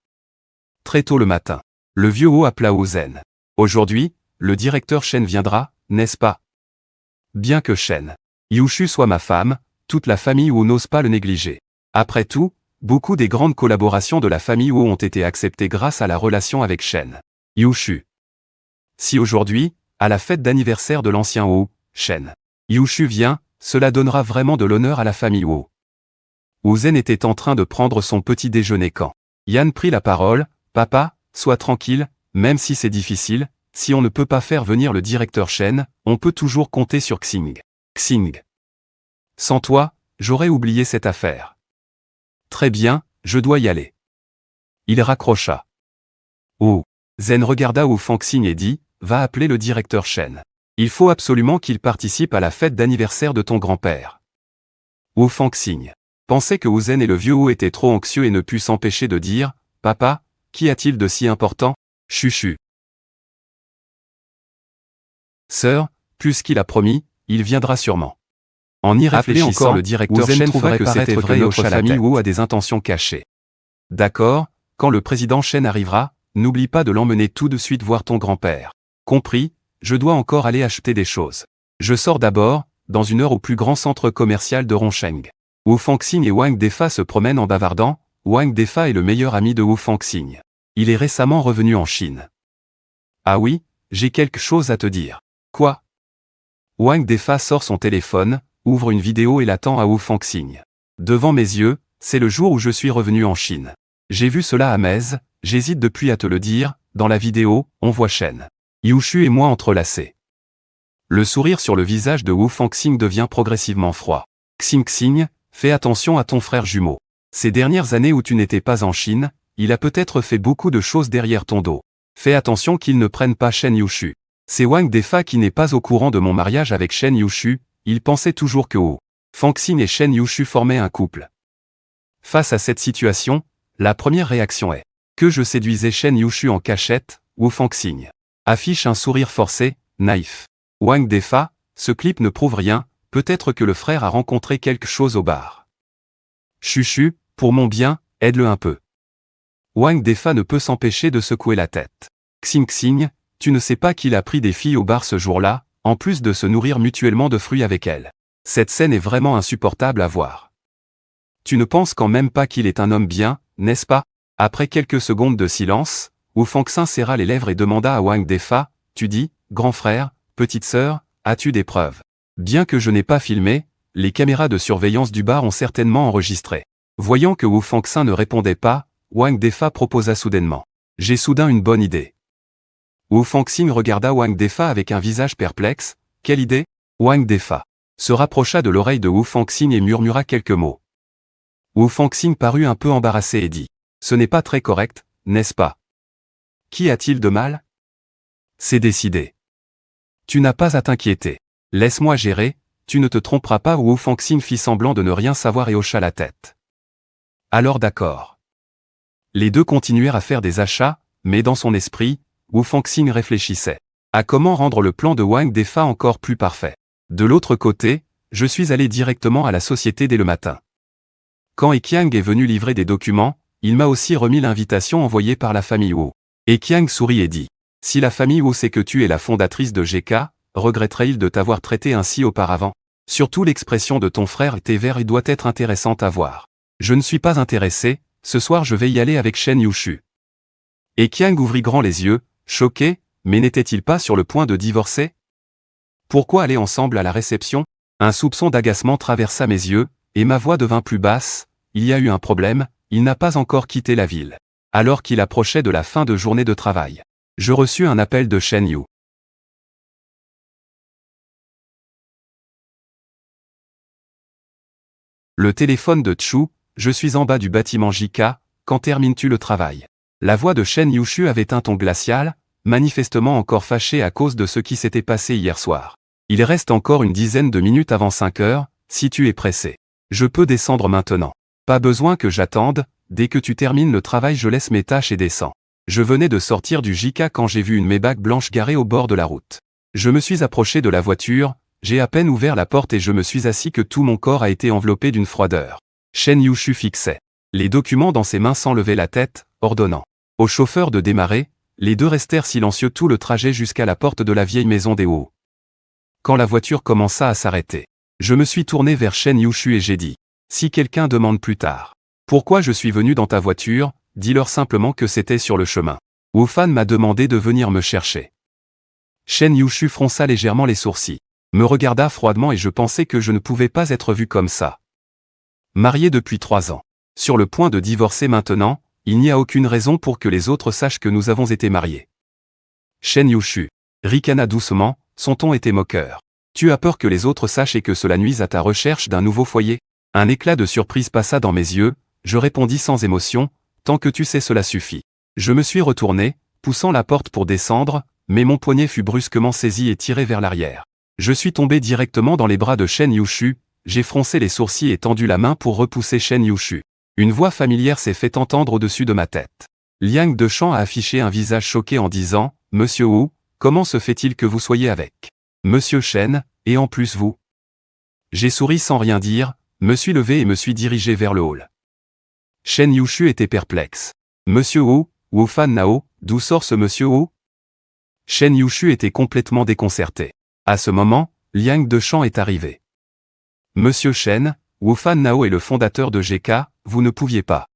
Très tôt le matin, le vieux Ho appela Zen. Aujourd'hui, le directeur Shen viendra, n'est-ce pas? Bien que Shen Yuchu soit ma femme, toute la famille Ho n'ose pas le négliger. Après tout, beaucoup des grandes collaborations de la famille Ho ont été acceptées grâce à la relation avec Shen Yuchu. Si aujourd'hui, à la fête d'anniversaire de l'ancien Ho, Shen Yuchu vient, cela donnera vraiment de l'honneur à la famille Ho. Zen était en train de prendre son petit déjeuner quand Yan prit la parole, « Papa, sois tranquille, même si c'est difficile, si on ne peut pas faire venir le directeur Shen, on peut toujours compter sur Xing. Xing. Sans toi, j'aurais oublié cette affaire. Très bien, je dois y aller. » Il raccrocha. Zen regarda Wu Fangxing et dit, « Va appeler le directeur Shen. Il faut absolument qu'il participe à la fête d'anniversaire de ton grand-père. » Wu Fangxing pensait que Zen et le vieux Ho étaient trop anxieux et ne put s'empêcher de dire, « Papa, qu'y a-t-il de si important? Chuchu. Sœur, puisqu'il a promis, il viendra sûrement. » En y réfléchissant, encore le directeur Shen trouva que c'était vrai, notre famille Ho a des intentions cachées. « D'accord, quand le président Shen arrivera, n'oublie pas de l'emmener tout de suite voir ton grand-père. Compris, je dois encore aller acheter des choses. Je sors d'abord, dans une heure au plus grand centre commercial de Rongsheng. » Wu Fangxing et Wang Defa se promènent en bavardant. Wang Defa est le meilleur ami de Wu Fangxing. Il est récemment revenu en Chine. Ah oui, j'ai quelque chose à te dire. Quoi? Wang Defa sort son téléphone, ouvre une vidéo et l'attend à Wu Fangxing. Devant mes yeux, c'est le jour où je suis revenu en Chine. J'ai vu cela à Metz, j'hésite depuis à te le dire, dans la vidéo, on voit Shen Yuchu et moi entrelacés. Le sourire sur le visage de Wu Fangxing devient progressivement froid. Xing Xing, fais attention à ton frère jumeau. Ces dernières années où tu n'étais pas en Chine, il a peut-être fait beaucoup de choses derrière ton dos. Fais attention qu'il ne prenne pas Shen Yuchu. C'est Wang Defa qui n'est pas au courant de mon mariage avec Shen Yuchu, il pensait toujours que Wu Fangxing et Shen Yuchu formaient un couple. Face à cette situation, la première réaction est que je séduisais Shen Yuchu en cachette. Wu Fangxing affiche un sourire forcé, naïf. Wang Defa, ce clip ne prouve rien, peut-être que le frère a rencontré quelque chose au bar. Chuchu, pour mon bien, aide-le un peu. Wang Defa ne peut s'empêcher de secouer la tête. Xing Xing, tu ne sais pas qu'il a pris des filles au bar ce jour-là, en plus de se nourrir mutuellement de fruits avec elles. Cette scène est vraiment insupportable à voir. Tu ne penses quand même pas qu'il est un homme bien, n'est-ce pas? Après quelques secondes de silence, Wu Fangxing serra les lèvres et demanda à Wang Defa, tu dis, grand frère, petite sœur, as-tu des preuves? Bien que je n'ai pas filmé, les caméras de surveillance du bar ont certainement enregistré. Voyant que Wu Fangxing ne répondait pas, Wang Defa proposa soudainement. J'ai soudain une bonne idée. Wu Fangxing regarda Wang Defa avec un visage perplexe. Quelle idée? Wang Defa se rapprocha de l'oreille de Wu Fangxing et murmura quelques mots. Wu Fangxing parut un peu embarrassé et dit. Ce n'est pas très correct, n'est-ce pas? Qu'y a-t-il de mal? C'est décidé. Tu n'as pas à t'inquiéter. Laisse-moi gérer, tu ne te tromperas pas. Wu Fangxing fit semblant de ne rien savoir et hocha la tête. Alors d'accord. Les deux continuèrent à faire des achats, mais dans son esprit, Wu Fangxing réfléchissait à comment rendre le plan de Wang Defa encore plus parfait. De l'autre côté, je suis allé directement à la société dès le matin. Quand Eqiang est venu livrer des documents, il m'a aussi remis l'invitation envoyée par la famille Wu. Eqiang sourit et dit, si la famille Wu sait que tu es la fondatrice de GK, regretterait-il de t'avoir traité ainsi auparavant? Surtout l'expression de ton frère était vert et doit être intéressante à voir. Je ne suis pas intéressé, ce soir je vais y aller avec Shen Yuchu. Eqiang ouvrit grand les yeux, choqué, mais n'était-il pas sur le point de divorcer? Pourquoi aller ensemble à la réception? Un soupçon d'agacement traversa mes yeux, et ma voix devint plus basse, il y a eu un problème, il n'a pas encore quitté la ville. Alors qu'il approchait de la fin de journée de travail, je reçus un appel de Shen Yu. Le téléphone de Chu, je suis en bas du bâtiment JK, quand termines-tu le travail? La voix de Shen Yushu avait un ton glacial, manifestement encore fâché à cause de ce qui s'était passé hier soir. Il reste encore une dizaine de minutes avant 5 heures, si tu es pressé. Je peux descendre maintenant. Pas besoin que j'attende, dès que tu termines le travail je laisse mes tâches et descends. Je venais de sortir du JK quand j'ai vu une Maybach blanche garée au bord de la route. Je me suis approché de la voiture, j'ai à peine ouvert la porte et je me suis assis que tout mon corps a été enveloppé d'une froideur. Shen Yushu fixait les documents dans ses mains sans lever la tête, ordonnant au chauffeur de démarrer. Les deux restèrent silencieux tout le trajet jusqu'à la porte de la vieille maison des Hou. Quand la voiture commença à s'arrêter, je me suis tourné vers Shen Yushu et j'ai dit « Si quelqu'un demande plus tard, pourquoi je suis venu dans ta voiture, dis-leur simplement que c'était sur le chemin. Wu Fan m'a demandé de venir me chercher. » Shen Yushu fronça légèrement les sourcils, me regarda froidement et je pensais que je ne pouvais pas être vu comme ça. Marié depuis 3 ans, sur le point de divorcer maintenant, il n'y a aucune raison pour que les autres sachent que nous avons été mariés. Shen Yushu ricana doucement, son ton était moqueur. Tu as peur que les autres sachent et que cela nuise à ta recherche d'un nouveau foyer? Un éclat de surprise passa dans mes yeux, je répondis sans émotion, tant que tu sais cela suffit. Je me suis retourné, poussant la porte pour descendre, mais mon poignet fut brusquement saisi et tiré vers l'arrière. Je suis tombé directement dans les bras de Shen Yushu, j'ai froncé les sourcils et tendu la main pour repousser Shen Yushu. Une voix familière s'est fait entendre au-dessus de ma tête. Liang Dechan a affiché un visage choqué en disant « Monsieur Wu, comment se fait-il que vous soyez avec Monsieur Shen, et en plus vous ?» J'ai souri sans rien dire, me suis levé et me suis dirigé vers le hall. Shen Yushu était perplexe. « Monsieur Wu, Wu Fan Nao, d'où sort ce monsieur Wu ?» Shen Yushu était complètement déconcerté. À ce moment, Liang Dechan est arrivé. « Monsieur Shen, Wu Fan Nao est le fondateur de GK, vous ne pouviez pas